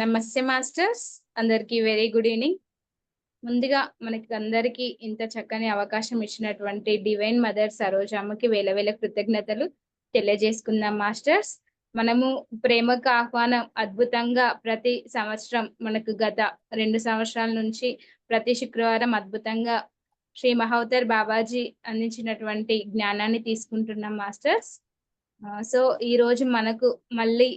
నమస్తే మాస్టర్స్. అందరికీ very good evening. ముందుగా మనకి అందరికీ ఇంత చక్కని అవకాశం ఇచ్చినటువంటి డివైన్ మదర్ సరోజమ్మకి వేల వేల కృతజ్ఞతలు తెలియజేసుకుందాం మాస్టర్స్. మనము ప్రేమకు ఆహ్వానం అద్భుతంగా ప్రతి సంవత్సరం మనకు గత 2 సంవత్సరాల నుంచి ప్రతి శుక్రవారం అద్భుతంగా శ్రీ మహోదర్ బాబాజీ అందించినటువంటి జ్ఞానాన్ని తీసుకుంటున్నాం మాస్టర్స్. సో ఈరోజు మనకు మళ్ళీ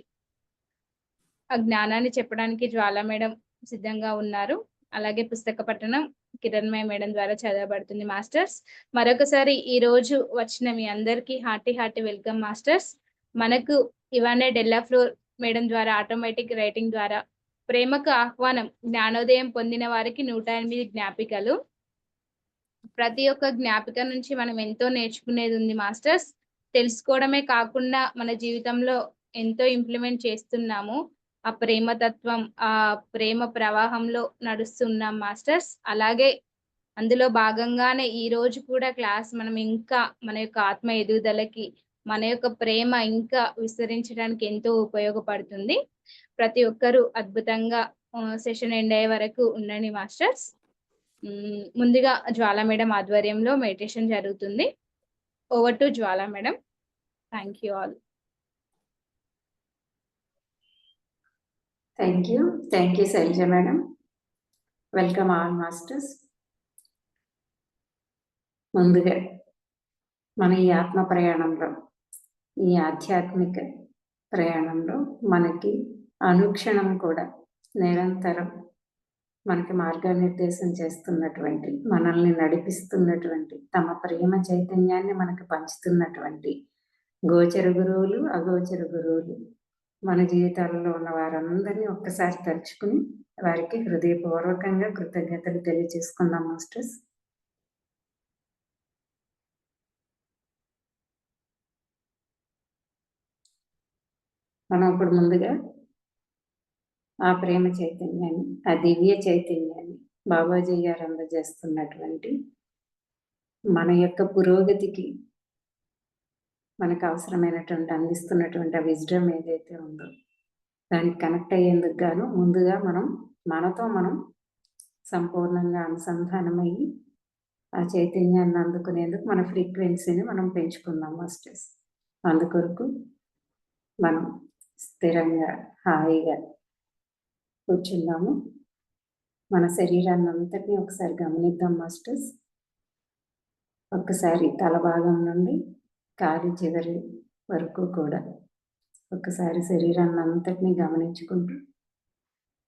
ఆ జ్ఞానాన్ని చెప్పడానికి జ్వాల మేడం సిద్ధంగా ఉన్నారు. అలాగే పుస్తక పఠనం కిరణ్మయ మేడం ద్వారా చదవబడుతుంది మాస్టర్స్. మరొకసారి ఈ రోజు వచ్చిన మీ అందరికీ హార్టీ వెల్కమ్ మాస్టర్స్. మనకు ఇవానే డెల్లా ఫ్లోర్ మేడం ద్వారా ఆటోమేటిక్ రైటింగ్ ద్వారా ప్రేమకు ఆహ్వానం జ్ఞానోదయం పొందిన వారికి 108 జ్ఞాపికలు. ప్రతి ఒక్క జ్ఞాపిక నుంచి మనం ఎంతో నేర్చుకునేది ఉంది మాస్టర్స్. తెలుసుకోవడమే కాకుండా మన జీవితంలో ఎంతో ఇంప్లిమెంట్ చేస్తున్నాము. ఆ ప్రేమతత్వం, ఆ ప్రేమ ప్రవాహంలో నడుస్తున్నాం మాస్టర్స్. అలాగే అందులో భాగంగానే ఈ రోజు కూడా క్లాస్ మనం ఇంకా మన యొక్క ఆత్మ ఎదుగుదలకి, మన యొక్క ప్రేమ ఇంకా విస్తరించడానికి ఎంతో ఉపయోగపడుతుంది. ప్రతి ఒక్కరూ అద్భుతంగా సెషన్ ఎండ్ అయ్యే వరకు ఉండండి మాస్టర్స్. ముందుగా జ్వాల మేడం ఆధ్వర్యంలో మెడిటేషన్ జరుగుతుంది. Over to Jwala madam. Thank you all. Thank you Sailja madam. Welcome all masters. ముందుగా మన ఈ ఆత్మ ప్రయాణంలో, ఈ ఆధ్యాత్మిక ప్రయాణంలో మనకి అనుక్షణం కూడా నిరంతరం మనకి మార్గనిర్దేశం చేస్తున్నటువంటి, మనల్ని నడిపిస్తున్నటువంటి, తమ ప్రేమ చైతన్యాన్ని మనకు పంచుతున్నటువంటి గోచర గురువులు, అగోచర గురువులు, మన జీవితాలలో ఉన్న వారందరినీ ఒక్కసారి తలుచుకుని వారికి హృదయపూర్వకంగా కృతజ్ఞతలు తెలియజేసుకుందాం మాస్టర్స్. మనం ఇప్పుడు ముందుగా ఆ ప్రేమ చైతన్యాన్ని, ఆ దివ్య చైతన్యాన్ని బాబాజీ గారు అందజేస్తున్నటువంటి మన యొక్క పురోగతికి మనకు అవసరమైనటువంటి, అందిస్తున్నటువంటి ఆ విజ్డమ్ ఏదైతే ఉందో దానికి కనెక్ట్ అయ్యేందుకు గాను ముందుగా మనతో మనం సంపూర్ణంగా అనుసంధానమయ్యి ఆ చైతన్యాన్ని అందుకునేందుకు మన ఫ్రీక్వెన్సీని మనం పెంచుకుందాం మాస్టర్స్. అందుకొరకు మనం స్థిరంగా హాయిగా కూర్చుందాము. మన శరీరాన్ని అంతటినీ ఒకసారి గమనిద్దాం మాస్టర్స్. ఒక్కసారి తల భాగం నుండి కాలి చివరి వరకు కూడా ఒక్కసారి శరీరాన్ని అంతటినీ గమనించుకుంటూ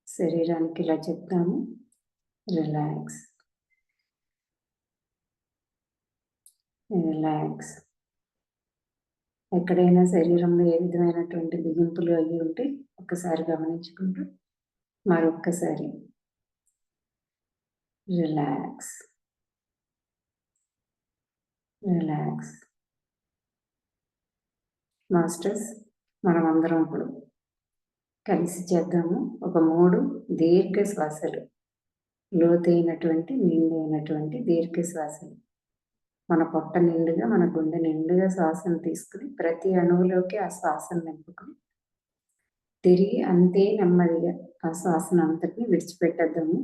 శరీరానికి ఇలా చెప్తాము, రిలాక్స్, రిలాక్స్. ఎక్కడైనా శరీరంలో ఏ విధమైనటువంటి బిగింపులు అయ్యి ఉంటే ఒక్కసారి గమనించుకుంటూ మరొక్కసారి రిలాక్స్, రిలాక్స్. మాస్టర్స్, మనం అందరం ఇప్పుడు కలిసి చేద్దాము ఒక 3 దీర్ఘ శ్వాసలు, లోతైనటువంటి నిండైనటువంటి దీర్ఘ శ్వాసలు. మన పొట్ట నిండుగా, మన గుండె నిండుగా శ్వాసను తీసుకుని ప్రతి అణువులోకి ఆ శ్వాసను నింపుకుని తిరిగి అంతే నెమ్మదిగా ఆ శ్వాసను అంతటిని విడిచిపెట్టేద్దాము.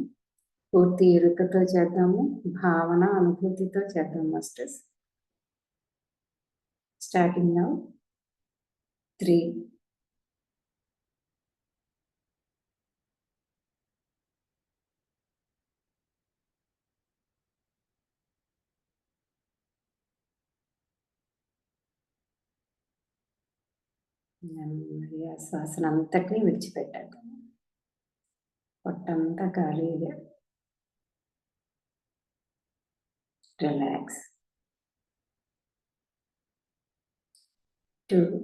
పూర్తి ఎరుకతో చేద్దాము, భావన అనుభూతితో చేద్దాం మాస్టర్స్. Starting now. 3 నెమ్మదిగా శ్వాసను అంతటినీ విడిచిపెట్టేద్దాము. పొట్టంతా ఖాళీగా రిలాక్స్. 2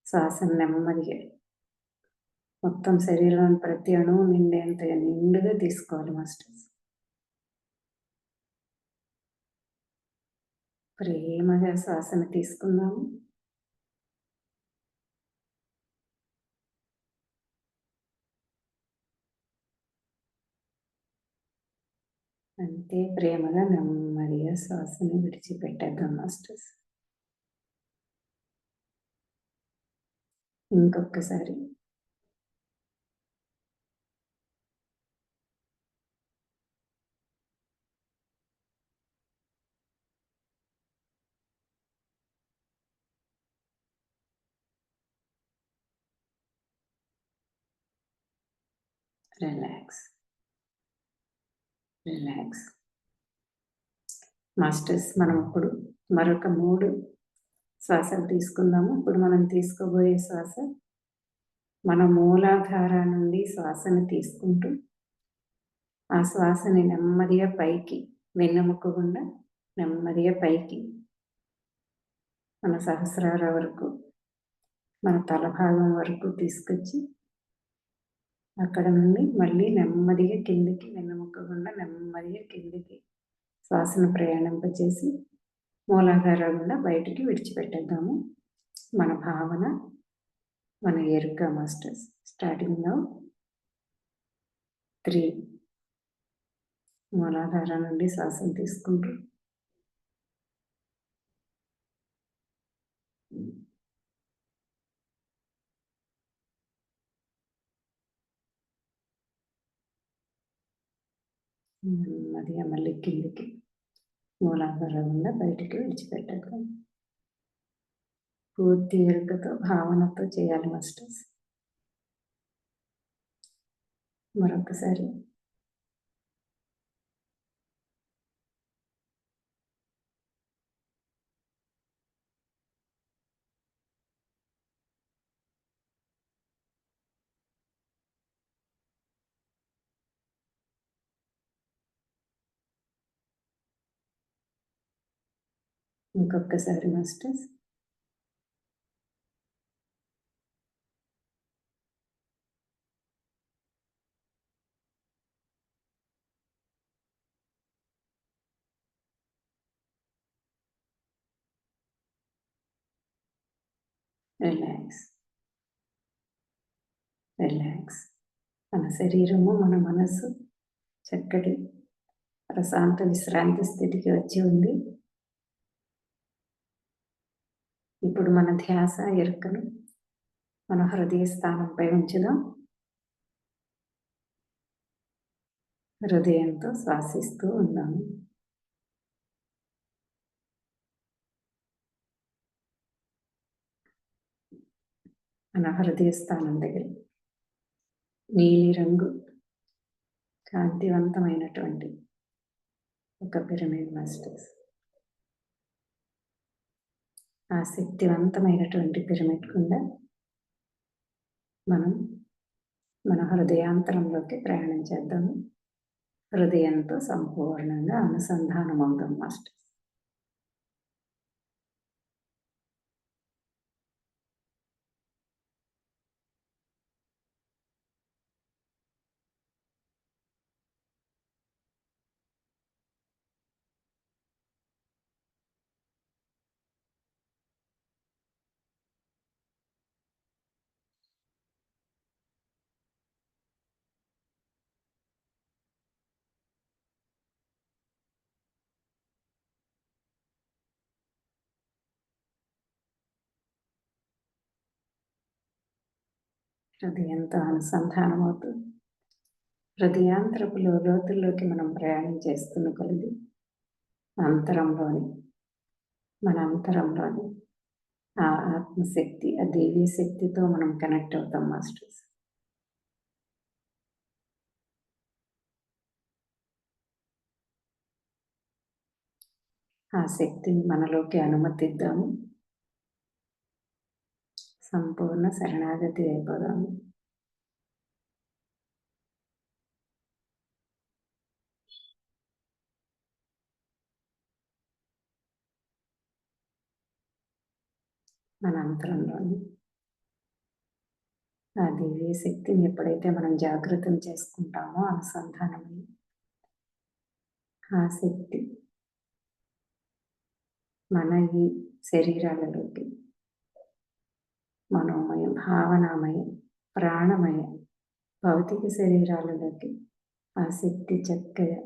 శ్వాసను నెమ్మదిగా మొత్తం శరీరం ప్రతి అణువు నిండేంతగా నిండుగా తీసుకోవాలి మాస్టర్స్. ప్రేమగా శ్వాసను తీసుకుందాము. అంతే ప్రేమగా నెమ్మదిగా శ్వాసను విడిచిపెట్టేద్దాం మాస్టర్స్. ఇంకొకసారి రిలాక్స్, రిలాక్స్. మాస్టర్స్, మనం ఇప్పుడు మరొక 3 శ్వాసలు తీసుకుందాము. ఇప్పుడు మనం తీసుకోబోయే శ్వాస మన మూలాధార నుండి శ్వాసను తీసుకుంటూ ఆ శ్వాసని నెమ్మదిగా పైకి, వెన్నెముక గుండా నెమ్మదిగా పైకి మన సహస్రార వరకు, మన తల భాగం వరకు తీసుకొచ్చి అక్కడ నుండి మళ్ళీ నెమ్మదిగా కిందికి, వెన్నెముక గుండా నెమ్మదిగా కిందికి శ్వాసను ప్రయాణింపచేసి మూలాధార గుండా బయటికి విడిచిపెట్టేద్దాము. మన భావన, మన ఎరుక మాస్టర్స్. స్టార్టింగ్లో 3 మూలాధార నుండి శ్వాసను తీసుకుంటూ నెమ్మదిగా మళ్ళీ కిందికి మూలాధార గుండా బయటికి విడిచిపెట్టేద్దాం. పూర్తి ఎరుకతో, భావనతో చేయాలి మాస్టర్స్. మరొకసారి ఇంకొకసారి మాస్టర్స్. Relax, relax. మన శరీరము, మన మనసు చక్కటి ప్రశాంత విశ్రాంతి స్థితికి వచ్చి ఉంది. ఇప్పుడు మన ధ్యాస, ఎరుకను మన హృదయ స్థానంపై ఉంచుదాం. హృదయంతో శ్వాసిస్తూ ఉందాము. మన హృదయ స్థానం దగ్గర నీలి రంగు కాంతివంతమైనటువంటి ఒక పిరమిడ్ మాస్టర్స్. ఆ శక్తివంతమైనటువంటి పిరమిడ్ గుండా మనం మన హృదయాంతరంలోకి ప్రయాణం చేద్దాము. హృదయంతో సంపూర్ణంగా అనుసంధానం అవుదాం మాస్టర్స్. హృదయంతో అనుసంధానం అవుతూ హృదయాంతరపు లోతుల్లోకి మనం ప్రయాణం చేస్తున్న కొలది అంతరంలోని, మన అంతరంలోని ఆ ఆత్మశక్తి, ఆ దేవీ శక్తితో మనం కనెక్ట్ అవుతాం మాస్టర్స్. ఆ శక్తిని మనలోకి అనుమతిద్దాము. సంపూర్ణ శరణాగతి అయిపోదాము. మన అంతరంలోని ఆ దివ్య శక్తిని ఎప్పుడైతే మనం జాగృతం చేసుకుంటామో, అనుసంధానమై ఆ శక్తి మన ఈ శరీరాలలోకి మనోమయం, భావనామయం, ప్రాణమయం, భౌతిక శరీరాలలోకి ఆ శక్తి చక్కగా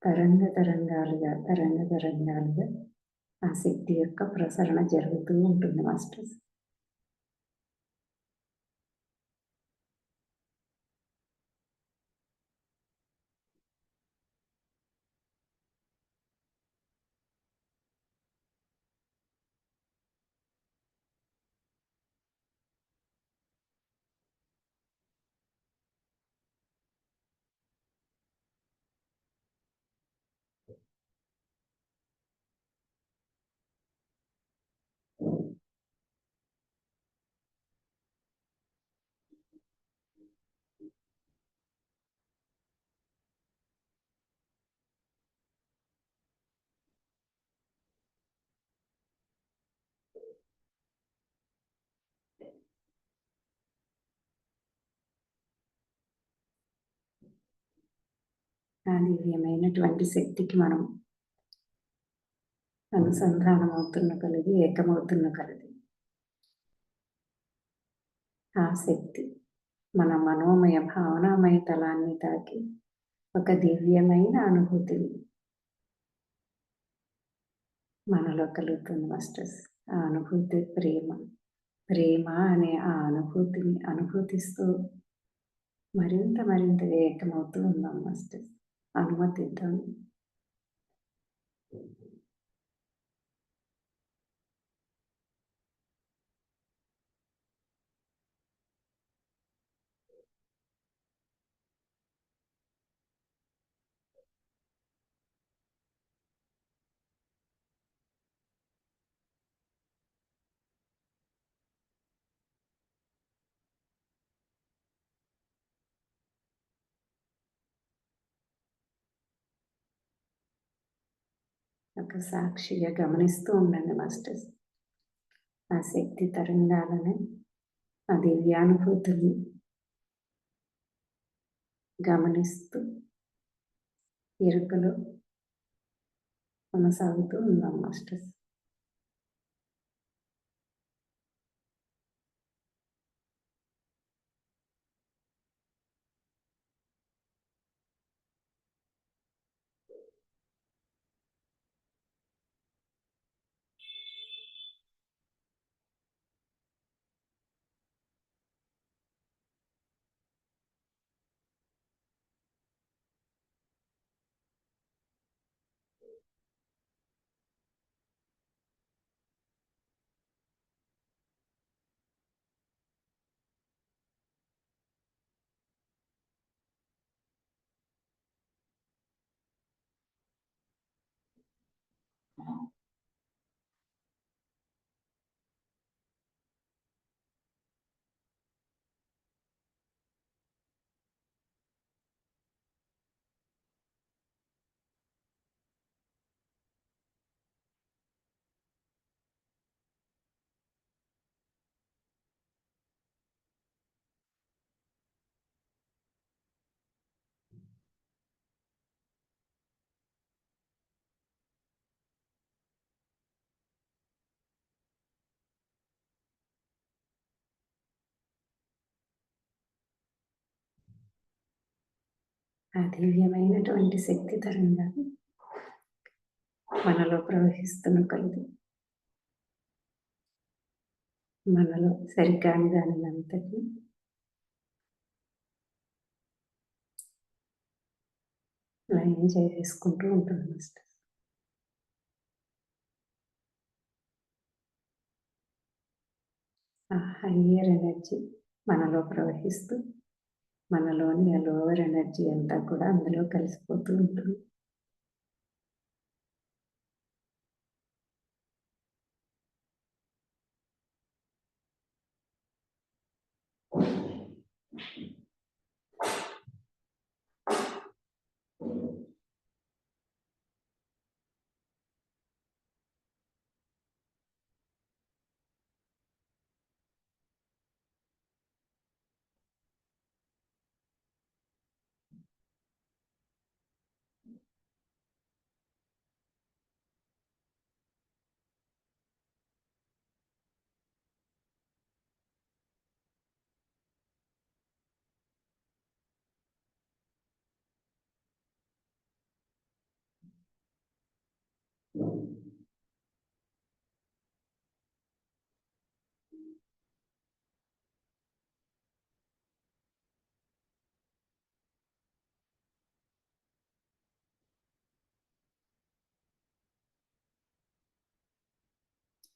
తరంగాలుగా ఆ శక్తి యొక్క ప్రసరణ జరుగుతూ ఉంటుంది మాస్టర్స్. ఆ దివ్యమైనటువంటి శక్తికి మనం అనుసంధానం అవుతున్న కొలది, ఏకమవుతున్న కొలది ఆ శక్తి మన మనోమయ భావనామయ తలాన్ని తాకి ఒక దివ్యమైన అనుభూతిని మనలో కలుగుతుంది మాస్టర్స్. ఆ అనుభూతి ప్రేమ. ప్రేమ అనే ఆ అనుభూతిని అనుభూతిస్తూ మరింత ఏకమవుతూ ఉన్నాం మాస్టర్స్. అనుమతిద్దాం. ఒక సాక్షిగా గమనిస్తూ ఉండండి మాస్టర్స్. ఆ శక్తి తరంగాలను, ఆ దివ్యానుభూతుల్ని గమనిస్తూ ఎరుకలో కొనసాగుతూ ఉన్నాం మాస్టర్స్. ఆ దివ్యమైనటువంటి శక్తి తరంగాలు మనలో ప్రవహిస్తున్న కొలది మనలో సరికాని దానినంతటినీ లయం చేసేసుకుంటూ ఉంటుంది మాస్టర్. ఆ హయ్యర్ ఎనర్జీ మనలో ప్రవహిస్తూ మనలోని ఆ లోవర్ ఎనర్జీ అంతా కూడా అందులో కలిసిపోతూ ఉంటుంది.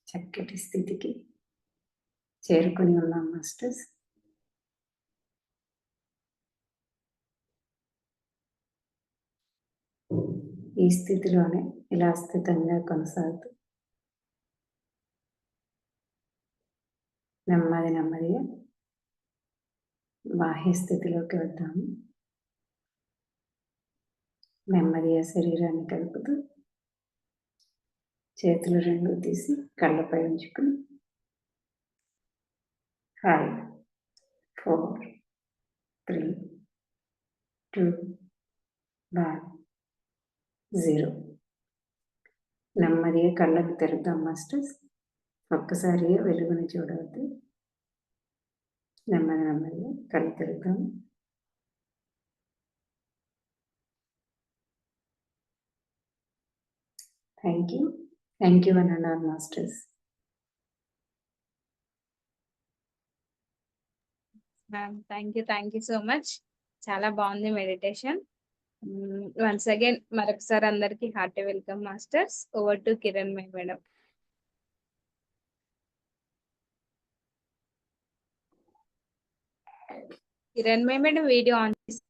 చక్కటి స్థితికి చేరుకొని ఉన్నాం మాస్టర్స్. ఈ స్థితిలోనే ఇలా స్థితంగా కొనసాగుతూ నెమ్మదిగా బాహ్య స్థితిలోకి వద్దాము. నెమ్మదిగా శరీరాన్ని కలుపుతూ చేతులు రెండు తీసి కళ్ళపై ఉంచుకుని 5, 4, 3, 2, జీరో. నెమ్మదిగా కళ్ళకు తెరుద్దాం మాస్టర్స్. ఒక్కసారిగా వెలుగుని చూడవద్దు. నెమ్మదిగా కళ్ళు తెరుద్దాం. Thank you one and all masters. Thank you so much. చాలా బాగుంది మెడిటేషన్. వన్స్ అగైన్ మరొకసారి అందరికి hearty welcome masters. Over to Kiranmayi madam. Kiranmayi madam video on చేసి.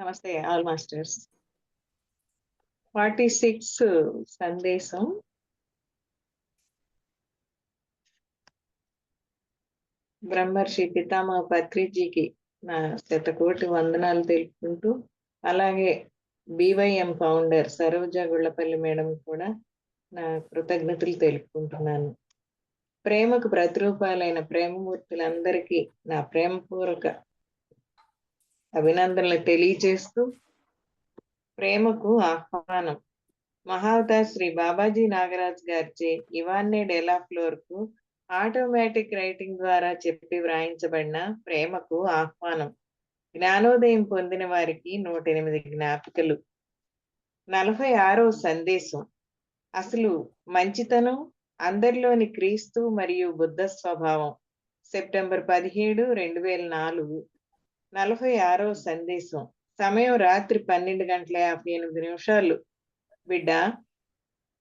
నమస్తే ఆల్ మాస్టర్స్. 46 సందేశం. బ్రహ్మర్షి పితామహ పత్రిజీకి నా శతకోటి వందనాలు తెలుపుకుంటూ, అలాగే BYM founder Saroja Gullapalli madam కూడా నా కృతజ్ఞతలు తెలుపుకుంటున్నాను. ప్రేమకు ప్రతిరూపాలైన ప్రేమమూర్తులందరికీ నా ప్రేమపూర్వక అభినందనలు తెలియజేస్తూ, ప్రేమకు ఆహ్వానం. మహావతార్ శ్రీ బాబాజీ నాగరాజ్ గారిచే ఇవాన్నే డెలా ఫ్లోర్ కు ఆటోమేటిక్ రైటింగ్ ద్వారా చెప్పి వ్రాయించబడిన ప్రేమకు ఆహ్వానం. జ్ఞానోదయం పొందిన వారికి 108 జ్ఞాపికలు. 46వ సందేశం. అసలు మంచితనం అందరిలోని క్రీస్తు మరియు బుద్ధ స్వభావం. సెప్టెంబర్ 17, 2004. 46వ సందేశం. సమయం రాత్రి 12:58. బిడ్డ,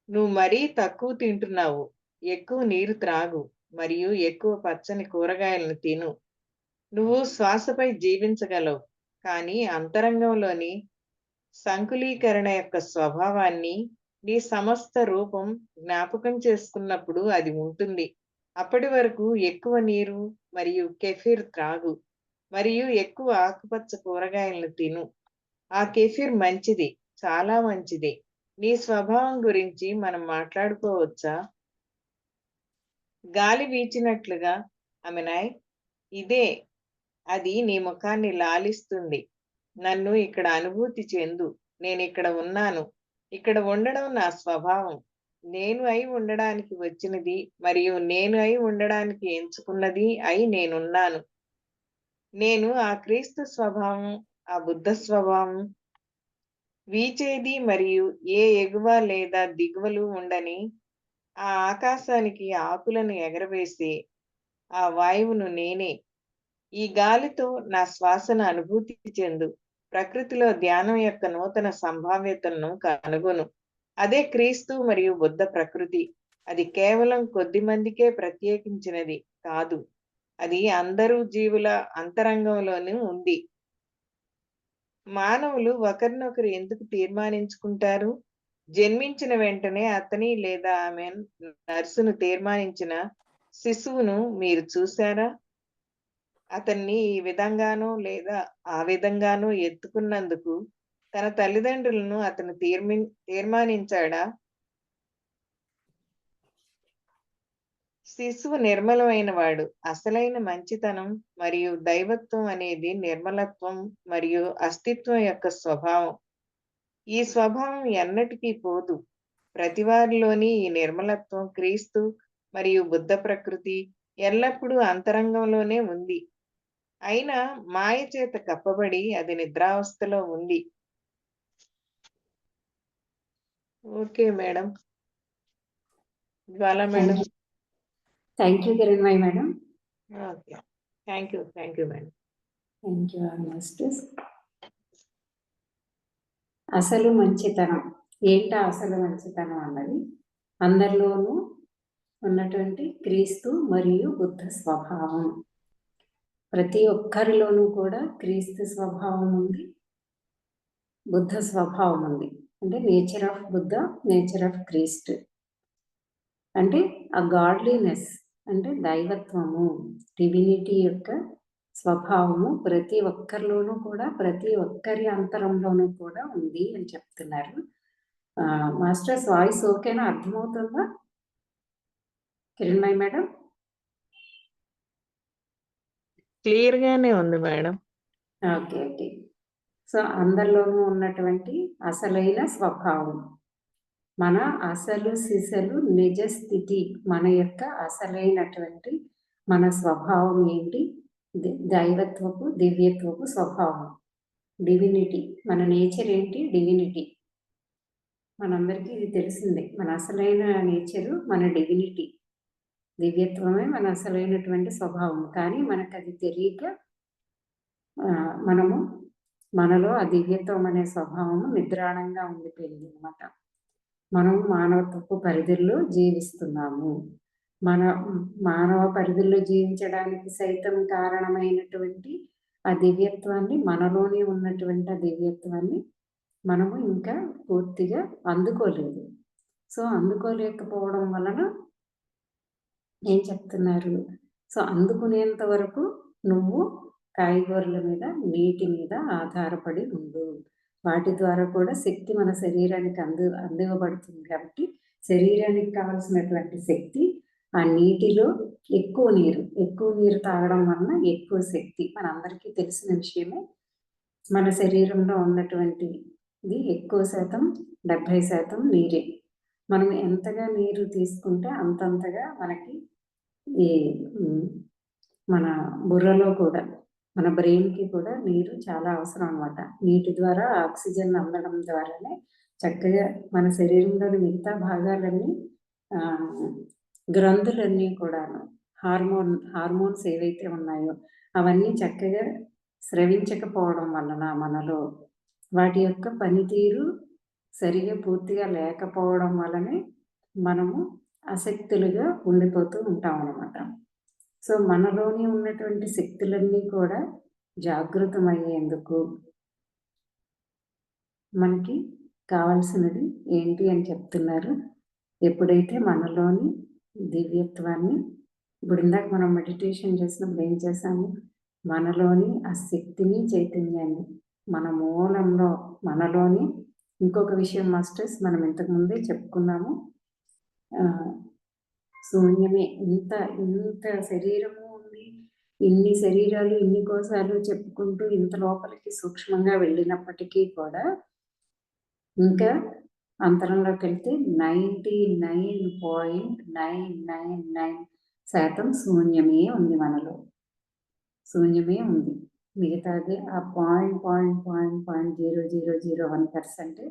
నువ్వు మరీ తక్కువ తింటున్నావు. ఎక్కువ నీరు త్రాగు మరియు ఎక్కువ పచ్చని కూరగాయలను తిను. నువ్వు శ్వాసపై జీవించగలవు, కానీ అంతరంగంలోని సంకులీకరణ యొక్క స్వభావాన్ని నీ సమస్త రూపం జ్ఞాపకం చేసుకున్నప్పుడు అది ఉంటుంది. అప్పటి వరకు ఎక్కువ నీరు మరియు కెఫిర్ త్రాగు మరియు ఎక్కువ ఆకుపచ్చ కూరగాయలను తిను. ఆ కెఫిర్ మంచిది, చాలా మంచిది. నీ స్వభావం గురించి మనం మాట్లాడుకోవచ్చా? గాలి వీచినట్లుగా అమినాయ్, ఇదే అది నీ ముఖాన్ని లాలిస్తుంది. నన్ను ఇక్కడ అనుభూతి చెందు. నేను ఇక్కడ ఉన్నాను. ఇక్కడ ఉండడం నా స్వభావం. నేను అయి ఉండడానికి వచ్చినది మరియు నేను అయి ఉండడానికి ఎంచుకున్నది అయి నేనున్నాను. నేను ఆ క్రీస్తు స్వభావం, ఆ బుద్ధ స్వభావం. వీచేది మరియు ఏ ఎగువ లేదా దిగువలు ఉండని ఆ ఆకాశానికి ఆకులను ఎగరవేసి ఆ వాయువును నేనే. ఈ గాలితో నా శ్వాసను అనుభూతి చెందు. ప్రకృతిలో ధ్యానం యొక్క నూతన సంభావ్యతలను కనుగొను. అదే క్రీస్తు మరియు బుద్ధ ప్రకృతి. అది కేవలం కొద్ది మందికే ప్రత్యేకించినది కాదు, అది అందరూ జీవుల అంతరంగంలోనూ ఉంది. మానవులు ఒకరినొకరు ఎందుకు తీర్మానించుకుంటారు? జన్మించిన వెంటనే అతని లేదా ఆమె నర్సును తీర్మానించిన శిశువును మీరు చూశారా? అతన్ని ఈ విధంగానో లేదా ఆ విధంగానో ఎత్తుకున్నందుకు తన తల్లిదండ్రులను అతను తీర్మానించాడా? శిశువు నిర్మలమైన వాడు. అసలైన మంచితనం మరియు దైవత్వం అనేది నిర్మలత్వం మరియు అస్తిత్వం యొక్క స్వభావం. ఈ స్వభావం ఎన్నటికీ పోదు. ప్రతివారిలోని ఈ నిర్మలత్వం క్రీస్తు మరియు బుద్ధ ప్రకృతి ఎల్లప్పుడూ అంతరంగంలోనే ఉంది. అయినా మాయ చేత కప్పబడి అది నిద్రావస్థలో ఉంది. Okay madam. Jwala madam. Thank you Kiranmayi madam. Okay, thank you madam. Thank you masters. అసలు మంచితనం ఏంటా? అసలు మంచితనం అన్నది అందరిలోనూ ఉన్నటువంటి క్రీస్తు మరియు బుద్ధ స్వభావం. ప్రతి ఒక్కరిలోనూ కూడా క్రీస్తు స్వభావం ఉంది, బుద్ధ స్వభావం ఉంది. అంటే nature of Buddha, nature of క్రీస్తు. అంటే ఆ గాడ్లీనెస్ అంటే దైవత్వము, డివినిటీ యొక్క స్వభావము ప్రతి ఒక్కరిలోనూ కూడా, ప్రతి ఒక్కరి అంతరంలోనూ కూడా ఉంది అని చెప్తున్నారు. మాస్టర్స్ వాయిస్ ఓకేనా? అర్థమవుతుందా కిరణ్మయి మేడం? క్లియర్ గానే ఉంది మేడం. Okay okay. సో అందరిలోనూ ఉన్నటువంటి అసలైన స్వభావం, మన అసలు సిసలు నిజ స్థితి, మన యొక్క అసలైనటువంటి మన స్వభావం ఏంటి? దైవత్వపు దివ్యత్వపు స్వభావం, డివినిటీ. మన నేచర్ ఏంటి? డివినిటీ. మనందరికీ ఇది తెలిసిందే. మన అసలైన నేచరు మన డివినిటీ, దివ్యత్వమే మన అసలైనటువంటి స్వభావం. కానీ మనకు అది తెలియక మనలో ఆ దివ్యత్వం అనే స్వభావము నిద్రాణంగా ఉండిపోయింది అనమాట. మనం మానవత్వపు పరిధుల్లో జీవిస్తున్నాము. మన మానవ పరిధుల్లో జీవించడానికి సైతం కారణమైనటువంటి ఆ దివ్యత్వాన్ని, మనలోనే ఉన్నటువంటి ఆ దివ్యత్వాన్ని మనము ఇంకా పూర్తిగా అందుకోలేదు. సో అందుకోలేకపోవడం వలన ఏం చెప్తున్నారు? సో అందుకునేంత వరకు నువ్వు కాయగూరల మీద, నీటి మీద ఆధారపడి ఉండు. వాటి ద్వారా కూడా శక్తి మన శరీరానికి అందివ్వబడుతుంది. కాబట్టి శరీరానికి కావాల్సినటువంటి శక్తి ఆ నీటిలో ఎక్కువ నీరు తాగడం వలన ఎక్కువ శక్తి. మనందరికీ తెలిసిన విషయమే. మన శరీరంలో ఉన్నటువంటిది ఎక్కువ శాతం 70% నీరే. మనం ఎంతగా నీరు తీసుకుంటే అంతంతగా మనకి ఈ మన బుర్రలో కూడా, మన బ్రెయిన్కి కూడా నీరు చాలా అవసరం అనమాట. నీటి ద్వారా ఆక్సిజన్ అందడం ద్వారానే చక్కగా మన శరీరంలోని మిగతా భాగాలన్నీ, గ్రంథులన్నీ కూడా, హార్మోన్స్ ఏవైతే ఉన్నాయో అవన్నీ చక్కగా స్రవించకపోవడం వలన మనలో వాటి యొక్క పనితీరు సరిగా పూర్తిగా లేకపోవడం వలనే మనము అశక్తులుగా ఉండిపోతూ ఉంటాం అన్నమాట. సో మనలోని ఉన్నటువంటి శక్తులన్నీ కూడా జాగృతమయ్యేందుకు మనకి కావాల్సినది ఏంటి అని చెప్తున్నారు. ఎప్పుడైతే మనలోని దివ్యత్వాన్ని, ఇప్పుడు ఇందాక మనం మెడిటేషన్ చేసినప్పుడు ఏం చేసాము? మనలోని ఆ శక్తిని, చైతన్యాన్ని, మన మూలంలో మనలోని, ఇంకొక విషయం మాస్టర్స్ మనం ఇంతకుముందే చెప్పుకున్నాము, శూన్యమే. ఇంత శరీరము ఉంది, ఇన్ని శరీరాలు, ఇన్ని కోశాలు చెప్పుకుంటూ ఇంత లోపలికి సూక్ష్మంగా వెళ్ళినప్పటికీ కూడా ఇంకా అంతరంలోకి వెళ్తే 99.999% శూన్యమే ఉంది మనలో. శూన్యమే ఉంది. మిగతాది ఆ 0.0001%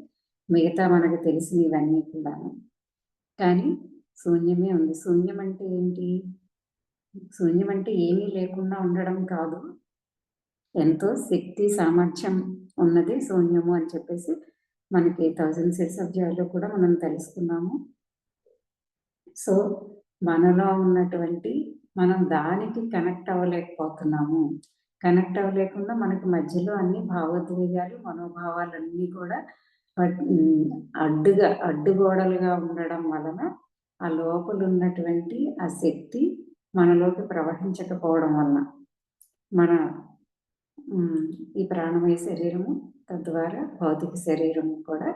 మిగతా మనకు తెలిసిన ఇవన్నీ కూడాను. కానీ శూన్యమే ఉంది. శూన్యం అంటే ఏంటి? శూన్యం అంటే ఏమీ లేకుండా ఉండడం కాదు, ఎంతో శక్తి సామర్థ్యం ఉన్నది శూన్యము అని చెప్పేసి మనకి 1000 Shades of Joyలో కూడా మనం తెలుసుకున్నాము. సో మనలో ఉన్నటువంటి, మనం దానికి కనెక్ట్ అవ్వలేకపోతున్నాము. కనెక్ట్ అవ్వలేకుండా మనకి మధ్యలో అన్ని భావోద్వేగాలు, మనోభావాలన్నీ కూడా అడ్డుగోడలుగా ఉండడం వలన ఆ లోపల ఉన్నటువంటి ఆ శక్తి మనలోకి ప్రవహించకపోవడం వలన మన ఈ ప్రాణమయ శరీరము, తద్వారా భౌతిక శరీరము కూడా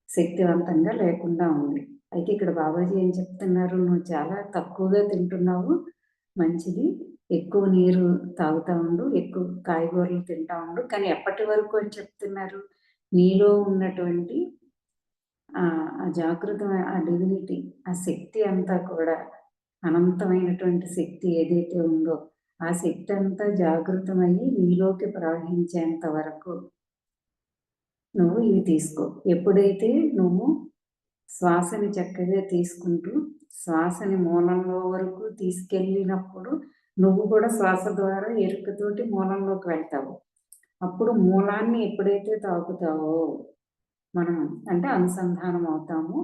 శక్తివంతంగా లేకుండా ఉంది. అయితే ఇక్కడ బాబాజీ ఏం చెప్తున్నారు? నువ్వు చాలా తక్కువగా తింటున్నావు, మంచిది, ఎక్కువ నీరు తాగుతూ ఉండు, ఎక్కువ కాయగూరలు తింటా ఉండు. కానీ ఎప్పటి వరకు అని చెప్తున్నారు? నీలో ఉన్నటువంటి ఆ జాగృత, ఆ డివినిటీ, ఆ శక్తి అంతా కూడా, అనంతమైనటువంటి శక్తి ఏదైతే ఉందో ఆ శక్తి అంతా జాగృతమయ్యి నీలోకి ప్రవహించేంత వరకు నువ్వు ఇవి తీసుకో. ఎప్పుడైతే నువ్వు శ్వాసని చక్కగా తీసుకుంటూ శ్వాసని మూలంలో వరకు తీసుకెళ్ళినప్పుడు నువ్వు కూడా శ్వాస ద్వారా ఎరుకతోటి మూలంలోకి వెళ్తావు. అప్పుడు మూలాన్ని ఎప్పుడైతే తాకుతావో మనం అంటే అనుసంధానం అవుతాము.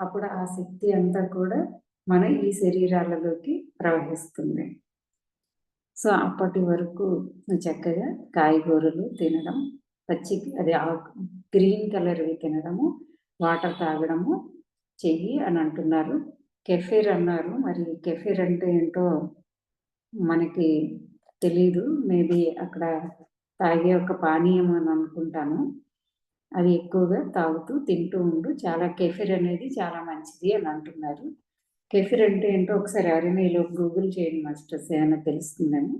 అప్పుడు ఆ శక్తి అంతా కూడా మన ఈ శరీరాలలోకి ప్రవహిస్తుంది. సో అప్పటి వరకు చక్కగా కాయగూరలు తినడం, అది గ్రీన్ కలర్వి తినడము, వాటర్ తాగడము చెయ్యి అని అంటున్నారు. కెఫీర్ అన్నారు. మరి కెఫీర్ అంటే ఏంటో మనకి తెలీదు. మేబీ అక్కడ తాగే ఒక పానీయం అని అనుకుంటాను. అది ఎక్కువగా తాగుతూ తింటూ ఉండు. చాలా కెఫీర్ అనేది చాలా మంచిది అని అంటున్నారు. కెఫీర్ అంటే ఏంటో ఒకసారి ఎవరైనా ఈలో గూగుల్ చేయండి మాస్టర్స్, ఏమైనా తెలుస్తుందని.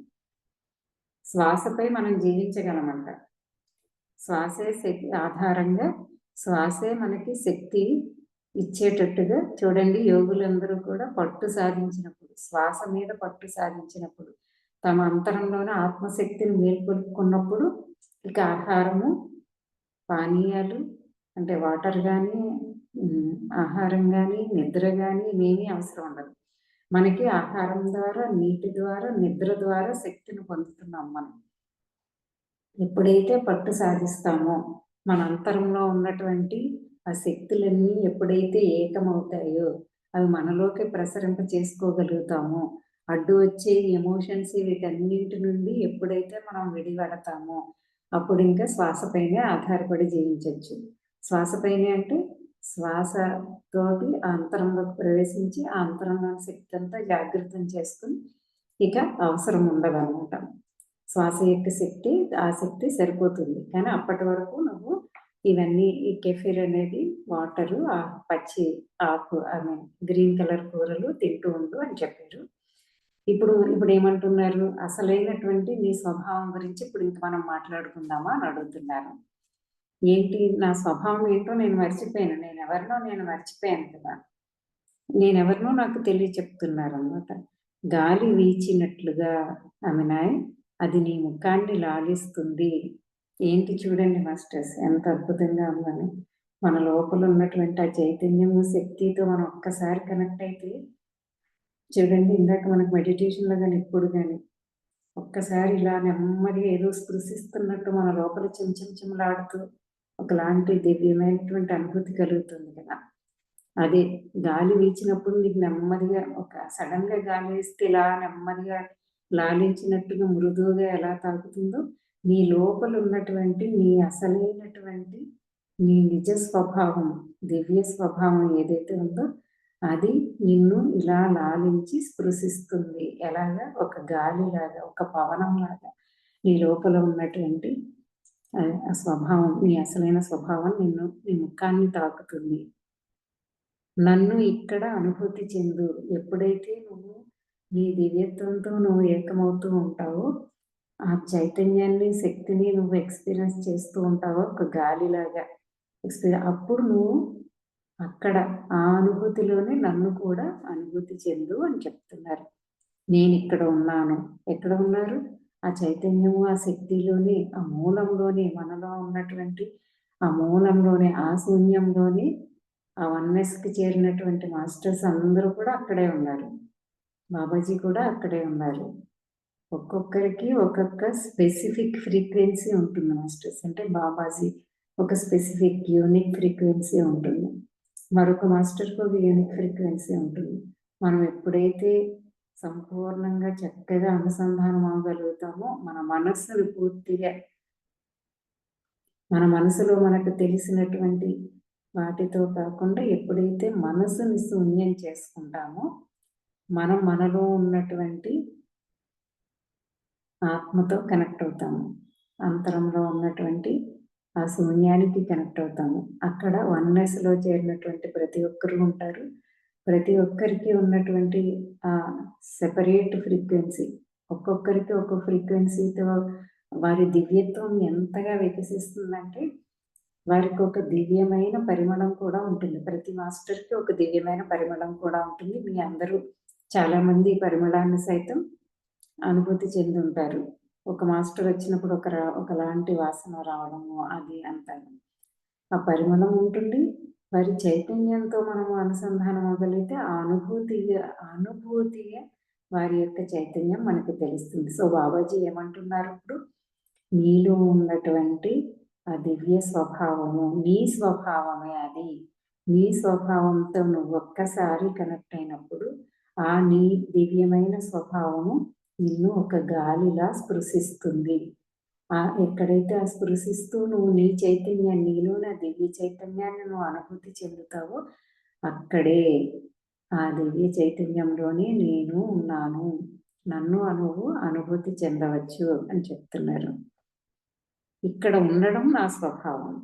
శ్వాసపై మనం జీవించగలమంట. శ్వాసే శక్తి ఆధారంగా, శ్వాసే మనకి శక్తి ఇచ్చేటట్టుగా చూడండి. యోగులందరూ కూడా పట్టు సాధించినప్పుడు, శ్వాస మీద పట్టు సాధించినప్పుడు, తమ అంతరంలోనే ఆత్మశక్తిని మేల్కొల్పుకున్నప్పుడు ఇక ఆహారము, పానీయాలు అంటే వాటర్ కానీ, ఆహారం కానీ, నిద్ర కానీ ఇవేమీ అవసరం ఉండదు. మనకి ఆహారం ద్వారా, నీటి ద్వారా, నిద్ర ద్వారా శక్తిని పొందుతున్నాం మనం. ఎప్పుడైతే పట్టు సాధిస్తామో మన అంతరంలో ఉన్నటువంటి ఆ శక్తులన్నీ ఎప్పుడైతే ఏకమవుతాయో అవి మనలోకి ప్రసరింప చేసుకోగలుగుతామో, అడ్డు వచ్చే ఎమోషన్స్ వీటన్నింటి నుండి ఎప్పుడైతే మనం విడిపడతామో అప్పుడు ఇంకా శ్వాసపైనే ఆధారపడి జీవించవచ్చు. శ్వాసపైనే అంటే శ్వాసతోటి ఆ అంతరంలోకి ప్రవేశించి ఆ అంతరంలోని శక్తి అంతా జాగృతం చేసుకుని ఇక అవసరం ఉండదన్నమాట. శ్వాస యొక్క శక్తి, ఆ శక్తి సరిపోతుంది. కానీ అప్పటి వరకు నువ్వు ఇవన్నీ ఈ కెఫిర్ అనేది వాటరు, ఆ పచ్చి ఆకు గ్రీన్ కలర్ కూరలు తింటూ ఉండు అని చెప్పారు. ఇప్పుడు ఏమంటున్నారు, అసలైనటువంటి నీ స్వభావం గురించి ఇప్పుడు ఇంక మనం మాట్లాడుకుందామా అని అడుగుతున్నారు. ఏంటి నా స్వభావం ఏంటో నేను మర్చిపోయాను, నేను మర్చిపోయాను కదా, నేనెవరినో నాకు చెప్తున్నారు అన్నమాట. గాలి వీచినట్లుగా అమినాయ్ అది నీ ముఖాన్ని లాలిస్తుంది. ఏంటి చూడండి మాస్టర్స్, ఎంత అద్భుతంగా ఉందని. మన లోపల ఉన్నటువంటి ఆ చైతన్యము శక్తితో మనం ఒక్కసారి కనెక్ట్ అయితే చూడండి, ఇందాక మనకు మెడిటేషన్లో కానీ ఎప్పుడు కానీ ఒక్కసారి ఇలా నెమ్మదిగా ఏదో స్పృశిస్తున్నట్టు మన లోపల చిమ్చిమ్లాడుతూ ఒకలాంటి దివ్యమైనటువంటి అనుభూతి కలుగుతుంది కదా. అదే గాలి వీచినప్పుడు నీకు నెమ్మదిగా ఒక సడన్గా గాలి వేస్తే ఇలా నెమ్మదిగా లాలించినట్టుగా మృదువుగా ఎలా తాకుతుందో నీ లోపల ఉన్నటువంటి నీ అసలైనటువంటి నీ నిజ స్వభావం, దివ్య స్వభావం ఏదైతే ఉందో అది నిన్ను ఇలా లాలించి స్పృశిస్తుంది. ఎలాగా, ఒక గాలిలాగా, ఒక పవనంలాగా నీ లోపల ఉన్నటువంటి ఆ స్వభావం, నీ అసలైన స్వభావం నిన్ను, నీ ముఖాన్ని తాకుతుంది. నన్ను ఇక్కడ అనుభూతి చెందు. ఎప్పుడైతే నువ్వు నీ దివ్యత్వంతో నువ్వు ఏకమవుతూ ఉంటావో, ఆ చైతన్యాన్ని, శక్తిని నువ్వు ఎక్స్పీరియన్స్ చేస్తూ ఉంటావో ఒక గాలిలాగా అప్పుడు నువ్వు అక్కడ ఆ అనుభూతిలోనే నన్ను కూడా అనుభూతి చెందు అని చెప్తున్నారు. నేను ఇక్కడ ఉన్నాను. ఎక్కడ ఉన్నారు? ఆ చైతన్యము, ఆ శక్తిలోనే, ఆ మూలంలోనే, మనలో ఉన్నటువంటి ఆ మూలంలోనే, ఆ శూన్యంలోనే ఆ వన్నెస్కి చేరినటువంటి మాస్టర్స్ అందరూ కూడా అక్కడే ఉన్నారు. బాబాజీ కూడా అక్కడే ఉన్నారు. ఒక్కొక్కరికి ఒక్కొక్క స్పెసిఫిక్ ఫ్రీక్వెన్సీ ఉంటుంది మాస్టర్స్. అంటే బాబాజీ ఒక స్పెసిఫిక్ యూనిక్ ఫ్రీక్వెన్సీ ఉంటుంది, మరొక మాస్టర్కి ఒక యూనిక్ ఫ్రీక్వెన్సీ ఉంటుంది. మనం ఎప్పుడైతే సంపూర్ణంగా చక్కగా అనుసంధానం అవ్వగలుగుతామో మన మనస్సును పూర్తిగా, మన మనసులో మనకు తెలిసినటువంటి వాటితో కాకుండా ఎప్పుడైతే మనసుని శూన్యం చేసుకుంటామో మనం మనలో ఉన్నటువంటి ఆత్మతో కనెక్ట్ అవుతాము. అంతరంలో ఉన్నటువంటి ఆ శూన్యానికి కనెక్ట్ అవుతాము. అక్కడ వన్నెస్లో చేరినటువంటి ప్రతి ఒక్కరు ఉంటారు. ప్రతి ఒక్కరికి ఉన్నటువంటి ఆ సెపరేట్ ఫ్రీక్వెన్సీ, ఒక్కొక్కరికి ఒక్కొక్క ఫ్రీక్వెన్సీతో వారి దివ్యత్వం ఎంతగా వికసిస్తుందంటే వారికి ఒక దివ్యమైన పరిమళం కూడా ఉంటుంది. ప్రతి మాస్టర్కి ఒక దివ్యమైన పరిమళం కూడా ఉంటుంది. మీ అందరూ చాలామంది పరిమళాన్ని సైతం అనుభూతి చెంది ఉంటారు. ఒక మాస్టర్ వచ్చినప్పుడు ఒకలాంటి వాసన రావడము, అది అంతా ఆ పరిమళం ఉంటుంది. వారి చైతన్యంతో మనము అనుసంధానం అవ్వగలిగితే ఆ అనుభూతిగా వారి యొక్క చైతన్యం మనకి తెలుస్తుంది. సో బాబాజీ ఏమంటున్నారు, ఇప్పుడు నీలో ఉన్నటువంటి ఆ దివ్య స్వభావము నీ స్వభావమే. అది నీ స్వభావంతో నువ్వు ఒక్కసారి కనెక్ట్ అయినప్పుడు ఆ నీ దివ్యమైన స్వభావము నిన్ను ఒక గాలిలా స్పృశిస్తుంది. ఎక్కడైతే ఆ స్పృశిస్తూ నువ్వు నీ చైతన్యాన్ని, నీలోని దివ్య చైతన్యాన్ని నువ్వు అనుభూతి చెందుతావో అక్కడే ఆ దివ్య చైతన్యంలోనే నేను ఉన్నాను, నన్ను నువ్వు అనుభూతి చెందవచ్చు అని చెప్తున్నారు. ఇక్కడ ఉండడం నా స్వభావం.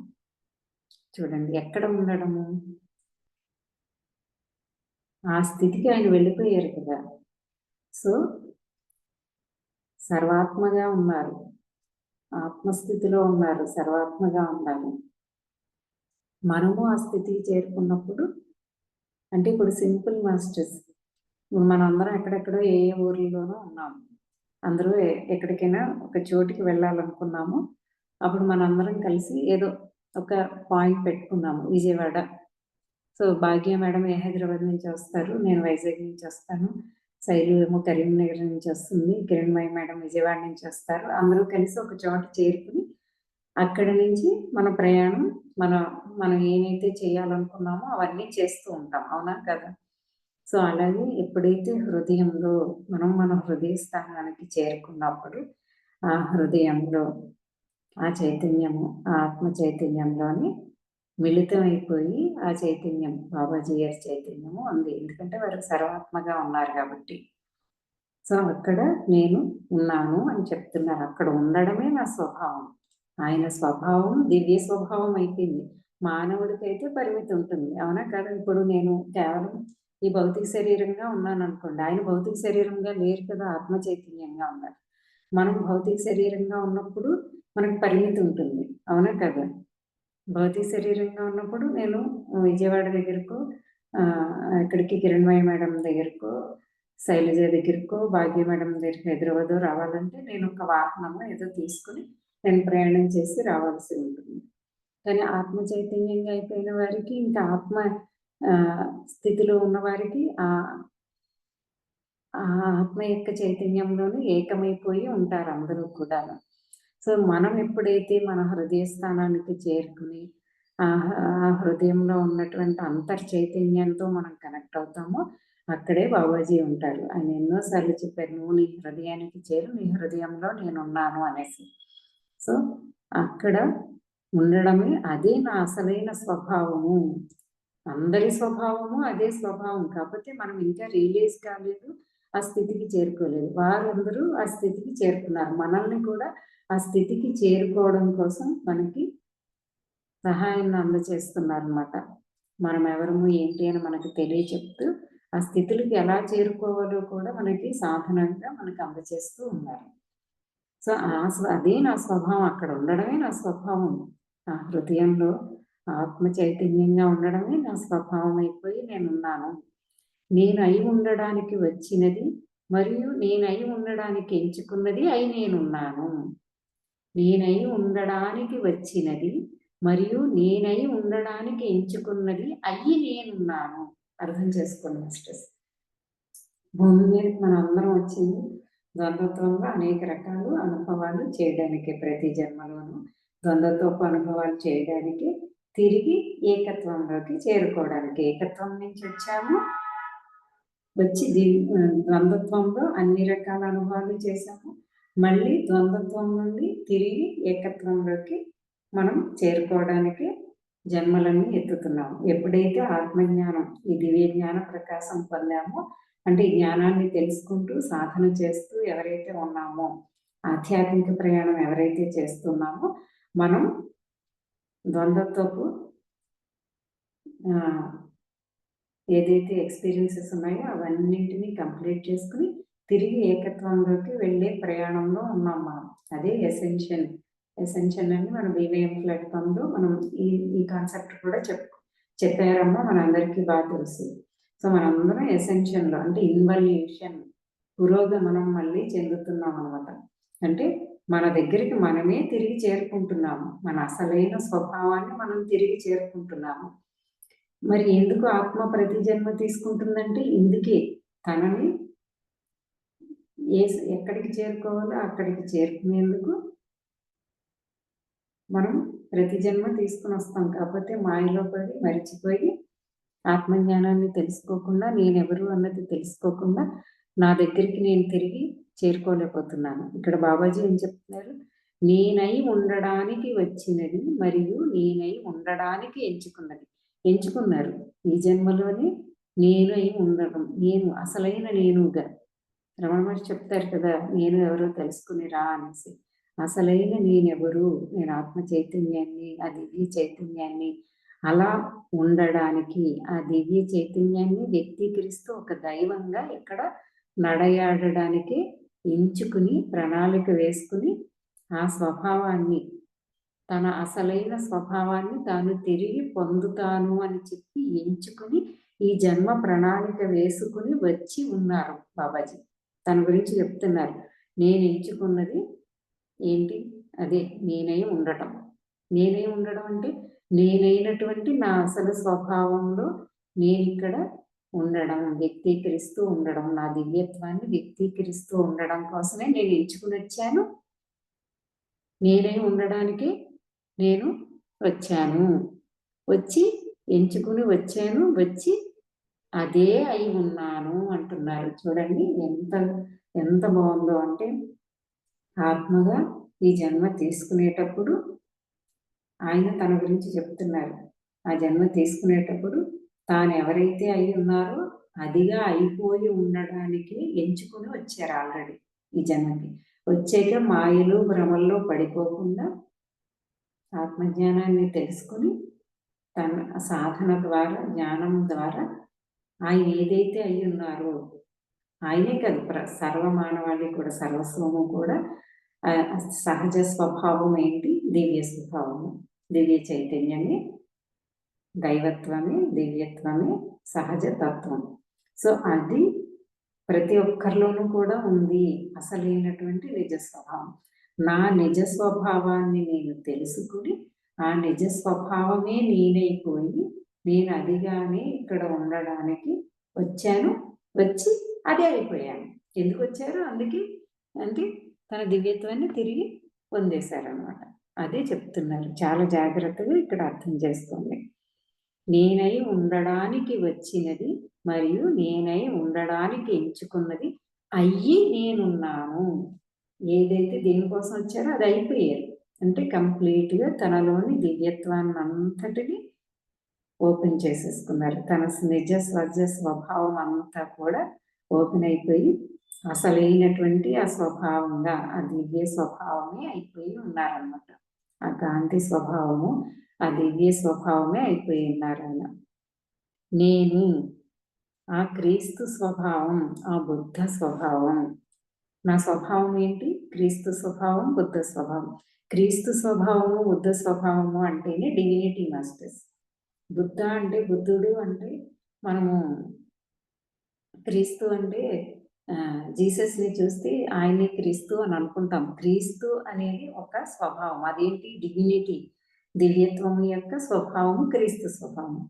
చూడండి, ఎక్కడ ఉండడము, ఆ స్థితికి ఆయన వెళ్ళిపోయారు కదా. సో సర్వాత్మగా ఉన్నారు, ఆత్మస్థితిలో ఉన్నారు, సర్వాత్మగా ఉన్నారు. మనము ఆ స్థితికి చేరుకున్నప్పుడు, అంటే ఇప్పుడు సింపుల్ మాస్టర్స్, మనందరం ఎక్కడెక్కడో ఏ ఊర్లోనో ఉన్నాము, అందరూ ఎక్కడికైనా ఒక చోటికి వెళ్ళాలనుకున్నాము. అప్పుడు మనందరం కలిసి ఏదో ఒక పాయింట్ పెట్టుకున్నాము, విజయవాడ. సో భాగ్య మేడం హైదరాబాద్ నుంచి వస్తారు, నేను వైజాగ్ నుంచి వస్తాను, శైలు ఏమో కరీంనగర్ నుంచి వస్తుంది, కిరణ్మయి మేడం విజయవాడ నుంచి వస్తారు. అందరూ కలిసి ఒక చోట చేరుకుని అక్కడి నుంచి మన ప్రయాణం మనం ఏమైతే చేయాలనుకున్నామో అవన్నీ చేస్తూ ఉంటాం, అవునా కదా? సో అలాగే ఎప్పుడైతే హృదయంలో మన హృదయ స్థానానికి చేరుకున్నప్పుడు ఆ హృదయంలో ఆ చైతన్యము, ఆ ఆత్మ చైతన్యంలోని మిళితమైపోయి ఆ చైతన్యం బాబాజీ గారి చైతన్యము ఉంది. ఎందుకంటే వారు సర్వాత్మగా ఉన్నారు కాబట్టి. సో అక్కడ నేను ఉన్నాను అని చెప్తున్నారు. అక్కడ ఉండడమే నా స్వభావం. ఆయన స్వభావం దివ్య స్వభావం అయిపోయింది. మానవుడికైతే పరిమితి ఉంటుంది, అవునా కదా? ఇప్పుడు నేను కేవలం ఈ భౌతిక శరీరంగా ఉన్నాను అనుకోండి, ఆయన భౌతిక శరీరంగా లేరు కదా, ఆత్మ చైతన్యంగా ఉన్నారు. మనం భౌతిక శరీరంగా ఉన్నప్పుడు మనకు పరిమితి ఉంటుంది, అవునా కదా? భౌతిక శరీరంగా ఉన్నప్పుడు నేను విజయవాడ దగ్గరకు, ఇక్కడికి కిరణ్మయి మేడం దగ్గరకు, శైలజ దగ్గరకు, భాగ్య మేడం దగ్గరికి హైదరాబాద్ రావాలంటే నేను ఒక వాహనము ఏదో తీసుకుని నేను ప్రయాణం చేసి రావాల్సి ఉంటుంది. కానీ ఆత్మ చైతన్యంగా అయిపోయిన వారికి, ఇంకా ఆత్మ స్థితిలో ఉన్న వారికి ఆ ఆత్మ యొక్క చైతన్యంలోనే ఏకమైపోయి ఉంటారు అందరూ కూడా. సో మనం ఎప్పుడైతే మన హృదయ స్థానానికి చేరుకుని ఆ హృదయంలో ఉన్నటువంటి అంతర్ చైతన్యంతో మనం కనెక్ట్ అవుతామో అక్కడే బాబాజీ ఉంటారు. ఆయన ఎన్నోసార్లు చెప్పారు, నువ్వు నీ హృదయానికి చేరు, నీ హృదయంలో నేనున్నాను అనేసి. సో అక్కడ ఉండడమే అదే నా అసలైన స్వభావము. అందరి స్వభావము అదే స్వభావం, కాకపోతే మనం ఇంకా రియలైజ్ కాలేదు, ఆ స్థితికి చేరుకోలేదు. వారందరూ ఆ స్థితికి చేరుకున్నారు. మనల్ని కూడా ఆ స్థితికి చేరుకోవడం కోసం మనకి సహాయాన్ని అందజేస్తున్నారు అన్నమాట. మనం ఎవరము ఏంటి అని మనకి తెలియచెప్తూ ఆ స్థితులకి ఎలా చేరుకోవాలో కూడా మనకి సాధనంగా మనకు అందజేస్తూ ఉన్నారు. సో అదే నా స్వభావం, అక్కడ ఉండడమే నా స్వభావం. ఆ హృదయంలో ఆత్మ చైతన్యంగా ఉండడమే నా స్వభావం అయిపోయి నేనున్నాను. నేనై ఉండడానికి వచ్చినది మరియు నేనై ఉండడానికి ఎంచుకున్నది అయి నేనున్నాను. నేనై ఉండడానికి వచ్చినది మరియు నేనై ఉండడానికి ఎంచుకున్నది అయ్యి నేనున్నాను. అర్థం చేసుకోండి మాస్టర్స్. భూమి మీద మనం అందరం వచ్చింది ద్వంద్వత్వంలో అనేక రకాల అనుభవాలు చేయడానికి, ప్రతి జన్మలోనూ ద్వంద్వత్వపు అనుభవాలు చేయడానికి, తిరిగి ఏకత్వంలోకి చేరుకోవడానికి. ఏకత్వం నుంచి వచ్చాము, వచ్చి ద్వంద్వత్వంలో అన్ని రకాల అనుభవాలు చేశాము, మళ్ళీ ద్వంద్వత్వం నుండి తిరిగి ఏకత్వంలోకి మనం చేరుకోవడానికి జన్మలన్నీ ఎత్తుతున్నాము. ఎప్పుడైతే ఆత్మజ్ఞానం, ఈ దివ్య జ్ఞాన ప్రకాశం పొందామో, అంటే ఈ జ్ఞానాన్ని తెలుసుకుంటూ సాధన చేస్తూ ఎవరైతే ఉన్నామో, ఆధ్యాత్మిక ప్రయాణం ఎవరైతే చేస్తున్నామో, మనం ద్వంద్వత్వపు ఏదైతే ఎక్స్పీరియన్సెస్ ఉన్నాయో అవన్నింటినీ కంప్లీట్ చేసుకుని తిరిగి ఏకత్వంలోకి వెళ్ళే ప్రయాణంలో ఉన్నాం మనం. అదే ఎసెన్షియల్ అని మన BVM ప్లాట్ఫామ్లో మనం ఈ కాన్సెప్ట్ కూడా చెప్పారమ్మా, మనందరికీ బాగా తెలుసు. సో మనందరం ఎసెన్షియల్లో, అంటే ఇన్వల్యూషన్, పురోగమనం మళ్ళీ చెందుతున్నాం అనమాట. అంటే మన దగ్గరికి మనమే తిరిగి చేరుకుంటున్నాము, మన అసలైన స్వభావాన్ని మనం తిరిగి చేరుకుంటున్నాము. మరి ఎందుకు ఆత్మ ప్రతి జన్మ తీసుకుంటుందంటే ఇందుకే, తనని ఎక్కడికి చేరుకోవాలో అక్కడికి చేరుకునేందుకు మనం ప్రతి జన్మ తీసుకుని వస్తాం. కాకపోతే మాయలో పడి మరిచిపోయి ఆత్మజ్ఞానాన్ని తెలుసుకోకుండా, నేనెవరు అన్నది తెలుసుకోకుండా నా దగ్గరికి నేను తిరిగి చేరుకోలేకపోతున్నాను. ఇక్కడ బాబాజీ ఏం చెప్తున్నారు, నేనై ఉండడానికి వచ్చినది మరియు నేనై ఉండడానికి ఎంచుకున్నారు. ఈ జన్మలోనే నేనై ఉండడం, నేను అసలైన నేనుగా. రమణ మహర్షి చెప్తారు కదా, నేను ఎవరో తెలుసుకుని రా అనేసి. అసలైన నేనెవరు, నేను ఆత్మ చైతన్యాన్ని, ఆ దివ్య చైతన్యాన్ని అలా ఉండడానికి, ఆ దివ్య చైతన్యాన్ని వ్యక్తీకరిస్తూ ఒక దైవంగా ఇక్కడ నడయాడడానికి ఎంచుకుని ప్రణాళిక వేసుకుని ఆ స్వభావాన్ని, తన అసలైన స్వభావాన్ని తాను తిరిగి పొందుతాను అని చెప్పి ఎంచుకుని ఈ జన్మ ప్రణాళిక వేసుకుని వచ్చి ఉన్నారు బాబాజీ. తన గురించి చెప్తున్నారు. నేను ఎంచుకున్నది ఏంటి? అదే నేనై ఉండటం. నేనై ఉండడం అంటే నేనైనటువంటి నా అసలు స్వభావంలో నేను ఇక్కడ ఉండడం, వ్యక్తీకరిస్తూ ఉండడం, నా దివ్యత్వాన్ని వ్యక్తీకరిస్తూ ఉండడం కోసమే నేను ఎంచుకుని వచ్చాను. నేనై ఉండడానికి నేను వచ్చాను. వచ్చి ఎంచుకుని వచ్చాను. వచ్చి అదే అయి ఉన్నాను అంటున్నారు. చూడండి ఎంత బాగుందో. అంటే ఆత్మగా ఈ జన్మ తీసుకునేటప్పుడు ఆయన తన గురించి చెప్తున్నారు. ఆ జన్మ తీసుకునేటప్పుడు తాను ఎవరైతే అయి ఉన్నారో అదిగా అయిపోయి ఉండడానికి ఎంచుకుని వచ్చారు ఆల్రెడీ ఈ జన్మకి. వచ్చాక మాయలు భ్రమల్లో పడిపోకుండా ఆత్మజ్ఞానాన్ని తెలుసుకుని తన సాధన ద్వారా, జ్ఞానం ద్వారా ఆయన ఏదైతే అయి ఉన్నారో, ఆయనే కాదు సర్వమానవాళి కూడా, సర్వస్వము కూడా సహజ స్వభావం ఏంటి? దివ్య స్వభావము, దివ్య చైతన్యమే, దైవత్వమే, దివ్యత్వమే, సహజ తత్వం. సో అది ప్రతి ఒక్కరిలోనూ కూడా ఉంది, అసలైనటువంటి నిజ స్వభావం. నా నిజ స్వభావాన్ని నేను తెలుసుకుని ఆ నిజ స్వభావమే నేనైపోయి నేను అదిగానే ఇక్కడ ఉండడానికి వచ్చాను. వచ్చి అదే అయిపోయాను. ఎందుకు వచ్చారు? అందుకే అంటే తన దివ్యత్వాన్ని తిరిగి పొందేశారనమాట. అదే చెప్తున్నారు. చాలా జాగ్రత్తగా ఇక్కడ అర్థం చేసుకోండి. నేనై ఉండడానికి వచ్చినది మరియు నేనై ఉండడానికి ఎంచుకున్నది అయ్యి నేనున్నాను. ఏదైతే దేనికోసం వచ్చారో అది అయిపోయారు. అంటే కంప్లీట్గా తనలోని దివ్యత్వాన్ని అంతటిని ఓపెన్ చేసేసుకున్నారు. తన నిజ స్వజ స్వభావం అంతా కూడా ఓపెన్ అయిపోయి అసలైనటువంటి ఆ స్వభావంగా ఆ దివ్య స్వభావమే అయిపోయి ఉన్నారన్నమాట. ఆ కాంతి స్వభావము, ఆ దివ్య స్వభావమే అయిపోయి ఉన్నారు ఆయన. నేను ఆ క్రీస్తు స్వభావం, ఆ బుద్ధ స్వభావం. నా స్వభావం ఏంటి? క్రీస్తు స్వభావం, బుద్ధ స్వభావం. క్రీస్తు స్వభావము, బుద్ధ స్వభావము అంటేనే డివినిటీ మాస్టర్స్. బుద్ధ అంటే బుద్ధుడు అంటే మనము క్రీస్తు అంటే జీసస్ని చూస్తే ఆయనే క్రీస్తు అని అనుకుంటాం. క్రీస్తు అనేది ఒక స్వభావం. అదేంటి? డివినిటీ, దివ్యత్వం యొక్క స్వభావము క్రీస్తు స్వభావం.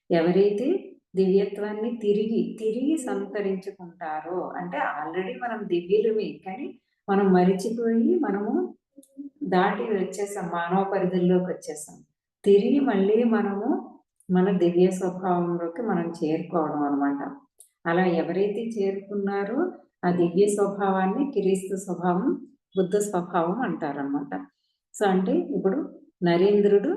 ఎవరైతే దివ్యత్వాన్ని తిరిగి సంతరించుకుంటారో, అంటే ఆల్రెడీ మనం దివ్యులమే, కానీ మనం మరిచిపోయి మనము దాటి వచ్చేసాం, మానవ పరిధుల్లోకి వచ్చేసాం. తిరిగి మళ్ళీ మనము మన దివ్య స్వభావంలోకి మనం చేరుకోవడం అనమాట. అలా ఎవరైతే చేరుకున్నారో ఆ దివ్య స్వభావాన్ని క్రీస్తు స్వభావం, బుద్ధ స్వభావం అంటారనమాట. సో అంటే ఇప్పుడు నరేంద్రుడు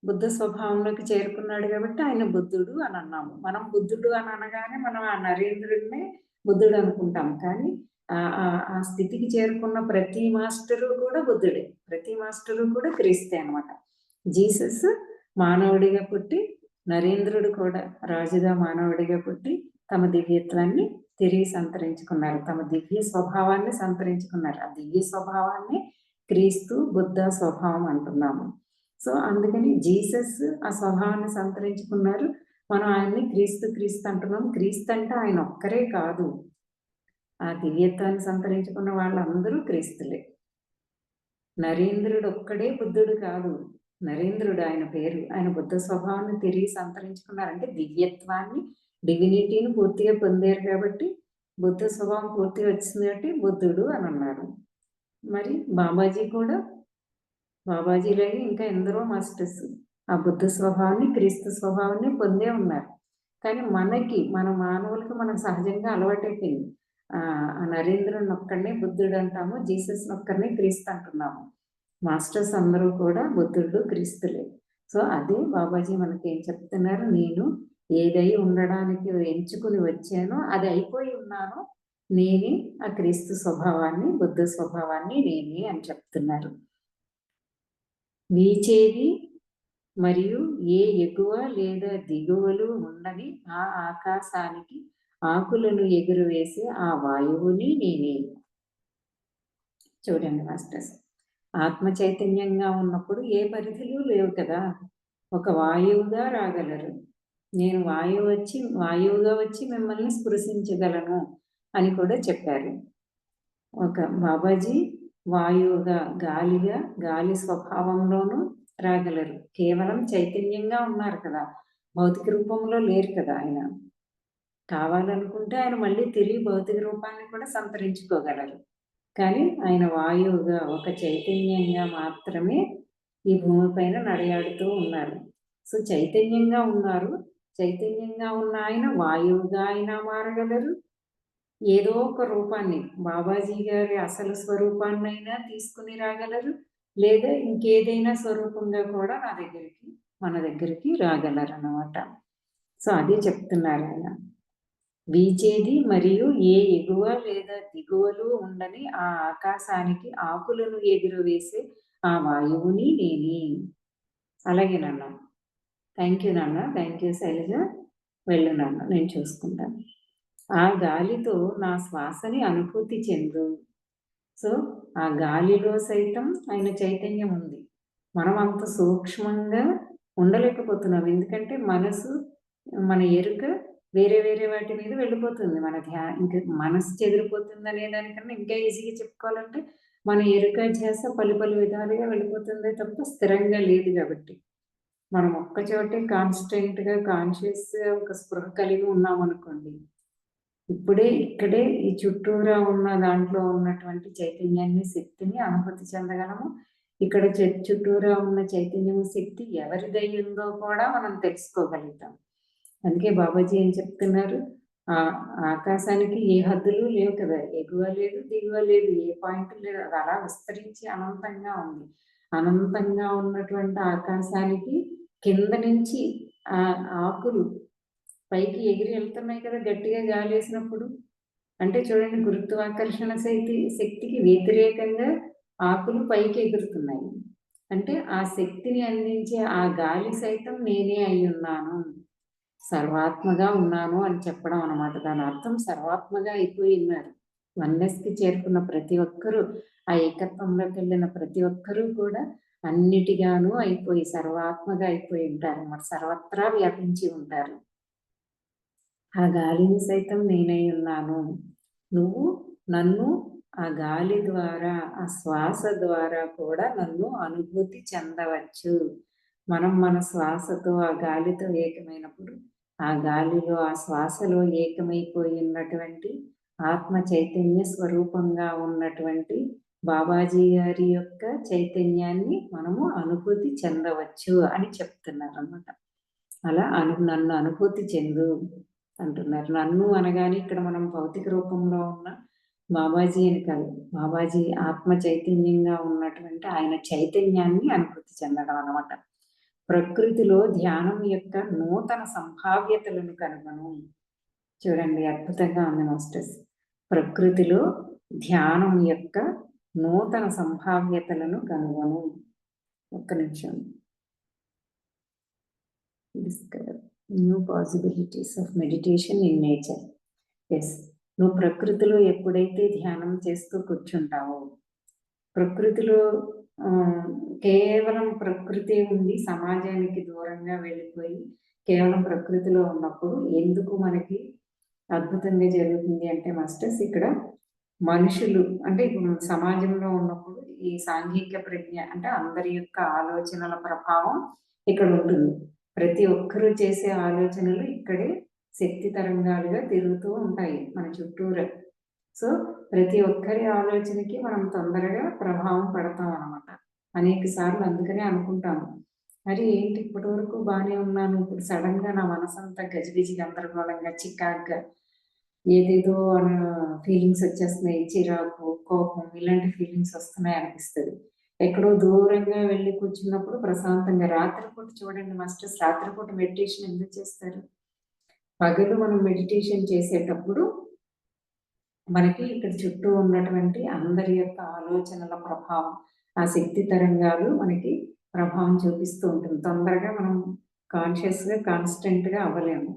బుద్ధ స్వభావంలోకి చేరుకున్నాడు కాబట్టి ఆయన బుద్ధుడు అని అన్నాము. మనం బుద్ధుడు అని అనగానే మనం ఆ నరేంద్రుడినే బుద్ధుడు అనుకుంటాం. కానీ ఆ స్థితికి చేరుకున్న ప్రతి మాస్టరు కూడా బుద్ధుడే, ప్రతి మాస్టరు కూడా క్రీస్తే అనమాట. జీసస్ మానవుడిగా పుట్టి, నరేంద్రుడు కూడా రాజుగా మానవుడిగా పుట్టి తమ దివ్యత్వాన్ని తిరిగి సంతరించుకున్నారు, తమ దివ్య స్వభావాన్ని సంతరించుకున్నారు. ఆ దివ్య స్వభావాన్ని క్రీస్తు బుద్ధ స్వభావం అంటున్నాము. సో అందుకని జీసస్ ఆ స్వభావాన్ని సంతరించుకున్నారు. మనం ఆయన్ని క్రీస్తు అంటున్నాం. క్రీస్తు అంటే ఆయన ఒక్కరే కాదు, ఆ దివ్యత్వాన్ని సంతరించుకున్న వాళ్ళందరూ క్రీస్తులే. నరేంద్రుడు ఒక్కడే బుద్ధుడు కాదు, నరేంద్రుడు ఆయన పేరు. ఆయన బుద్ధ స్వభావాన్ని తిరిగి సంతరించుకున్నారంటే దివ్యత్వాన్ని, డివినిటీని పూర్తిగా పొందారు కాబట్టి బుద్ధ స్వభావం పూర్తిగా వచ్చింది కాబట్టి బుద్ధుడు అని అన్నారు. మరి బాబాజీ కూడా, బాబాజీలాగే ఇంకా ఎందరో మాస్టర్స్ ఆ బుద్ధ స్వభావాన్ని, క్రీస్తు స్వభావాన్ని పొందే ఉన్నారు. కానీ మన మానవులకి మనకు సహజంగా అలవాటైపోయింది. ఆ నరేంద్రుని ఒక్కడనే బుద్ధుడు అంటాము, జీసస్ ఒక్కరినే క్రీస్తు అంటున్నాము. మాస్టర్స్ అందరూ కూడా బుద్ధుడు, క్రీస్తులే. సో అదే బాబాజీ మనకి ఏం చెప్తున్నారు? నేను ఏదై ఉండడానికి ఎంచుకుని వచ్చానో అది అయిపోయి ఉన్నాను, నేనే ఆ క్రీస్తు స్వభావాన్ని, బుద్ధ స్వభావాన్ని నేనే అని చెప్తున్నారు. వీచేది మరియు ఏ ఎగువ లేదా దిగువలు ఉన్నవి ఆ ఆకాశానికి ఆకులను ఎగురవేసి ఆ వాయువుని నేనే. చూడండి మాస్టర్స్, ఆత్మ చైతన్యంగా ఉన్నప్పుడు ఏ పరిధులు లేవు కదా, ఒక వాయువుగా రాగలరు. నేను వాయువుగా వచ్చి మిమ్మల్ని స్పృశించగలను అని కూడా చెప్పారు. ఒక బాబాజీ వాయువుగా, గాలిగా, గాలి స్వభావంలోనూ రాగలరు. కేవలం చైతన్యంగా ఉన్నారు కదా, భౌతిక రూపంలో లేరు కదా ఆయన. కావాలనుకుంటే ఆయన మళ్ళీ తిరిగి భౌతిక రూపాన్ని కూడా సంతరించుకోగలరు. కానీ ఆయన వాయువుగా, ఒక చైతన్యంగా మాత్రమే ఈ భూమిపైన నడయాడుతూ ఉన్నారు. సో చైతన్యంగా ఉన్నారు. చైతన్యంగా ఉన్న ఆయన వాయువుగా అయినా మారగలరు, ఏదో ఒక రూపాన్ని, బాబాజీ గారి అసలు స్వరూపాన్నైనా తీసుకుని రాగలరు, లేదా ఇంకేదైనా స్వరూపంగా కూడా మన దగ్గరికి రాగలరు అన్నమాట. సో అదే చెప్తున్నారు ఆయన. వీచేది మరియు ఏ ఎగువ లేదా దిగువలు ఉండని ఆ ఆకాశానికి ఆకులను ఎగురవేసే ఆ వాయువుని నేనే. అలాగే నాన్న. థ్యాంక్ యూ నాన్న. Thank you Shailaja. వెళ్ళు నాన్న, నేను చూసుకుంటాను. ఆ గాలితో నా శ్వాసని అనుభూతి చెందు. సో ఆ గాలిలో సైతం ఆయన చైతన్యం ఉంది. మనం అంత సూక్ష్మంగా ఉండలేకపోతున్నాం, ఎందుకంటే మనసు, మన ఎరుక వేరే వేరే వాటి మీద వెళ్ళిపోతుంది. ఇంకా మనసు చెదిరిపోతుంది అనే దానికన్నా ఇంకా ఈజీగా చెప్పుకోవాలంటే మన ఎరుక ధ్యాస పలు విధాలుగా వెళ్ళిపోతుందే తప్ప స్థిరంగా లేదు. కాబట్టి మనం ఒక్కచోటే కాన్స్టెంట్గా కాన్షియస్గా ఒక స్పృహ కలిగి ఉన్నామనుకోండి, ఇక్కడే ఈ చుట్టూరా ఉన్న దాంట్లో ఉన్నటువంటి చైతన్యాన్ని, శక్తిని అనుభూతి చెందగలము. ఇక్కడ చుట్టూరా ఉన్న చైతన్యము, శక్తి ఎవరిదై ఉందో కూడా మనం తెలుసుకోగలుగుతాం. అందుకే బాబాజీ ఏం చెప్తున్నారు, ఆ ఆకాశానికి ఏ హద్దులు లేవు కదా, ఎగువ లేదు దిగువ లేదు, ఏ పాయింట్ లేదు, అది అలా విస్తరించి అనంతంగా ఉంది. అనంతంగా ఉన్నటువంటి ఆకాశానికి కింద నుంచి ఆ ఆకులు పైకి ఎగిరి వెళ్తున్నాయి కదా గట్టిగా గాలి వేసినప్పుడు. అంటే చూడండి, గురుత్వాకర్షణ శక్తికి వ్యతిరేకంగా ఆకులు పైకి ఎగురుతున్నాయి. అంటే ఆ శక్తిని అందించే ఆ గాలి సైతం నేనే అయి ఉన్నాను, సర్వాత్మగా ఉన్నాను అని చెప్పడం అన్నమాట. దాని అర్థం సర్వాత్మగా అయిపోయి ఉన్నారు. వన్నెస్కి చేరుకున్న ప్రతి ఒక్కరూ, ఆ ఏకత్వంలోకి వెళ్ళిన ప్రతి ఒక్కరూ కూడా అన్నిటిగాను అయిపోయి సర్వాత్మగా అయిపోయి ఉంటారు అన్నమాట. సర్వత్రా వ్యాపించి ఉంటారు. ఆ గాలిని సైతం నేనై ఉన్నాను. నువ్వు నన్ను ఆ గాలి ద్వారా, ఆ శ్వాస ద్వారా కూడా నన్ను అనుభూతి చెందవచ్చు. మనం మన శ్వాసతో ఆ గాలితో ఏకమైనప్పుడు, ఆ గాలిలో, ఆ శ్వాసలో ఏకమైపోయి ఉన్నటువంటి ఆత్మ చైతన్య స్వరూపంగా ఉన్నటువంటి బాబాజీ గారి యొక్క చైతన్యాన్ని మనము అనుభూతి చెందవచ్చు అని చెప్తున్నారు అన్నమాట. అలా నన్ను అనుభూతి చెందు అంటున్నారు. నన్ను అనగానే ఇక్కడ మనం భౌతిక రూపంలో ఉన్న బాబాజీ అని కాదు, బాబాజీ ఆత్మ చైతన్యంగా ఉన్నటువంటి ఆయన చైతన్యాన్ని అనుభూతి చెందడం అన్నమాట. ప్రకృతిలో ధ్యానం యొక్క నూతన సంభావ్యతలను కనుగొను. చూడండి, అద్భుతంగా ఉంది మాస్టర్స్. ప్రకృతిలో ధ్యానం యొక్క నూతన సంభావ్యతలను కనుగొను. ఒక్క నిమిషం. Discover new possibilities of meditation in nature. Yes, నువ్వు ప్రకృతిలో ఎప్పుడైతే ధ్యానం చేస్తూ కూర్చుంటావో, ప్రకృతిలో కేవలం ప్రకృతి ఉండి సమాజానికి దూరంగా వెళ్ళిపోయి కేవలం ప్రకృతిలో ఉన్నప్పుడు ఎందుకు మనకి అద్భుతంగా జరుగుతుంది అంటే మాస్టర్స్, ఇక్కడ మనుషులు అంటే ఇప్పుడు సమాజంలో ఉన్నప్పుడు ఈ సాంఘిక ప్రజ్ఞ అంటే అందరి యొక్క ఆలోచనల ప్రభావం ఇక్కడ ఉంటుంది. ప్రతి ఒక్కరూ చేసే ఆలోచనలు ఇక్కడే శక్తి తరంగాలుగా తిరుగుతూ ఉంటాయి మన చుట్టూరా. సో ప్రతి ఒక్కరి ఆలోచనకి మనం తొందరగా ప్రభావం పడతాం అన్నమాట. అనేక సార్లు అందుకనే అనుకుంటాము, మరి ఏంటి ఇప్పటి వరకు బాగానే ఉన్నాను, ఇప్పుడు సడన్ గా నా మనసంతా గజిబిజి గందరగోళంగా చికాగ్గా ఏదేదో ఫీలింగ్స్ వచ్చేస్తున్నాయి, చిరాకు, కోపం, ఇలాంటి ఫీలింగ్స్ వస్తున్నాయి అనిపిస్తుంది. ఎక్కడో దూరంగా వెళ్ళి కూర్చున్నప్పుడు ప్రశాంతంగా, రాత్రిపూట చూడండి మాస్టర్స్, రాత్రిపూట మెడిటేషన్ ఎందుకు చేస్తారు? పగలు మనం మెడిటేషన్ చేసేటప్పుడు మనకి ఇక్కడ చుట్టూ ఉన్నటువంటి అందరి యొక్క ఆలోచనల ప్రభావం, ఆ శక్తి తరంగాలు మనకి ప్రభావం చూపిస్తూ ఉంటుంది. తొందరగా మనం కాన్షియస్గా కాన్స్టెంట్గా అవ్వలేము,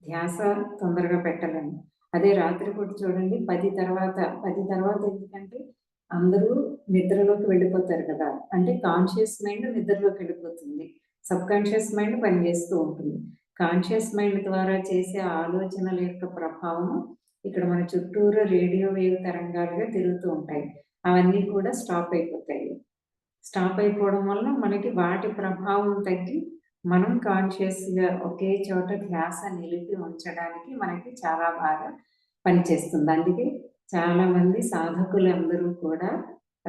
ధ్యాస తొందరగా పెట్టలేము. అదే రాత్రిపూట చూడండి 10 తర్వాత ఎందుకంటే అందరూ నిద్రలోకి వెళ్ళిపోతారు కదా, అంటే కాన్షియస్ మైండ్ నిద్రలోకి వెళ్ళిపోతుంది, సబ్ కాన్షియస్ మైండ్ పనిచేస్తూ ఉంటుంది. కాన్షియస్ మైండ్ ద్వారా చేసే ఆలోచనల యొక్క ప్రభావం ఇక్కడ మన చుట్టూరు రేడియో వేవ్ తరంగాలుగా తిరుగుతూ ఉంటాయి. అవన్నీ కూడా స్టాప్ అయిపోతాయి. స్టాప్ అయిపోవడం వల్ల మనకి వాటి ప్రభావం తగ్గి మనం కాన్షియస్గా ఒకే చోట ధ్యాస నిలిపి ఉంచడానికి మనకి చాలా బాగా పనిచేస్తుంది. అందుకే చాలా మంది సాధకులందరూ కూడా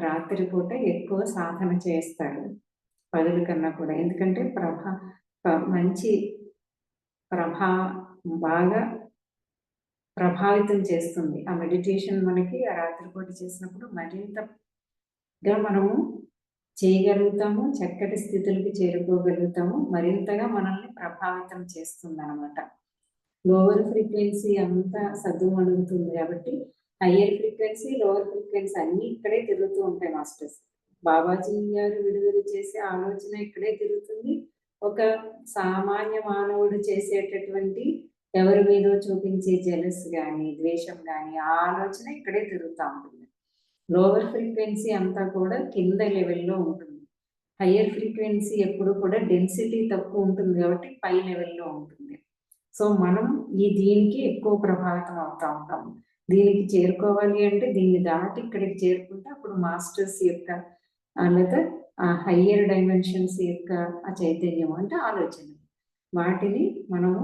రాత్రిపూట ఎక్కువ సాధన చేస్తారు పగలు కన్నా కూడా. ఎందుకంటే మంచి బాగా ప్రభావితం చేస్తుంది ఆ మెడిటేషన్. మనకి ఆ రాత్రిపూట చేసినప్పుడు మరింతగా మనము చేయగలుగుతాము, చక్కటి స్థితులకి చేరుకోగలుగుతాము, మరింతగా మనల్ని ప్రభావితం చేస్తుంది అనమాట. లోవర్ ఫ్రీక్వెన్సీ అంతా సద్దుమణుగుతుంది కాబట్టి హయ్యర్ ఫ్రీక్వెన్సీ, లోవర్ ఫ్రీక్వెన్సీ అన్నీ ఇక్కడే తిరుగుతూ ఉంటాయి మాస్టర్స్. బాబాజీ గారు విడుదల చేసే ఆలోచన ఇక్కడే తిరుగుతుంది. ఒక సామాన్య మానవుడు చేసేటటువంటి ఎవరి మీదో చూపించే జెలస్ కానీ, ద్వేషం కానీ, ఆ ఆలోచన ఇక్కడే తిరుగుతూ ఉంటుంది. లోవర్ ఫ్రీక్వెన్సీ అంతా కూడా కింద లెవెల్లో ఉంటుంది. హయ్యర్ ఫ్రీక్వెన్సీ ఎప్పుడు కూడా డెన్సిటీ తక్కువ ఉంటుంది కాబట్టి పై లెవెల్లో ఉంటుంది. సో మనం దీనికి ఎక్కువ ప్రభావితం అవుతూ ఉంటాం. దీనికి చేరుకోవాలి అంటే దీన్ని దాటి ఇక్కడికి చేరుకుంటే అప్పుడు మాస్టర్స్ యొక్క లేదా ఆ హయ్యర్ డైమెన్షన్స్ యొక్క ఆ చైతన్యం అంటే ఆలోచన, వాటిని మనము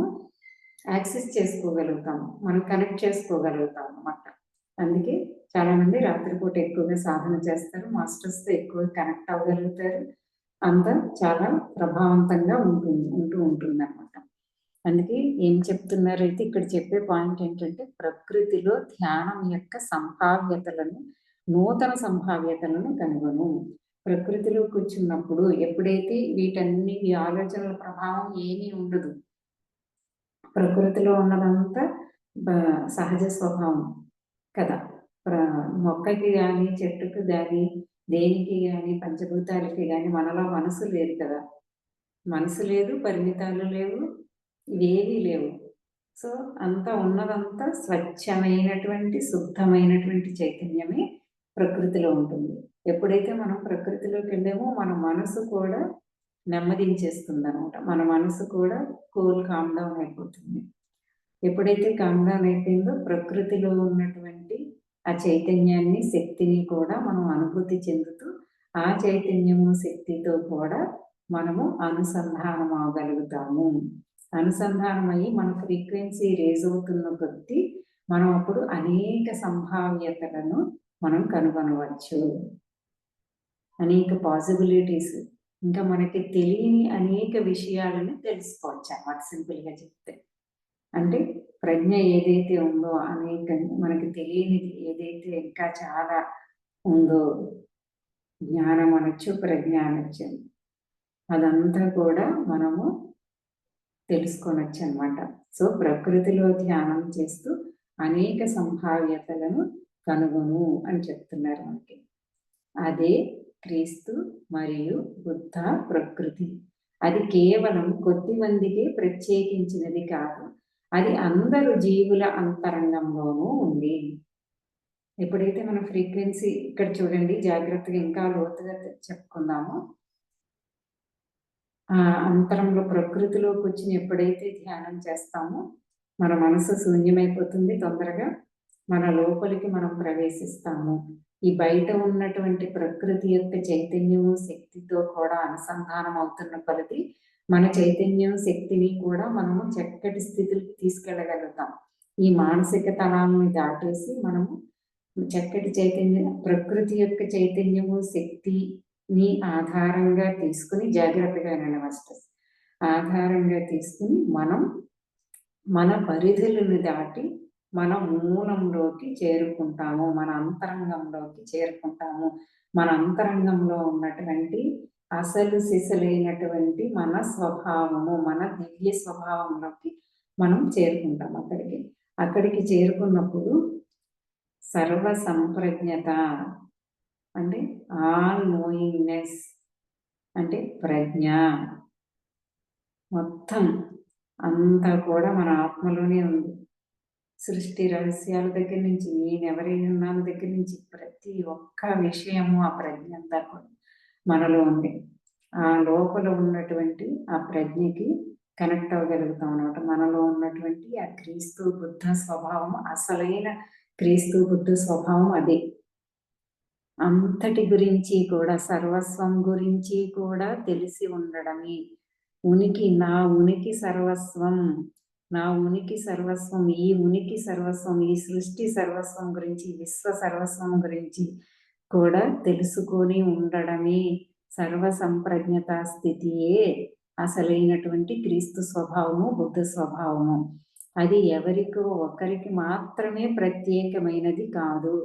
యాక్సెస్ చేసుకోగలుగుతాము, మనం కనెక్ట్ చేసుకోగలుగుతాం అన్నమాట. అందుకే చాలామంది రాత్రిపూట ఎక్కువగా సాధన చేస్తారు, మాస్టర్స్తో ఎక్కువ కనెక్ట్ అవ్వగలుగుతారు. అంతా చాలా ప్రభావవంతంగా ఉంటుంది అన్నమాట. అందుకే ఏం చెప్తున్నారైతే ఇక్కడ చెప్పే పాయింట్ ఏంటంటే ప్రకృతిలో ధ్యానం యొక్క సంభావ్యతలను, నూతన సంభావ్యతలను కనుగొను. ప్రకృతిలో కూర్చున్నప్పుడు ఎప్పుడైతే వీటన్ని ఈ ఆలోచనల ప్రభావం ఏమీ ఉండదు, ప్రకృతిలో ఉన్నదంతా సహజ స్వభావం కదా. మొక్కకి కానీ, చెట్టుకు కానీ, దేనికి కానీ, పంచభూతాలకి కానీ మనలో మనసు లేదు కదా. మనసు లేదు, పరిమితాలు లేవు, ఇవేవీ లేవు. సో అంతా ఉన్నదంతా స్వచ్ఛమైనటువంటి శుద్ధమైనటువంటి చైతన్యమే ప్రకృతిలో ఉంటుంది. ఎప్పుడైతే మనం ప్రకృతిలోకి వెళ్ళామో మన మనసు కూడా నెమ్మదించేస్తుంది అనమాట. మన మనసు కూడా కామ్ డౌన్ అయిపోతుంది. ఎప్పుడైతే కామ్ డౌన్ అయిపోయిందో ప్రకృతిలో ఉన్నటువంటి ఆ చైతన్యాన్ని, శక్తిని కూడా మనం అనుభూతి చెందుతూ ఆ చైతన్యము, శక్తితో కూడా మనము అనుసంధానం అవ్వగలుగుతాము. అనుసంధానం అయ్యి మన ఫ్రీక్వెన్సీ రేజ్ అవుతున్న కొద్దీ మనం అప్పుడు అనేక సంభావ్యతలను మనం కనుగొనవచ్చు, అనేక పాసిబిలిటీస్, ఇంకా మనకి తెలియని అనేక విషయాలను తెలుసుకోవచ్చు అన్నమాట. సింపుల్గా చెప్తే అంటే ప్రజ్ఞ ఏదైతే ఉందో, అనేక మనకి తెలియనిది ఏదైతే ఇంకా చాలా ఉందో, జ్ఞానం అనొచ్చు, ప్రజ్ఞ అనొచ్చు, అదంతా కూడా మనము తెలుసుకోనొచ్చు అన్నమాట. సో ప్రకృతిలో ధ్యానం చేస్తూ అనేక సంభావ్యతలను కనుగొను అని చెప్తున్నారు మనకి. అదే క్రీస్తు మరియు బుద్ధ ప్రకృతి. అది కేవలం కొద్ది మందికి ప్రత్యేకించినది కాదు, అది అందరు జీవుల అంతరంగంలోనూ ఉంది. ఎప్పుడైతే మన ఫ్రీక్వెన్సీ ఇక్కడ చూడండి, జాగ్రత్తగా ఇంకా లోతుగా చెప్పుకుందాము. ఆ అంతరంలో ప్రకృతిలో కూర్చుని ఎప్పుడైతే ధ్యానం చేస్తామో మన మనసు శూన్యమైపోతుంది తొందరగా, మన లోపలికి మనం ప్రవేశిస్తాము. ఈ బయట ఉన్నటువంటి ప్రకృతి యొక్క చైతన్యము, శక్తితో కూడా అనుసంధానం అవుతున్న కొలది మన చైతన్యం, శక్తిని కూడా మనము చక్కటి స్థితికి తీసుకెళ్ళగలుగుతాం. ఈ మానసిక తలాన్ని దాటేసి మనము చక్కటి చైతన్యం, ప్రకృతి యొక్క చైతన్యము, శక్తిని ఆధారంగా తీసుకుని, జాగ్రత్తగా మాస్టర్స్ ఆధారంగా తీసుకుని మనం మన పరిధులను దాటి మన మూలంలోకి చేరుకుంటాము, మన అంతరంగంలోకి చేరుకుంటాము. మన అంతరంగంలో ఉన్నటువంటి అసలు సిసలైనటువంటి మన స్వభావము, మన దివ్య స్వభావంలోకి మనం చేరుకుంటాం. అక్కడికి చేరుకున్నప్పుడు సర్వ సంప్రజ్ఞత అంటే ఆల్ నోయింగ్నెస్ అంటే ప్రజ్ఞ మొత్తం అంతా కూడా మన ఆత్మలోనే ఉంది. సృష్టి రహస్యాల దగ్గర నుంచి, నేనెవరై ఉన్నాను దగ్గర నుంచి ప్రతి ఒక్క విషయము ఆ ప్రజ్ఞ అంతా కూడా మనలో ఉంది. ఆ లోపల ఉన్నటువంటి ఆ ప్రజ్ఞకి కనెక్ట్ అవ్వగలుగుతాం అనమాట. మనలో ఉన్నటువంటి ఆ క్రీస్తు బుద్ధ స్వభావం, అసలైన క్రీస్తు బుద్ధ స్వభావం అదే. అంతటి గురించి కూడా, సర్వస్వం గురించి కూడా తెలిసి ఉండడమే ఉనికి. నా ఉనికి సర్వస్వం, నా ఉనికి సర్వస్వం, ఈ ఉనికి సర్వస్వం, ఈ సృష్టి సర్వస్వం గురించి, విశ్వ సర్వస్వం గురించి కూడా తెలుసుకొని ఉండడమే సర్వ సంప్రజ్ఞత స్థితియే అసలైనటువంటి క్రీస్తు స్వభావము, బుద్ధ స్వభావము. అది ఎవరికో ఒకరికి మాత్రమే ప్రత్యేకమైనది కాదు.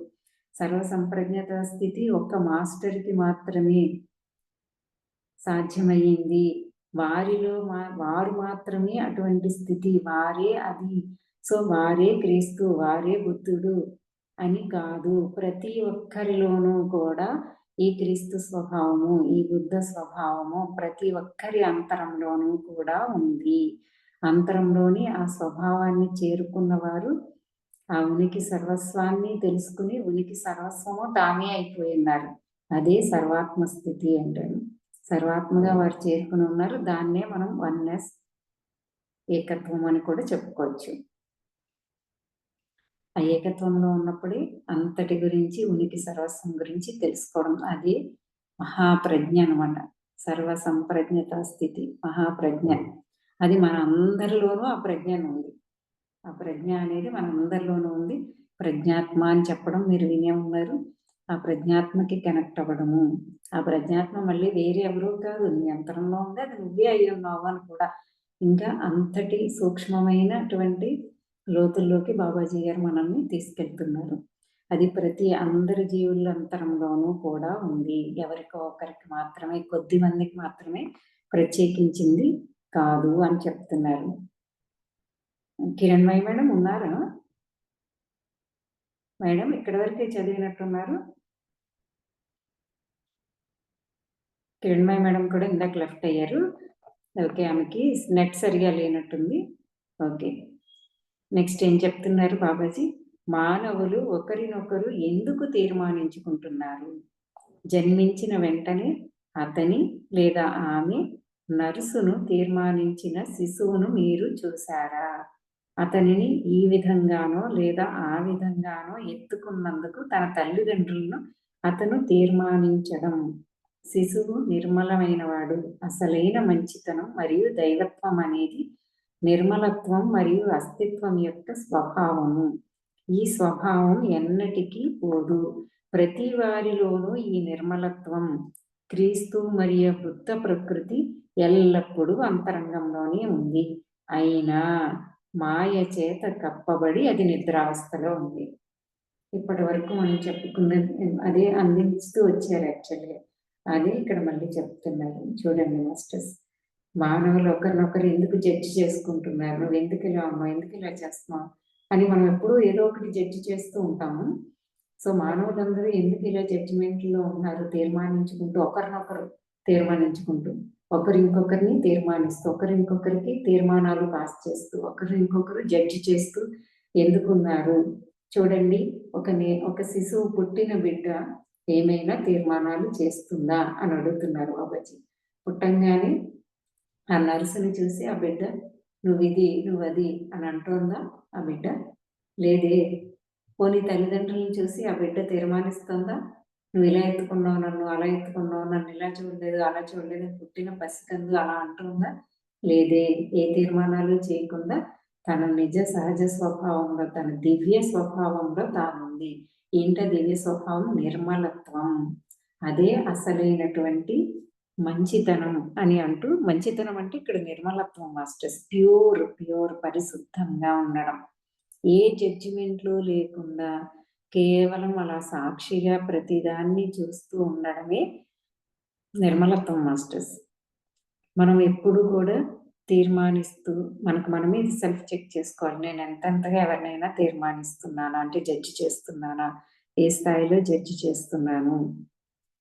సర్వ సంప్రజ్ఞత స్థితి ఒక్క మాస్టర్కి మాత్రమే సాధ్యమయ్యింది. వారిలో వారు మాత్రమే అటువంటి స్థితి, వారే అది. సో వారే క్రీస్తు, వారే బుద్ధుడు అని కాదు. ప్రతి ఒక్కరిలోనూ కూడా ఈ క్రీస్తు స్వభావము, ఈ బుద్ధ స్వభావము ప్రతి ఒక్కరి అంతరంలోనూ కూడా ఉంది. అంతరంలోని ఆ స్వభావాన్ని చేరుకున్న వారు ఆ ఉనికి సర్వస్వాన్ని తెలుసుకుని ఉనికి సర్వస్వము తామే అయిపోయినారు. అదే సర్వాత్మ స్థితి అంటారు. సర్వాత్మగా వారు చేరుకుని ఉన్నారు. దాన్నే మనం వన్నెస్, ఏకత్వం అని కూడా చెప్పుకోవచ్చు. ఆ ఏకత్వంలో ఉన్నప్పుడే అంతటి గురించి, ఉనికి సర్వస్వం గురించి తెలుసుకోవడం, అది మహాప్రజ్ఞ అనమాట. సర్వ సంప్రజ్ఞత స్థితి మహాప్రజ్ఞ. అది మన అందరిలోనూ ఆ ప్రజ్ఞ ఉంది. ఆ ప్రజ్ఞ అనేది మన అందరిలోనూ ఉంది. ప్రజ్ఞాత్మ అని చెప్పడం మీరు వినే ఉన్నారు. ఆ ప్రజ్ఞాత్మకి కనెక్ట్ అవ్వడము. ఆ ప్రజ్ఞాత్మ మళ్ళీ వేరే ఎవరూ కాదు, నీ అంతరంలో ఉంది, అది నువ్వే అయి ఉన్నావు అని కూడా. ఇంకా అంతటి సూక్ష్మమైనటువంటి లోతుల్లోకి బాబాజీ గారు మనల్ని తీసుకెళ్తున్నారు. అది ప్రతి అందరి జీవుల అంతరంలోనూ కూడా ఉంది. ఎవరికో ఒకరికి మాత్రమే, కొద్ది మందికి మాత్రమే ప్రత్యేకించింది కాదు అని చెప్తున్నారు. కిరణ్మయి మేడం ఉన్నారా మేడం? ఇక్కడి వరకే చదివినట్టున్నారు. కిరణ్మయి మేడం కూడా ఇందాక లెఫ్ట్ అయ్యారు. ఓకే, ఆమెకి నెట్ సరిగా లేనట్టుంది. ఓకే, నెక్స్ట్ ఏం చెప్తున్నారు బాబాజీ? మానవులు ఒకరినొకరు ఎందుకు తీర్మానించుకుంటున్నారు? జన్మించిన వెంటనే అతని లేదా ఆమె నర్సును తీర్మానించిన శిశువును మీరు చూశారా? అతనిని ఈ విధంగానో లేదా ఆ విధంగానో ఎత్తుకున్నందుకు తన తల్లిదండ్రులను అతను తీర్మానించడం. శిశువు నిర్మలమైన వాడు. అసలైన మంచితనం మరియు దైవత్వం అనేది నిర్మలత్వం మరియు అస్తిత్వం యొక్క స్వభావము. ఈ స్వభావం ఎన్నటికీ పోదు. ప్రతి వారిలోనూ ఈ నిర్మలత్వం, క్రీస్తు మరియు బుద్ధ ప్రకృతి ఎల్లప్పుడూ అంతరంగంలోనే ఉంది. అయినా మాయ చేత కప్పబడి అది నిద్రావస్థలో ఉంది. ఇప్పటి వరకు మనం చెప్పుకున్నది అదే అందిస్తూ వచ్చారు యాక్చువల్గా. అదే ఇక్కడ మళ్ళీ చెప్తున్నారు. చూడండి మాస్టర్స్, మానవులు ఒకరినొకరు ఎందుకు జడ్జి చేసుకుంటున్నారు? నువ్వు ఎందుకు ఇలా ఉన్నావు, ఎందుకు ఇలా చేస్తున్నావు అని మనం ఎప్పుడూ ఏదో ఒకటి జడ్జి చేస్తూ ఉంటాము. సో మానవులందరూ ఎందుకు ఇలా జడ్జిమెంట్లో ఉన్నారు? తీర్మానించుకుంటూ, ఒకరినొకరు తీర్మానించుకుంటూ, ఒకరు ఇంకొకరిని తీర్మానిస్తూ, ఒకరు ఇంకొకరికి తీర్మానాలు పాస్ చేస్తూ, ఒకరు ఇంకొకరు జడ్జి చేస్తూ ఎందుకున్నారు? చూడండి, ఒక శిశువు, పుట్టిన బిడ్డ ఏమైనా తీర్మానాలు చేస్తుందా అని అడుగుతున్నారు బాబాజీ. పుట్టంగానే ఆ నర్సుని చూసి ఆ బిడ్డ నువ్వు ఇది, నువ్వు అది అని అంటోందా ఆ బిడ్డ? లేదే. పోనీ తల్లిదండ్రులను చూసి ఆ బిడ్డ తీర్మానిస్తుందా? నువ్వు ఇలా ఎత్తుకున్నావు నన్ను, అలా ఎత్తుకున్నావు నన్ను, ఇలా చూడలేదు, అలా చూడలేదు, పుట్టిన పసికందు అలా అంటుందా? లేదే. ఏ తీర్మానాలు చేయకుండా తన నిజ సహజ స్వభావంలో, తన దివ్య స్వభావంలో తానుంది. ఏంటో దివ్య స్వభావం? నిర్మలత్వం. అదే అసలైనటువంటి మంచితనం అని అంటూ, మంచితనం అంటే ఇక్కడ నిర్మలత్వం మాస్టర్స్. ప్యూర్ పరిశుద్ధంగా ఉండడం, ఏ జడ్జిమెంట్లు లేకుండా కేవలం అలా సాక్షిగా ప్రతిదాన్ని చూస్తూ ఉండడమే నిర్మలత్వం మాస్టర్స్. మనం ఎప్పుడు కూడా తీర్మానిస్తూ, మనకు మనమే సెల్ఫ్ చెక్ చేసుకోవాలి. నేను ఎంతగా ఎవరినైనా తీర్మానిస్తున్నానా, అంటే జడ్జి చేస్తున్నానా, ఏ స్థాయిలో జడ్జి చేస్తున్నాను.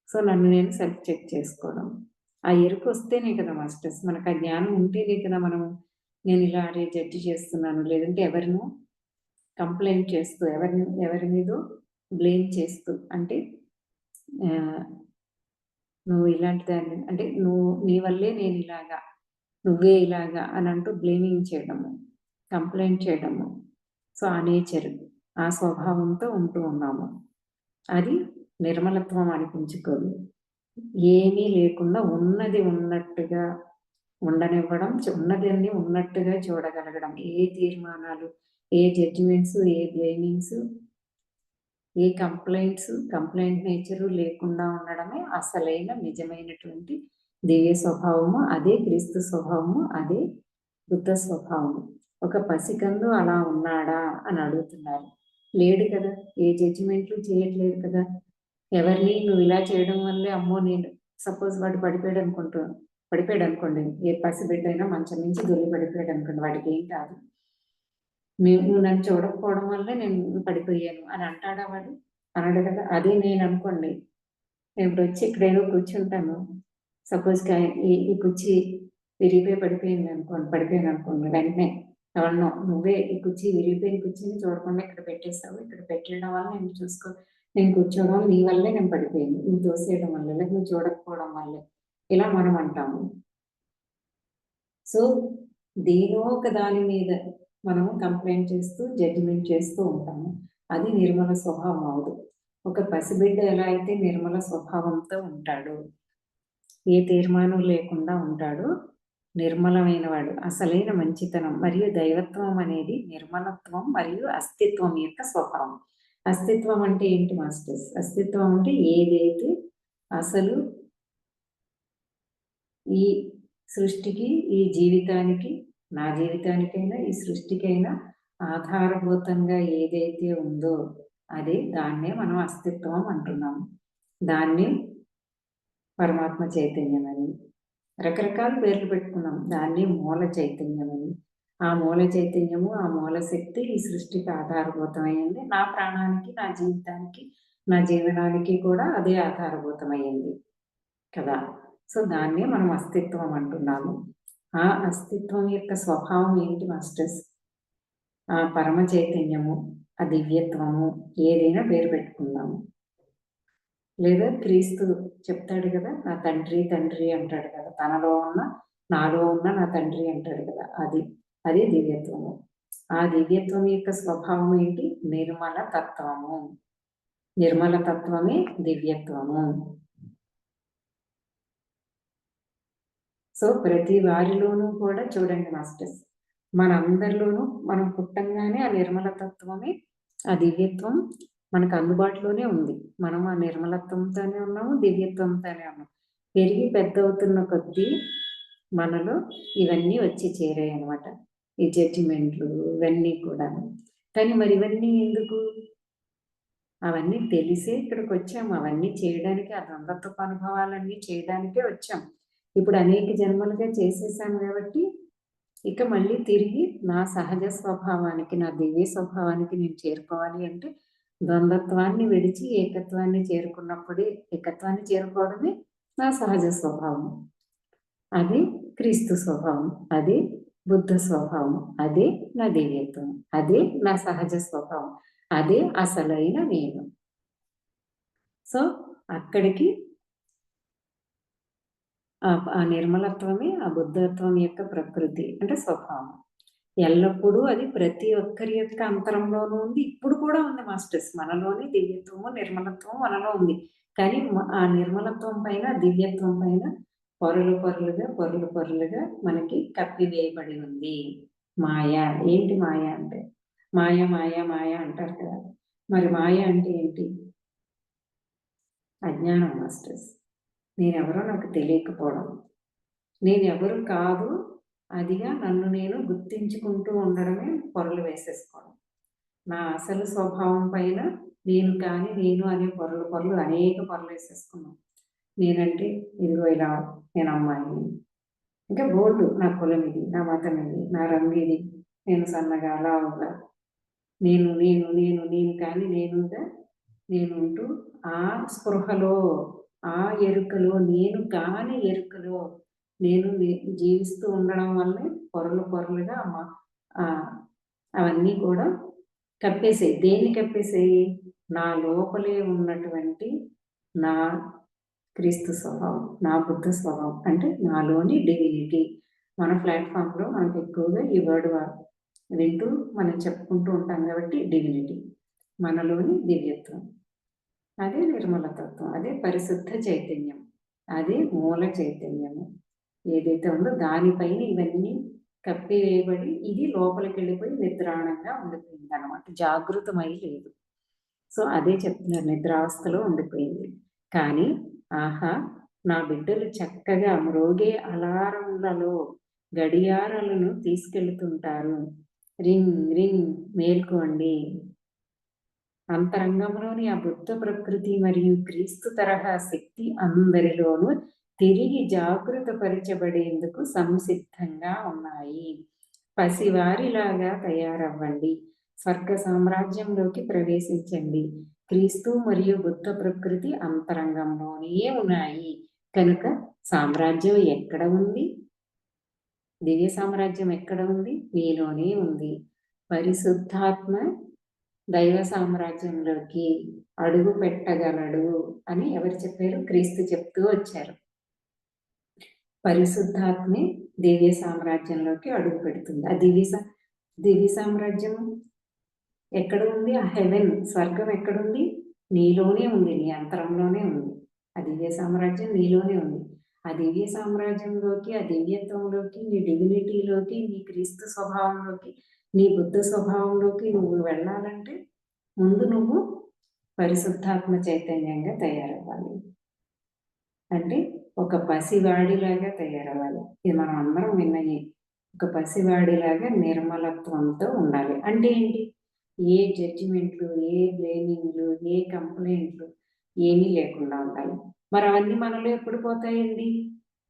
సో నన్ను నేను సెల్ఫ్ చెక్ చేసుకోవడం. ఆ ఎరుకు వస్తేనే కదా మాస్టర్స్, మనకు ఆ జ్ఞానం ఉంటేనే కదా మనము నేను ఇలా జడ్జి చేస్తున్నాను, లేదంటే ఎవరినో కంప్లైంట్ చేస్తూ ఎవరి మీదో బ్లేమ్ చేస్తూ, అంటే నువ్వు ఇలాంటి దాన్ని, అంటే నీ వల్లే నేను ఇలాగా, నువ్వే ఇలాగా అని అంటూ బ్లేమింగ్ చేయడము, కంప్లైంట్ చేయడము. సో ఆ నేచర్, ఆ స్వభావంతో ఉంటూ ఉన్నాము. అది నిర్మలత్వం అనిపించుకోదు. ఏమీ లేకుండా ఉన్నది ఉన్నట్టుగా ఉండనివ్వడం, ఉన్నదాన్ని ఉన్నట్టుగా చూడగలగడం. ఏ తీర్మానాలు, ఏ జడ్జిమెంట్స్, ఏ బ్లేమింగ్స్, ఏ కంప్లైంట్ నేచరు లేకుండా ఉండడమే అసలైన నిజమైనటువంటి దివ్య స్వభావము. అదే క్రీస్తు స్వభావము, అదే బుద్ధ స్వభావము. ఒక పసికందు అలా ఉన్నాడా అని అడుగుతున్నారు. లేడు కదా, ఏ జడ్జిమెంట్లు చేయట్లేదు కదా. ఎవరిని నువ్వు ఇలా చేయడం వల్లే, అమ్మో నేను సపోజ్ వాడు పడిపోయాడు అనుకోండి, ఏ పసిబిడ్డ అయినా మంచం నుంచి దొల్లి పడిపోయాడు అనుకోండి, వాడికి ఏం కాదు. నువ్వు నన్ను చూడకపోవడం వల్లే నేను పడిపోయాను అని అంటాడా వాడు? అనడు కదా. అదే నేను అనుకోండి, ఇప్పుడు వచ్చి ఇక్కడేదో కూర్చుంటాను, సపోజ్ ఈ కుర్చీ విరిగిపోయి పడిపోయాను అనుకోండి, వెంటనే ఎవరినో, నువ్వే ఈ కుర్చీ విరిగిపోయిన కుర్చీని చూడకుండా ఇక్కడ పెట్టేస్తావు, ఇక్కడ పెట్టేయడం వల్ల నేను కూర్చోవడం నీ వల్లే నేను పడిపోయాను, నువ్వు తోసేయడం వల్ల, లేక నువ్వు చూడకపోవడం వల్లే, ఇలా మనం అంటాము. సో దేనో ఒక దాని మీద మనము కంప్లైంట్ చేస్తూ జడ్జిమెంట్ చేస్తూ ఉంటాము. అది నిర్మల స్వభావం అవదు. ఒక పసిబిడ్డ ఎలా అయితే నిర్మల స్వభావంతో ఉంటాడు, ఏ తీర్మానం లేకుండా ఉంటాడు, నిర్మలమైన వాడు, అసలైన మంచితనం మరియు దైవత్వం అనేది నిర్మలత్వం మరియు అస్తిత్వం యొక్క స్వభావం. అస్తిత్వం అంటే ఏంటి మాస్టర్స్? అస్తిత్వం అంటే ఏదైతే అసలు ఈ సృష్టికి, ఈ జీవితానికి, నా జీవితానికైనా ఈ సృష్టికైనా ఆధారభూతంగా ఏదైతే ఉందో దాన్నే మనం అస్తిత్వం అంటున్నాము. దాన్ని పరమాత్మ చైతన్యం అని రకరకాల పేర్లు పెట్టుకున్నాం. దాన్ని మూల చైతన్యం అని. ఆ మూల చైతన్యము, ఆ మూల శక్తి ఈ సృష్టికి ఆధారభూతమైంది. నా ప్రాణానికి, నా జీవితానికి, నా జీవనానికి కూడా అదే ఆధారభూతమైంది కదా. సో దాన్నే మనం అస్తిత్వం అంటున్నాము. ఆ అస్తిత్వం యొక్క స్వభావం ఏంటి మాస్టర్స్? ఆ పరమ చైతన్యము, ఆ దివ్యత్వము, ఏదైనా పేరు పెట్టుకుందాము. లేదా క్రీస్తు చెప్తాడు కదా, నా తండ్రి తండ్రి అంటాడు కదా, తనలో ఉన్న, నాలో ఉన్న నా తండ్రి అంటాడు కదా, అది దివ్యత్వము. ఆ దివ్యత్వం యొక్క స్వభావం ఏంటి? నిర్మల తత్వము. నిర్మల తత్వమే దివ్యత్వము. సో ప్రతి వారిలోనూ కూడా చూడండి మాస్టర్స్, మనందరిలోనూ మనం పుట్టంగానే ఆ నిర్మల తత్వమే, ఆ దివ్యత్వం మనకు అందుబాటులోనే ఉంది. మనం ఆ నిర్మలత్వంతోనే ఉన్నాము, దివ్యత్వంతోనే ఉన్నాము. పెరిగి పెద్ద అవుతున్న కొద్దీ మనలో ఇవన్నీ వచ్చి చేరాయి అన్నమాట, ఈ జడ్జిమెంట్లు ఇవన్నీ కూడా. కానీ మరి ఇవన్నీ ఎందుకు? అవన్నీ తెలిసే ఇక్కడికి వచ్చాము. అవన్నీ చేయడానికి, ఆ ద్వంద్వత్వ అనుభవాలన్నీ చేయడానికే వచ్చాం. ఇప్పుడు అనేక జన్మలుగా చేసేసాం కాబట్టి ఇక మళ్ళీ తిరిగి నా సహజ స్వభావానికి, నా దివ్య స్వభావానికి నేను చేరుకోవాలి అంటే ద్వంద్వత్వాన్ని విడిచి ఏకత్వాన్ని చేరుకున్నప్పుడే, ఏకత్వాన్ని చేరుకోవడమే నా సహజ స్వభావం. అది క్రీస్తు స్వభావం, అదే బుద్ధ స్వభావం, అదే నా దివ్యత్వం, అదే నా సహజ స్వభావం, అదే అసలైన నేను. సో అక్కడికి ఆ నిర్మలత్వమే ఆ బుద్ధత్వం యొక్క ప్రకృతి, అంటే స్వభావం. ఎల్లప్పుడూ అది ప్రతి ఒక్కరి యొక్క అంతరంలోనూ ఉంది. ఇప్పుడు కూడా ఉంది మాస్టర్స్, మనలోని దివ్యత్వము, నిర్మలత్వం మనలో ఉంది. కానీ ఆ నిర్మలత్వం పైన, దివ్యత్వం పైన పొరలుగా మనకి కప్పివేయబడి ఉంది మాయ. ఏంటి మాయ అంటే? మాయ మాయ మాయ అంటారు కదా. మరి మాయ అంటే ఏంటి? అజ్ఞానం మాస్టర్స్. నేనెవరో నాకు తెలియకపోవడం, నేనెవరు కాదు అదిగా నన్ను నేను గుర్తించుకుంటూ ఉండడమే పొరలు వేసేసుకోవడం. నా అసలు స్వభావం పైన నేను కానీ, నేను అనే పొరలు అనేక పొరలు వేసేసుకున్నాం. నేనంటే ఇదిగో ఇలా, నేను అమ్మాయిని, ఇంకా బోర్డు, నా కులం ఇది, నా మతం ఇది, నా రంగు ఇది, నేను సన్నగా లావుగా, నేను నేను నేను నేను కానీ నేనుగా నేనుంటూ ఆ స్పృహలో, ఆ ఎరుకలో, నేను కాని ఎరుకలో నేను జీవిస్తూ ఉండడం వల్లే పొరలుగా అవన్నీ కూడా కప్పేసేయి. దేన్ని కప్పేసేయి? నా లోపలే ఉన్నటువంటి నా క్రీస్తు స్వభావం, నా బుద్ధ స్వభావం, అంటే నాలోని డివినిటీ. మన ప్లాట్ఫామ్లో మనకు ఎక్కువగా ఈ వర్డ్ వింటూ మనం చెప్పుకుంటూ ఉంటాం కాబట్టి డివినిటీ, మనలోని దివ్యత్వం, అదే నిర్మలతత్వం, అదే పరిశుద్ధ చైతన్యం, అదే మూల చైతన్యము ఏదైతే ఉందో దానిపైన ఇవన్నీ కప్పివేయబడి ఇది లోపలికి వెళ్ళిపోయి నిద్రాణంగా ఉండిపోయింది అనమాట. జాగృతమై లేదు. సో అదే చెప్తున్నారు, నిద్రావస్థలో ఉండిపోయింది. కానీ ఆహా, నా బిడ్డలు చక్కగా మ్రోగే అలారంలలో గడియారాలను తీసుకెళ్తుంటారు. Ring ring మేల్కోండి. అంతరంగంలోని ఆ బుద్ధ ప్రకృతి మరియు క్రీస్తు తరహా శక్తి అందరిలోనూ తిరిగి జాగృతపరచబడేందుకు సంసిద్ధంగా ఉన్నాయి. పసివారిలాగా తయారవ్వండి. స్వర్గ సామ్రాజ్యంలోకి ప్రవేశించండి. క్రీస్తు మరియు బుద్ధ ప్రకృతి అంతరంగంలోనే ఉన్నాయి కనుక సామ్రాజ్యం ఎక్కడ ఉంది? దివ్య సామ్రాజ్యం ఎక్కడ ఉంది? మీలోనే ఉంది. పరిశుద్ధాత్మ దైవ సామ్రాజ్యంలోకి అడుగు పెట్టగలడు అని ఎవరు చెప్పారు? క్రీస్తు చెప్తూ వచ్చారు. పరిశుద్ధాత్మే దివ్య సామ్రాజ్యంలోకి అడుగు పెడుతుంది. ఆ దివ్య సామ్రాజ్యం ఎక్కడ ఉంది? ఆ హెవెన్, స్వర్గం ఎక్కడుంది? నీలోనే ఉంది, నీ అంతరంలోనే ఉంది. ఆ దివ్య సామ్రాజ్యం నీలోనే ఉంది. ఆ దివ్య సామ్రాజ్యంలోకి, ఆ దివ్యత్వంలోకి, నీ డివినిటీలోకి, నీ క్రీస్తు స్వభావంలోకి, నీ బుద్ధ స్వభావంలోకి నువ్వు వెళ్ళాలంటే ముందు నువ్వు పరిశుద్ధాత్మ చైతన్యంగా తయారవ్వాలి. అంటే ఒక పసివాడిలాగా తయారవ్వాలి. ఇది మనం అందరం విన్నయే. ఒక పసివాడిలాగా నిర్మలత్వంతో ఉండాలి. అంటే ఏంటి? ఏ జడ్జిమెంట్లు, ఏ బ్లేమింగ్లు, ఏ కంప్లైంట్లు ఏమీ లేకుండా ఉండాలి. మరి అవన్నీ మనలో ఎప్పుడు పోతాయండి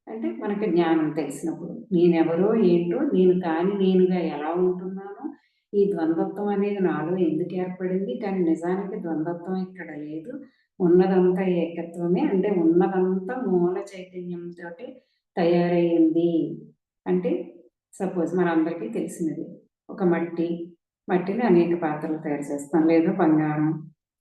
అంటే మనకి జ్ఞానం తెలిసినప్పుడు. నేనెవరో ఏంటో, నేను కాని నేనుగా ఎలా ఉంటున్నానో, ఈ ద్వంద్వత్వం అనేది నాలో ఎందుకు ఏర్పడింది, కానీ నిజానికి ద్వంద్వత్వం ఇక్కడ లేదు, ఉన్నదంతా ఏకత్వమే, అంటే ఉన్నదంతా మూల చైతన్యంతో తయారయ్యింది. అంటే సపోజ్ మనందరికీ తెలిసినది, ఒక మట్టిని అనేక పాత్రలు తయారు చేస్తాం. లేదా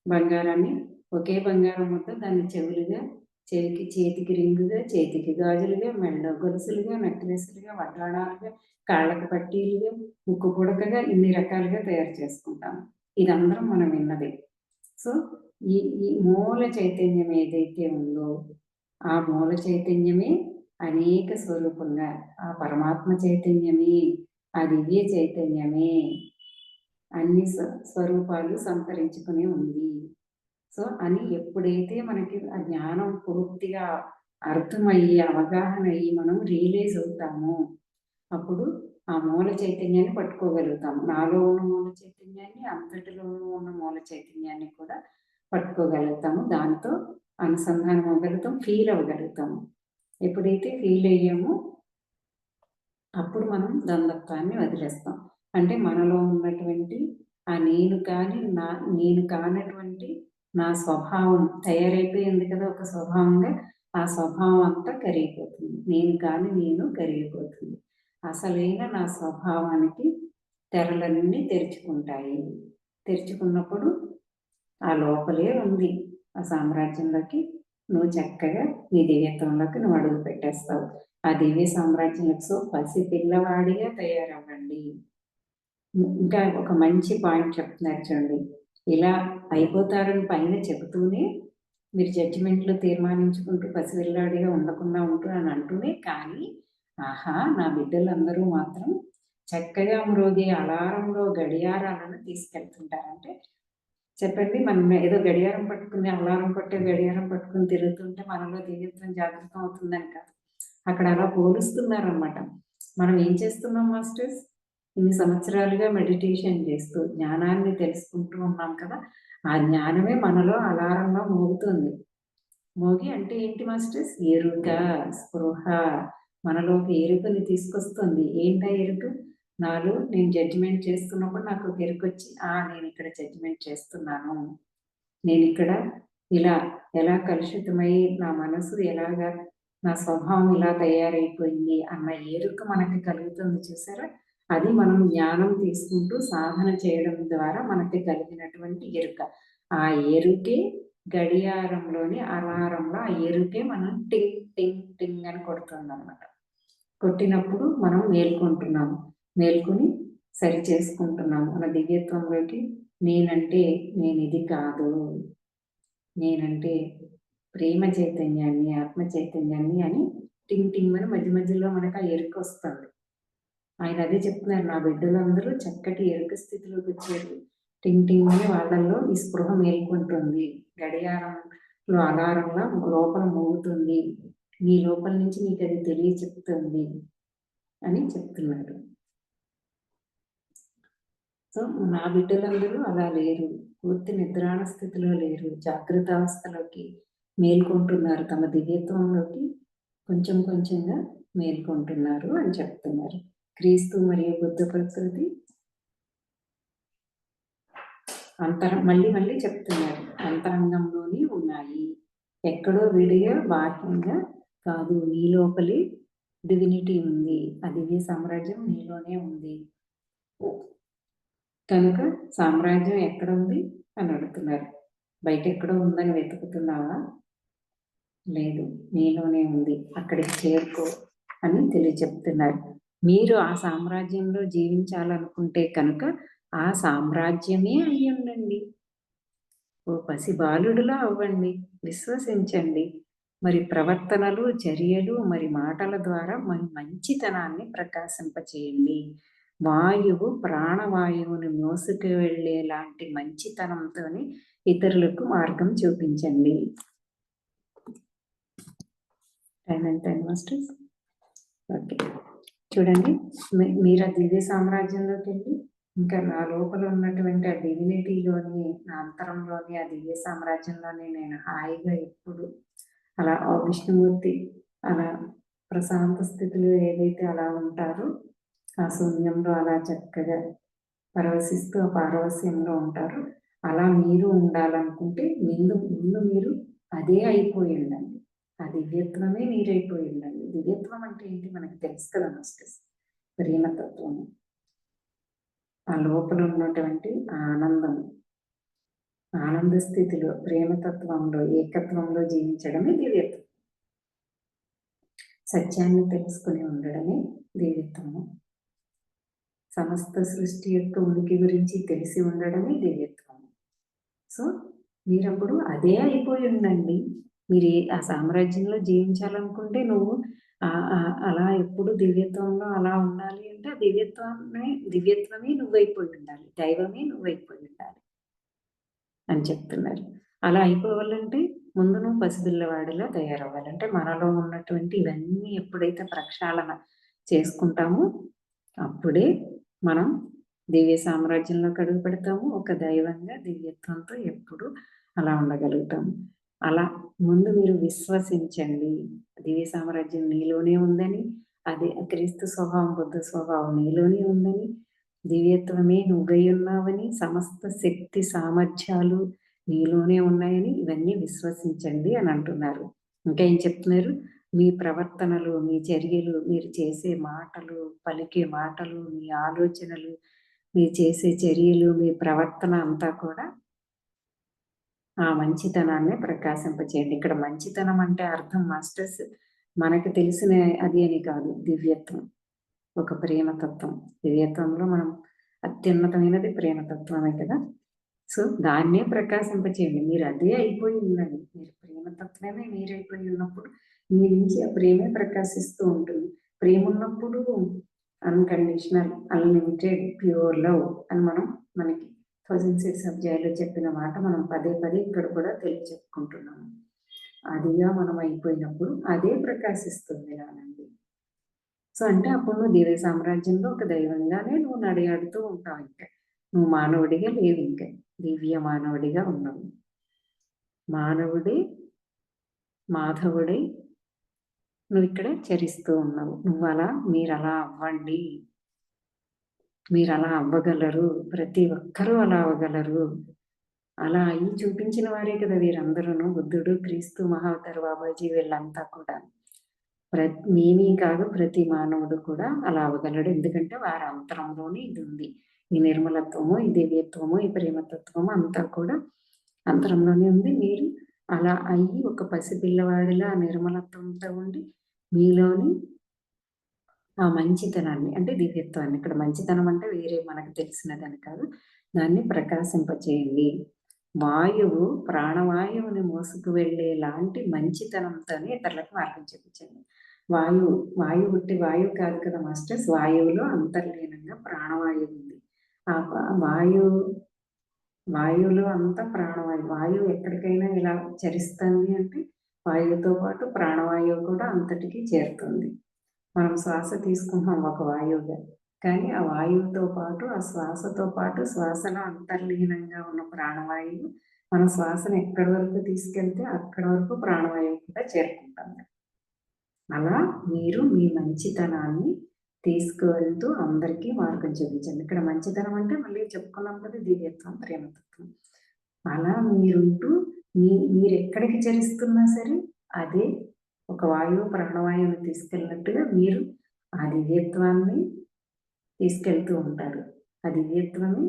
బంగారాన్ని ఒకే బంగారం ముద్ద దాన్ని చెవులుగా, చేతికి రింగుగా, చేతికి గాజులుగా, మెళ్ళో గొలుసులుగా, నెక్లెస్లుగా, వడ్డాణాలుగా, కాళ్ళకు పట్టీలుగా, ముక్కు పుడకగా ఇన్ని రకాలుగా తయారు చేసుకుంటాం. ఇదందరం మనం విన్నదే. సో ఈ మూల చైతన్యం ఏదైతే ఉందో ఆ మూల చైతన్యమే అనేక స్వరూపంగా, ఆ పరమాత్మ చైతన్యమే, ఆ దివ్య చైతన్యమే అన్ని స్వరూపాలు సంతరించుకుని ఉంది. సో అని ఎప్పుడైతే మనకి ఆ జ్ఞానం పూర్తిగా అర్థమయ్యి, అవగాహన అయ్యి మనం రియలైజ్ అవుతామో అప్పుడు ఆ మూల చైతన్యాన్ని పట్టుకోగలుగుతాము. నాలో ఉన్న మూల చైతన్యాన్ని, అంతటిలోనూ ఉన్న మూల చైతన్యాన్ని కూడా పట్టుకోగలుగుతాము. దాంతో అనుసంధానం అవ్వగలుగుతాం, ఫీల్ అవ్వగలుగుతాము. ఎప్పుడైతే ఫీల్ అయ్యామో అప్పుడు మనం ద్వంద్వత్వాన్ని వదిలేస్తాం. అంటే మనలో ఉన్నటువంటి ఆ నేను కానటువంటి నా స్వభావం తయారైపోయింది కదా ఒక స్వభావంగా. ఆ స్వభావం అంతా కరిగిపోతుంది. నేను కరిగిపోతుంది. అసలైన నా స్వభావానికి తెరలన్నీ తెరుచుకుంటాయి. తెరుచుకున్నప్పుడు ఆ లోపలే ఉంది ఆ సామ్రాజ్యంలోకి నువ్వు చక్కగా నీ దివ్యత్వంలోకి నువ్వు అడుగు పెట్టేస్తావు. ఆ దివ్య సామ్రాజ్యంలోకి. సో పసి పిల్లవాడిగా తయారవ్వండి. ఇంకా ఒక మంచి పాయింట్ చెప్తున్నారు చూడండి. ఇలా అయిపోతారని పైన చెబుతూనే మీరు జడ్జిమెంట్లు తీర్మానించుకుంటూ పసిపిల్లాడిగా ఉండకుండా ఉంటూ అని అంటూనే, కానీ ఆహా, నా బిడ్డలందరూ మాత్రం చక్కగా మ్రోగే అలారంలో గడియారాలను తీసుకెళ్తుంటారంటే చెప్పండి, మనం ఏదో గడియారం పట్టుకుని అలారం కొట్టే గడియారం పట్టుకుని తిరుగుతుంటే మనలో దివ్యత్వం జాగృతం అవుతుందని కాదు. అక్కడ అలా పోలుస్తున్నారన్నమాట. మనం ఏం చేస్తున్నాం మాస్టర్స్? ఇన్ని సంవత్సరాలుగా మెడిటేషన్ చేస్తూ జ్ఞానాన్ని తెలుసుకుంటూ ఉన్నాం కదా. ఆ జ్ఞానమే మనలో అలారంగా మోగుతుంది. మోగి అంటే ఏంటి మాస్టర్స్? ఎరుక, స్పృహ మనలోకి ఎరుకని తీసుకొస్తుంది. ఏంటా ఎరుక? నాలో నేను జడ్జిమెంట్ చేస్తున్నప్పుడు నాకు ఒక ఎరుక వచ్చి, నేను ఇక్కడ జడ్జిమెంట్ చేస్తున్నాను, నేను ఇక్కడ ఇలా ఎలా కలుషితమై నా మనసు ఎలాగా, నా స్వభావం ఇలా తయారైపోయింది అన్న ఎరుక మనకి కలుగుతుంది చూసారా? అది మనం జ్ఞానం తీసుకుంటూ సాధన చేయడం ద్వారా మనకి కలిగినటువంటి ఎరుక. ఆ ఎరుకే గడియారంలోని అలారంలో ఆ ఎరుకే మనం టింగ్ టింగ్ టింగ్ అని కొడుతుంది అనమాట. కొట్టినప్పుడు మనం మేల్కొంటున్నాము, మేల్కొని సరి చేసుకుంటున్నాము మన దివ్యత్వంలోకి. నేనంటే నేను ఇది కాదు, నేనంటే ప్రేమ చైతన్యాన్ని, ఆత్మ చైతన్యాన్ని అని టింగ్ టింగ్ అని మధ్య మధ్యలో మనకు ఆ ఎరుక వస్తుంది. ఆయన అదే చెప్తున్నారు, నా బిడ్డలందరూ చక్కటి ఎరుక స్థితిలోకి వచ్చారు. టింగ్ టింగ్ అని వాళ్ళల్లో ఈ స్పృహ మేల్కొంటుంది, గడియారంలో అలారంలా లోపల మోగుతుంది, నీ లోపల నుంచి నీకు అది తెలియ చెప్తుంది అని చెప్తున్నారు. సో నా బిడ్డలందరూ అలా లేరు, పూర్తి నిద్రాణ స్థితిలో లేరు, జాగ్రత్త అవస్థలోకి మేల్కొంటున్నారు, తమ దివ్యత్వంలోకి కొంచెం కొంచెంగా మేల్కొంటున్నారు అని చెప్తున్నారు. క్రీస్తు మరియు బుద్ధ ప్రకృతి మళ్ళీ మళ్ళీ చెప్తున్నారు, అంతరంగంలోనే ఉన్నాయి, ఎక్కడో విడిగా బాహ్యంగా కాదు, నీ లోపలే డివినిటీ ఉంది, ఆ దివ్య సామ్రాజ్యం నీలోనే ఉంది. కనుక సామ్రాజ్యం ఎక్కడ ఉంది అని అడుగుతున్నారు. బయట ఎక్కడో ఉందని వెతుకుతున్నావా? లేదు, నీలోనే ఉంది, అక్కడికి చేరుకో అని తెలియచెప్తున్నారు. మీరు ఆ సామ్రాజ్యంలో జీవించాలనుకుంటే కనుక ఆ సామ్రాజ్యమే అయి ఉండండి. ఓ పసి బాలుడులా అవ్వండి, విశ్వసించండి. మరి ప్రవర్తనలు, చర్యలు, మరి మాటల ద్వారా మన మంచితనాన్ని ప్రకాశింపచేయండి. వాయువు ప్రాణవాయువుని మోసుకు వెళ్ళేలాంటి మంచితనంతో ఇతరులకు మార్గం చూపించండి. 10 and 10 మాస్టర్స్. ఓకే, చూడండి, మీరు ఆ దివ్య సామ్రాజ్యంలోకి వెళ్ళి ఇంకా నా లోపల ఉన్నటువంటి ఆ డివినిటీలోని, నా అంతరంలోని ఆ దివ్య సామ్రాజ్యంలోని నేను హాయిగా ఎప్పుడు అలా ఆ విష్ణుమూర్తి అలా ప్రశాంత స్థితిలో ఏదైతే అలా ఉంటారో ఆ శూన్యంలో అలా చక్కగా పరవశిస్తూ ఆ పారవస్యంలో ఉంటారో అలా మీరు ఉండాలనుకుంటే ముందు మీరు అదే అయిపోయి ఉండండి, ఆ దివ్యత్వమే మీరైపోయి ఉండండి. దివ్యత్వం అంటే ఏంటి మనకి తెలుసు కదా మాస్టర్స్, ప్రేమతత్వము, ఆ లోపల ఉన్నటువంటి ఆనందం, ఆనంద స్థితిలో ప్రేమతత్వంలో ఏకత్వంలో జీవించడమే దివ్యత్వం. సత్యాన్ని తెలుసుకుని ఉండడమే దివ్యత్వము. సమస్త సృష్టి యొక్క ఉనికి గురించి తెలిసి ఉండడమే దివ్యత్వము. సో మీరప్పుడు అదే అయిపోయి ఉండండి. మీరు ఆ సామ్రాజ్యంలో జీవించాలనుకుంటే నువ్వు అలా ఎప్పుడు దివ్యత్వంలో అలా ఉండాలి అంటే ఆ దివ్యత్వమే నువ్వైపోయి ఉండాలి, దైవమే నువ్వైపోయి ఉండాలి అని చెప్తున్నారు. అలా అయిపోవాలంటే ముందు నువ్వు పసిపిల్లవాడిలా తయారవ్వాలంటే మనలో ఉన్నటువంటి ఇవన్నీ ఎప్పుడైతే ప్రక్షాళన చేసుకుంటామో అప్పుడే మనం దివ్య సామ్రాజ్యంలోకి అడుగు పెడతాము. ఒక దైవంగా దివ్యత్వంతో ఎప్పుడు అలా ఉండగలుగుతాము. అలా ముందు మీరు విశ్వసించండి, దివ్య సామ్రాజ్యం నీలోనే ఉందని, అదే క్రీస్తు స్వభావం, బుద్ధ స్వభావం నీలోనే ఉందని, దివ్యత్వమే నువ్వై ఉన్నావని, సమస్త శక్తి సామర్థ్యాలు నీలోనే ఉన్నాయని ఇవన్నీ విశ్వసించండి అని అంటున్నారు. ఇంకా ఏం చెప్తున్నారు? మీ ప్రవర్తనలు, మీ చర్యలు, మీరు చేసే మాటలు, పలికే మాటలు, మీ ఆలోచనలు, మీరు చేసే చర్యలు, మీ ప్రవర్తన అంతా కూడా ఆ మంచితనాన్ని ప్రకాశింపచేయండి. ఇక్కడ మంచితనం అంటే అర్థం మాస్టర్స్ మనకి తెలిసిన అది అని కాదు, దివ్యత్వం, ఒక ప్రేమతత్వం. దివ్యత్వంలో మనం అత్యున్నతమైనది ప్రేమతత్వమే కదా. సో దాన్నే ప్రకాశింపచేయండి. మీరు అదే అయిపోయి ఉండండి, మీరు ప్రేమతత్వమే మీరైపోయి ఉన్నప్పుడు మీ నుంచి ఆ ప్రేమే ప్రకాశిస్తూ ఉంటుంది. ప్రేమ ఉన్నప్పుడు అన్కండిషనల్, అన్లిమిటెడ్, ప్యూర్ లవ్ అని మనకి 1006 అధ్యాయాలు చెప్పిన మాట మనం పదే పదే ఇక్కడ కూడా తెలియచెప్పుకుంటున్నాము. అదిగా మనం అయిపోయినప్పుడు అదే ప్రకాశిస్తుంది నానండి. సో అంటే అప్పుడు నువ్వు దివ్య సామ్రాజ్యంలో ఒక దైవంగానే నువ్వు నడియాడుతూ ఉంటావు. ఇంకా నువ్వు మానవుడిగా లేవు, ఇంకా దివ్య మానవుడిగా ఉన్నావు. మానవుడే మాధవుడై నువ్వు ఇక్కడ చరిస్తూ ఉన్నావు. మీరు అలా అవ్వండి, మీరు అలా అవ్వగలరు, ప్రతి ఒక్కరూ అలా అవ్వగలరు. అలా అయి చూపించిన వారే కదా వీరందరూ, బుద్ధుడు, క్రీస్తు, మహావతార్ బాబాజీ, వీళ్ళంతా కూడా నేనే కాదు ప్రతి మానవుడు కూడా అలా అవ్వగలడు. ఎందుకంటే వారి అంతరంలోనే ఇది ఉంది. ఈ నిర్మలత్వము, ఈ దివ్యత్వము, ఈ ప్రేమతత్వము అంతా కూడా అంతరంలోనే ఉంది. మీరు అలా అయ్యి ఒక పసిపిల్లవాడిలా ఆ నిర్మలత్వంతో ఉండి మీలోని ఆ మంచితనాన్ని అంటే దివ్యత్వాన్ని, ఇక్కడ మంచితనం అంటే వేరే మనకు తెలిసినదని కాదు, దాన్ని ప్రకాశింపచేయండి. వాయువు ప్రాణవాయువుని మోసుకు వెళ్ళేలాంటి మంచితనంతోనే ఇతరులకు మార్గం చూపించండి. వాయువు ఉట్టి వాయువు కాదు కదా మాస్టర్స్, వాయువులో అంతర్లీనంగా ప్రాణవాయువు ఉంది. ఆ వాయువులో అంతా ప్రాణవాయువు. వాయువు ఎక్కడికైనా ఇలా చరిస్తుంది అంటే వాయువుతో పాటు ప్రాణవాయువు కూడా అంతటికి చేరుతుంది. మనం శ్వాస తీసుకుంటాం ఒక వాయువుగా, కానీ ఆ వాయువుతో పాటు ఆ శ్వాసతో పాటు శ్వాసలో అంతర్లీనంగా ఉన్న ప్రాణవాయువు మన శ్వాసను ఎక్కడి వరకు తీసుకెళ్తే అక్కడి వరకు ప్రాణవాయువు కూడా చేరుకుంటుంది. అలా మీరు మీ మంచితనాన్ని తీసుకువెళ్తూ అందరికీ మార్గం చూపించండి. ఇక్కడ మంచితనం అంటే మళ్ళీ చెప్పుకున్నాం కదా, దివ్యత్వం, ప్రేమతత్వం. అలా మీరుంటూ మీరు ఎక్కడికి చరిస్తున్నా సరే అదే ఒక వాయువు ప్రాణవాయువుని తీసుకెళ్ళినట్టుగా మీరు ఆ దివ్యత్వాన్ని తీసుకెళ్తూ ఉంటారు. ఆ దివ్యత్వమే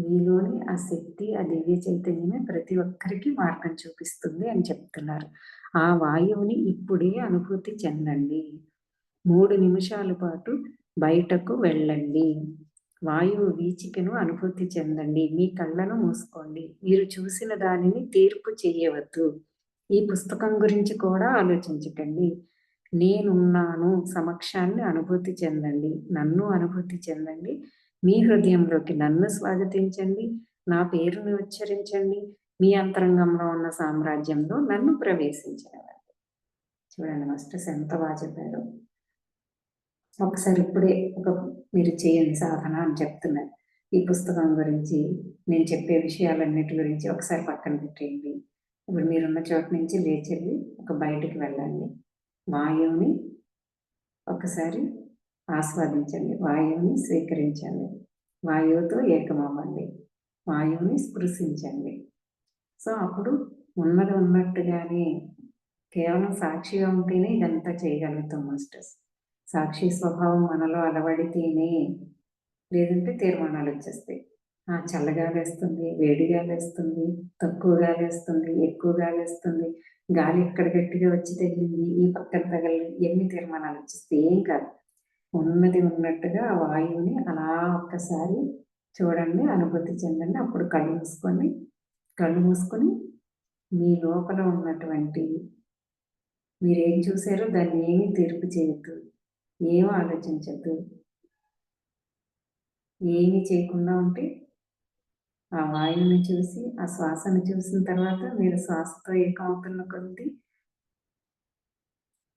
మీలోని ఆ శక్తి, ఆ దివ్య చైతన్యమే ప్రతి ఒక్కరికి మార్గం చూపిస్తుంది అని చెప్తున్నారు. ఆ వాయువుని ఇప్పుడే అనుభూతి చెందండి. 3 నిమిషాల పాటు బయటకు వెళ్ళండి. వాయువు వీచికను అనుభూతి చెందండి. మీ కళ్ళను మూసుకోండి. మీరు చూసిన దానిని తీర్పు చేయవద్దు. ఈ పుస్తకం గురించి కూడా ఆలోచించకండి. నేనున్నాను సమక్షాన్ని అనుభూతి చెందండి. నన్ను అనుభూతి చెందండి. మీ హృదయంలోకి నన్ను స్వాగతించండి. నా పేరుని ఉచ్చరించండి. మీ అంతరంగంలో ఉన్న సామ్రాజ్యంలో నన్ను ప్రవేశించనివ్వండి. చూడండి మాస్టర్స్ ఎంత బాగా చెప్పారు. ఒకసారి ఇప్పుడే మీరు చేయండి సాధన అని చెప్తున్నాను. ఈ పుస్తకం గురించి నేను చెప్పే విషయాలన్నిటి గురించి ఒకసారి పక్కన పెట్టేయండి. ఇప్పుడు మీరున్న చోట నుంచి లేచెళ్ళి బయటికి వెళ్ళండి. వాయువుని ఒకసారి ఆస్వాదించండి. వాయువుని స్వీకరించండి. వాయువుతో ఏకమవ్వండి. వాయువుని స్పృశించండి. సో అప్పుడు ఉన్నది ఉన్నట్టుగానే కేవలం సాక్షిగా ఉంటేనే ఇదంతా చేయగలుగుతాం మాస్టర్స్. సాక్షి స్వభావం మనలో అలవడితేనే, లేదంటే తీర్మానాలు వచ్చేస్తాయి. చల్లగా వేస్తుంది, వేడిగా వేస్తుంది, తక్కువగా వేస్తుంది, ఎక్కువగా వేస్తుంది, గాలి ఇక్కడ గట్టిగా వచ్చి తగిలింది, ఈ పక్కన తగలి, ఎన్ని తీర్మానాలు వచ్చేస్తాయి. ఏం కాదు, ఉన్నది ఉన్నట్టుగా ఆ వాయువుని అలా ఒక్కసారి చూడండి, అనుభూతి చెందండి. అప్పుడు కళ్ళు మూసుకొని మీ లోపల ఉన్నటువంటి మీరేం చూసారో దాన్ని ఏమీ తీర్పు చేయొద్దు, ఏం ఆలోచించద్దు. ఏమీ చేయకుండా ఉంటే ఆ వాయువుని చూసి, ఆ శ్వాసను చూసిన తర్వాత మీరు శ్వాసతో ఏకమవుతున్న కొద్దీ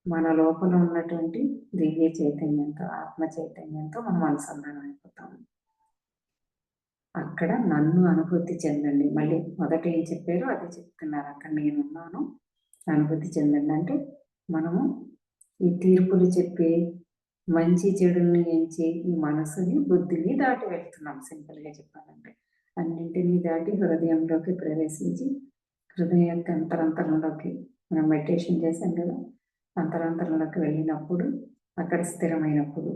మన లోపల ఉన్నటువంటి దివ్య చైతన్యంతో, ఆత్మ చైతన్యంతో మనం అనుసంధానం అయిపోతాము. అక్కడ నన్ను అనుభూతి చెందండి. మళ్ళీ మొదట ఏం చెప్పారో అదే చెప్తున్నారు. అక్కడ నేనున్నాను, అనుభూతి చెందండి. అంటే మనము ఈ తీర్పులు చెప్పే మంచి చెడుని ఎంచే ఈ మనసుని, బుద్ధిని దాటి వెళ్తున్నాం. సింపుల్గా చెప్పాలంటే అన్నింటినీ దాటి హృదయంలోకి ప్రవేశించి, హృదయం యొక్క అంతరంతరంలోకి మనం మెడిటేషన్ చేశాం కదా, అంతరంతరంలోకి వెళ్ళినప్పుడు, అక్కడ స్థిరమైనప్పుడు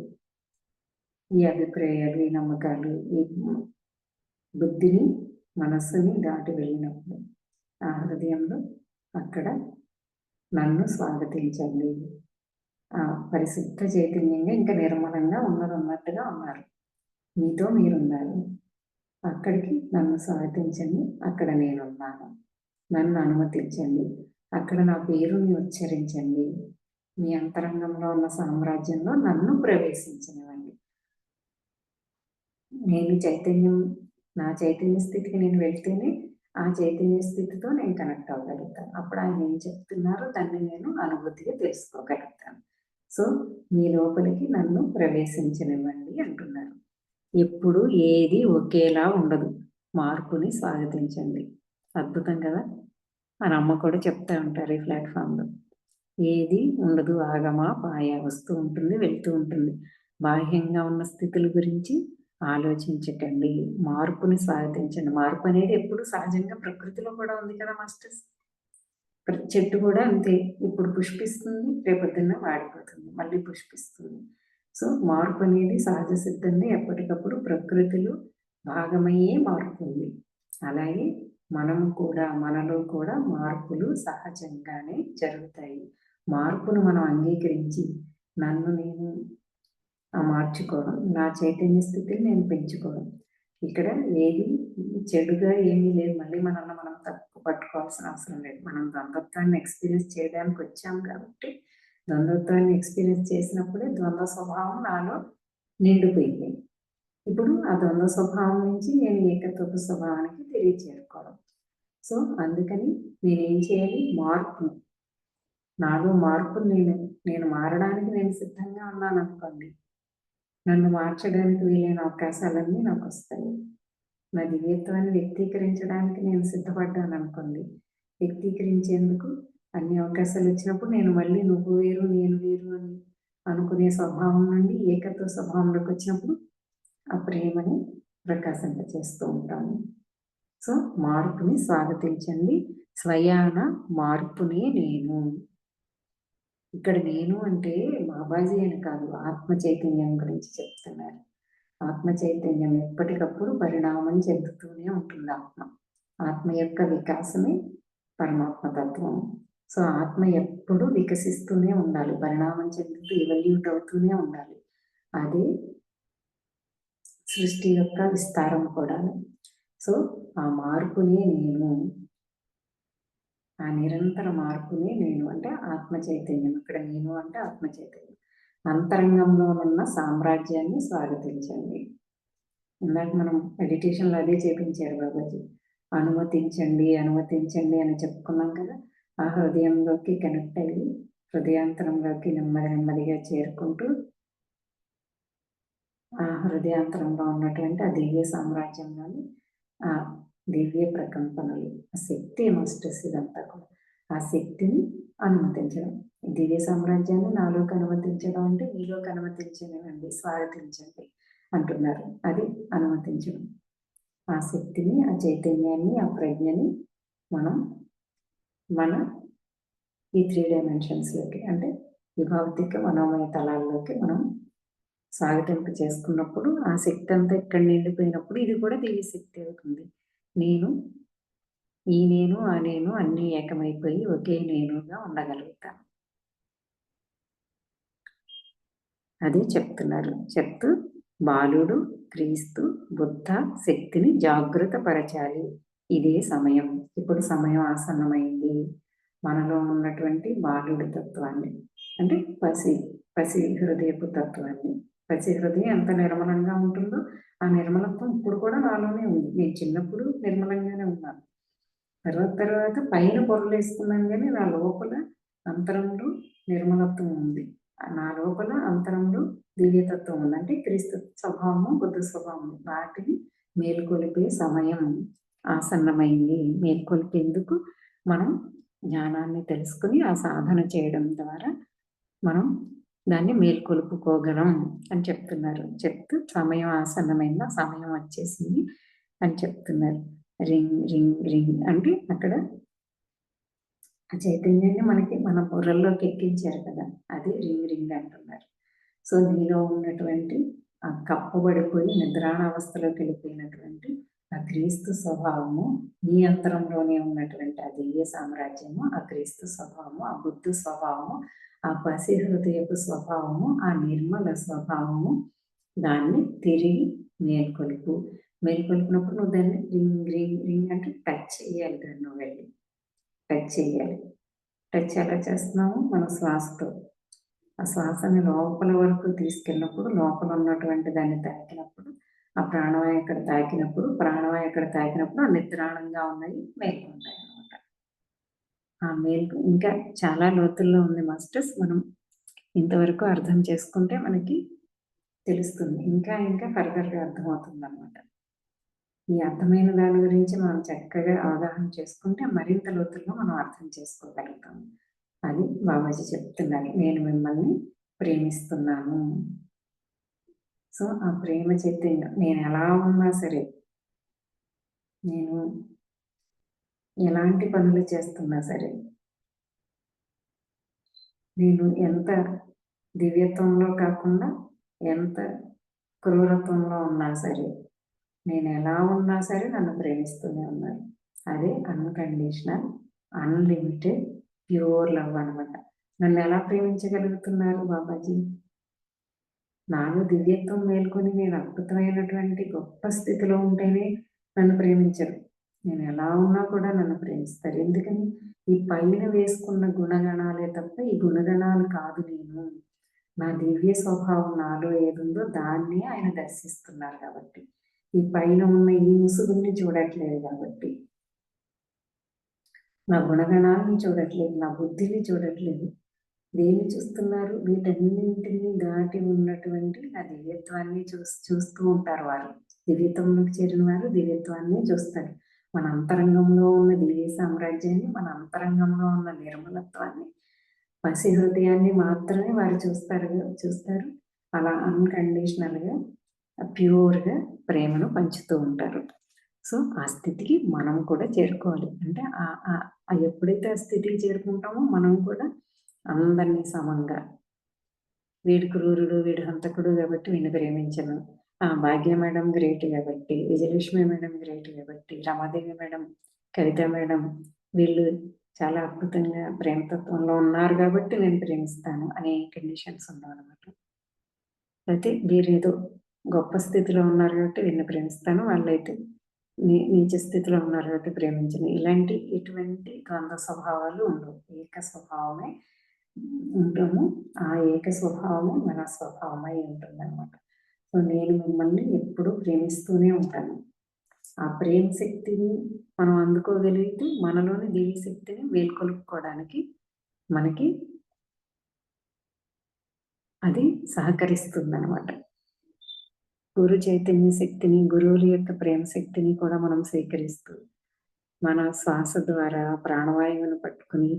ఈ అభిప్రాయాలు, ఈ నమ్మకాలు, ఈ బుద్ధిని, మనస్సుని దాటి వెళ్ళినప్పుడు ఆ హృదయంలో అక్కడ నన్ను స్వాగతించండి. ఆ పరిశుద్ధ చైతన్యంగా ఇంకా నిర్మలంగా ఉన్నట్టుగా ఉన్నారు. మీతో మీరున్నారు. అక్కడికి నన్ను స్వాగతించండి. అక్కడ నేనున్నాను. నన్ను అనుమతించండి. అక్కడ నా పేరుని ఉచ్చరించండి. మీ అంతరంగంలో ఉన్న సామ్రాజ్యంలో నన్ను ప్రవేశించనివ్వండి. నేను చైతన్యం, నా చైతన్య స్థితికి నేను వెళ్తేనే ఆ చైతన్య స్థితితో నేను కనెక్ట్ అవ్వగలుగుతాను. అప్పుడు ఆయన ఏం చెప్తున్నారో దాన్ని నేను అనుభూతిగా తెలుసుకోగలుగుతాను. సో మీ లోపలికి నన్ను ప్రవేశించనివ్వండి అంటున్నారు. ఎప్పుడు ఏది ఒకేలా ఉండదు. మార్పుని స్వాగతించండి. అద్భుతం కదా. మన అమ్మ కూడా చెప్తా ఉంటారు ఈ ప్లాట్ఫామ్లో. ఏది ఉండదు, ఆగమా పాయ, వస్తూ ఉంటుంది, వెళ్తూ ఉంటుంది. బాహ్యంగా ఉన్న స్థితుల గురించి ఆలోచించకండి, మార్పుని స్వాగతించండి. మార్పు అనేది ఎప్పుడు సహజంగా ప్రకృతిలో కూడా ఉంది కదా మాస్టర్స్. ప్రతి చెట్టు కూడా అంతే, ఇప్పుడు పుష్పిస్తుంది, రేపొద్దున్న వాడిపోతుంది, మళ్ళీ పుష్పిస్తుంది. సో మార్పు అనేది సహజ సిద్ధంగా ఎప్పటికప్పుడు ప్రకృతిలో భాగమయ్యే మార్పు ఉంది. అలాగే మనము కూడా, మనలో కూడా మార్పులు సహజంగానే జరుగుతాయి. మార్పును మనం అంగీకరించి నన్ను నేను మార్చుకోవడం, నా చైతన్య స్థితిని నేను పెంచుకోవడం. ఇక్కడ ఏది చెడుగా ఏమీ లేదు. మళ్ళీ మనల్ని మనం తప్పు పట్టుకోవాల్సిన అవసరం లేదు. మనం ద్వంద్వత్వాన్ని ఎక్స్పీరియన్స్ చేయడానికి వచ్చాం కాబట్టి ద్వంద్వత్వాన్ని ఎక్స్పీరియన్స్ చేసినప్పుడే ద్వంద్వ స్వభావం నాలో నిండిపోయింది. ఇప్పుడు ఆ ద్వంద్వ స్వభావం నుంచి నేను ఏకత్వపు స్వభావానికి తెలియచేరుకోవడం. సో అందుకని నేనేం చేయాలి? మార్పు, నాలో మార్పు, నేను మారడానికి నేను సిద్ధంగా ఉన్నాను అనుకోండి, నన్ను మార్చడానికి వీలైన అవకాశాలన్నీ నాకు వస్తాయి. నా దివ్యత్వాన్ని వ్యక్తీకరించడానికి నేను సిద్ధపడ్డాను అనుకోండి, వ్యక్తీకరించేందుకు అన్ని అవకాశాలు వచ్చినప్పుడు నేను మళ్ళీ నువ్వు వేరు నేను వేరు అని అనుకునే స్వభావం నుండి ఏకత్వ స్వభావంలోకి వచ్చినప్పుడు ఆ ప్రేమని ప్రకాశింపచేస్తూ ఉంటాము. సో మార్పుని స్వాగతించండి. స్వయాన మార్పునే నేను. ఇక్కడ నేను అంటే బాబాజీ అని కాదు, ఆత్మ చైతన్యం గురించి చెప్తున్నారు. ఆత్మ చైతన్యం ఎప్పటికప్పుడు పరిణామం చెందుతూనే ఉంటుంది. ఆత్మ యొక్క వికాసమే పరమాత్మ తత్వం. సో ఆత్మ ఎప్పుడు వికసిస్తూనే ఉండాలి, పరిణామం చెందుతూ ఎవల్యూట్ అవుతూనే ఉండాలి. అదే సృష్టి యొక్క విస్తారం కూడా. సో ఆ మార్పునే నేను, ఆ నిరంతర మార్పునే నేను అంటే ఆత్మ చైతన్యం. ఇక్కడ నేను అంటే ఆత్మ చైతన్యం. అంతరంగంలో ఉన్న సామ్రాజ్యాన్ని స్వాగతించండి. ఇందాక మనం మెడిటేషన్లో అదే చేపించారు బాబాజీ. అనుమతించండి అనుమతించండి అని చెప్పుకున్నాం కదా. ఆ హృదయంలోకి కనెక్ట్ అయ్యి హృదయాంతరంలోకి నెమ్మదిగా చేరుకుంటూ ఆ హృదయాంతరంలో ఉన్నటువంటి ఆ దివ్య సామ్రాజ్యంలోని ఆ దివ్య ప్రకంపనలు, ఆ శక్తి మాస్టర్స్ ఇదంతా కూడా. ఆ శక్తిని అనుమతించడం, దివ్య సామ్రాజ్యాన్ని నాలోకి అనుమతించడం అంటే మీలోకి అనుమతించండి, స్వాగతించండి అంటున్నారు. అది అనుమతించడం. ఆ శక్తిని, ఆ చైతన్యాన్ని, ఆ ప్రజ్ఞని మనం మన ఈ 3 డైమెన్షన్స్లోకి అంటే విభౌతిక మనోమయ తలాల్లోకి మనం స్వాగతింపు చేసుకున్నప్పుడు ఆ శక్తి అంతా ఇక్కడ నిండిపోయినప్పుడు ఇది కూడా దివ్య శక్తి అవుతుంది. నేను, ఈ నేను, ఆ నేను అన్నీ ఏకమైపోయి ఒకే నేనుగా ఉండగలుగుతాను. అదే చెప్తున్నారు. చెప్తూ బాలుడు, క్రీస్తు, బుద్ధ శక్తిని జాగృత పరచాలి. ఇదే సమయం. ఇప్పుడు సమయం ఆసన్నమైంది. మనలో ఉన్నటువంటి బాలుడి తత్వాన్ని అంటే పసి హృదయపు తత్వాన్ని, పసి హృదయం ఎంత నిర్మలంగా ఉంటుందో ఆ నిర్మలత్వం ఇప్పుడు కూడా నాలోనే ఉంది. నేను చిన్నప్పుడు నిర్మలంగానే ఉన్నాను. తర్వాత పైన పొరలు వేసుకున్నాను, కానీ నా లోపల అంతరంలో నిర్మలత్వం ఉంది. నా లోపల అంతరంలో దివ్యతత్వం ఉంది. అంటే క్రీస్తు స్వభావము, బుద్ధ స్వభావము. వాటిని మేల్కొలిపే సమయం ఆసన్నమైంది. మేల్కొలిపేందుకు మనం జ్ఞానాన్ని తెలుసుకుని ఆ సాధన చేయడం ద్వారా మనం దాన్ని మేల్కొలుపుకోగలం అని చెప్తున్నారు. చెప్తూ సమయం ఆసన్నమైన సమయం వచ్చేసింది అని చెప్తున్నారు. రింగ్ రింగ్ రింగ్ అంటే అక్కడ ఆ చైతన్యాన్ని మనకి మన బుర్రల్లోకి ఎక్కించారు కదా, అది రింగ్ రింగ్ అంటున్నారు. సో నీలో ఉన్నటువంటి ఆ కప్పబడిపోయి నిద్రాణావస్థలోకి వెళ్ళిపోయినటువంటి ఆ క్రీస్తు స్వభావము, నీ అంతరంలోనే ఉన్నటువంటి ఆ దివ్య సామ్రాజ్యము, ఆ క్రీస్తు స్వభావము, ఆ బుద్ధ స్వభావము, ఆ పసి హృదయపు స్వభావము, ఆ నిర్మల స్వభావము, దాన్ని తిరిగి మేల్కొల్పినప్పుడు నువ్వు దాన్ని రింగ్ రింగ్ రింగ్ అంటే టచ్ చేయాలి. దాన్ని నువ్వు వెళ్ళి టచ్ చేయాలి. టచ్ ఎలా చేస్తున్నాము? మన శ్వాసతో. ఆ శ్వాసని లోపల వరకు తీసుకెళ్ళినప్పుడు, లోపల ఉన్నటువంటి దాన్ని తాకినప్పుడు, ఆ ప్రాణవాయు ఎక్కడ తాకినప్పుడు ఆ నిద్రాణంగా ఉన్నాయి మేల్కొంటాయి అన్నమాట. ఆ ఇంకా చాలా లోతుల్లో ఉంది మాస్టర్స్. మనం ఇంతవరకు అర్థం చేసుకుంటే మనకి తెలుస్తుంది. ఇంకా ఫర్దర్గా అర్థమవుతుంది అన్నమాట. ఈ అర్థమైన దాని గురించి మనం చక్కగా అవగాహన చేసుకుంటే మరింత లోతుల్లో మనం అర్థం చేసుకోగలుగుతాం. అది బాబాజీ చెప్తున్నారు. నేను మిమ్మల్ని ప్రేమిస్తున్నాను. సో ఆ ప్రేమ చైతన్యం నేను ఎలా ఉన్నా సరే, నేను ఎలాంటి పనులు చేస్తున్నా సరే, నేను ఎంత దివ్యత్వంలో కాకుండా ఎంత క్రూరత్వంలో ఉన్నా సరే, నేను ఎలా ఉన్నా సరే నన్ను ప్రేమిస్తూనే ఉన్నారు. అదే అన్కండిషనల్, అన్లిమిటెడ్, ప్యూర్ లవ్ అనమాట. నన్ను ఎలా ప్రేమించగలుగుతున్నారు బాబాజీ? నాలో దివ్యత్వం మేల్కొని నేను అద్భుతమైనటువంటి గొప్ప స్థితిలో ఉంటేనే నన్ను ప్రేమించరు. నేను ఎలా ఉన్నా కూడా నన్ను ప్రేమిస్తారు. ఎందుకని? ఈ పైన వేసుకున్న గుణగణాలే తప్ప ఈ గుణగణాలు కాదు నేను. నా దివ్య స్వభావం నాలో ఏదుందో దాన్నే ఆయన దర్శిస్తున్నారు కాబట్టి. ఈ పైన ఉన్న ఈ ముసుగుని చూడట్లేదు కాబట్టి. నా గుణగణాలను చూడట్లేదు, నా బుద్ధిని చూడట్లేదు. దేన్ని చూస్తున్నారు? వీటన్నింటినీ దాటి ఉన్నటువంటి నా దివ్యత్వాన్ని చూస్తూ ఉంటారు వారు. దివ్యత్వంలోకి చేరిన వారు దివ్యత్వాన్ని చూస్తారు. మన అంతరంగంలో ఉన్న దివ్య సామ్రాజ్యాన్ని, మన అంతరంగంలో ఉన్న నిర్మలత్వాన్ని, పసి హృదయాన్ని మాత్రమే వారు చూస్తారు. అలా అన్కండిషనల్గా, ప్యూర్గా ప్రేమను పంచుతూ ఉంటారు. సో ఆ స్థితికి మనం కూడా చేరుకోవాలి. అంటే ఎప్పుడైతే ఆ స్థితికి చేరుకుంటామో మనం కూడా అందరినీ సమంగా, వీడు క్రూరుడు, వీడు హంతకుడు కాబట్టి వీడిని ప్రేమించను, భాగ్య మేడం గ్రేట్ కాబట్టి, విజయలక్ష్మి మేడం గ్రేట్ కాబట్టి, రమాదేవి మేడం, కవిత మేడం వీళ్ళు చాలా అద్భుతంగా ప్రేమతత్వంలో ఉన్నారు కాబట్టి నేను ప్రేమిస్తాను అనే కండిషన్స్ ఉండవు అనమాట. అయితే వీరేదో గొప్ప స్థితిలో ఉన్నారు కాబట్టి వీళ్ళని ప్రేమిస్తాను, వాళ్ళైతే నీచ స్థితిలో ఉన్నారు కాబట్టి ప్రేమించను. ఎటువంటి ద్వంద్వ స్వభావాలు ఉండవు. ఏక స్వభావమే ఉంటాము. ఆ ఏక స్వభావమే మన స్వభావమై ఉంటుంది అనమాట. సో నేను మిమ్మల్ని ఎప్పుడూ ప్రేమిస్తూనే ఉంటాను. ఆ ప్రేమ శక్తిని మనం అందుకోగలిగితే మనలోని దివ్య శక్తిని మేల్కొలుపుకోవడానికి మనకి అది సహకరిస్తుంది అనమాట. గురు చైతన్య శక్తిని, గురువుల యొక్క ప్రేమ శక్తిని కూడా మనం స్వీకరిస్తూ మన శ్వాస ద్వారా ప్రాణవాయువును పట్టుకుని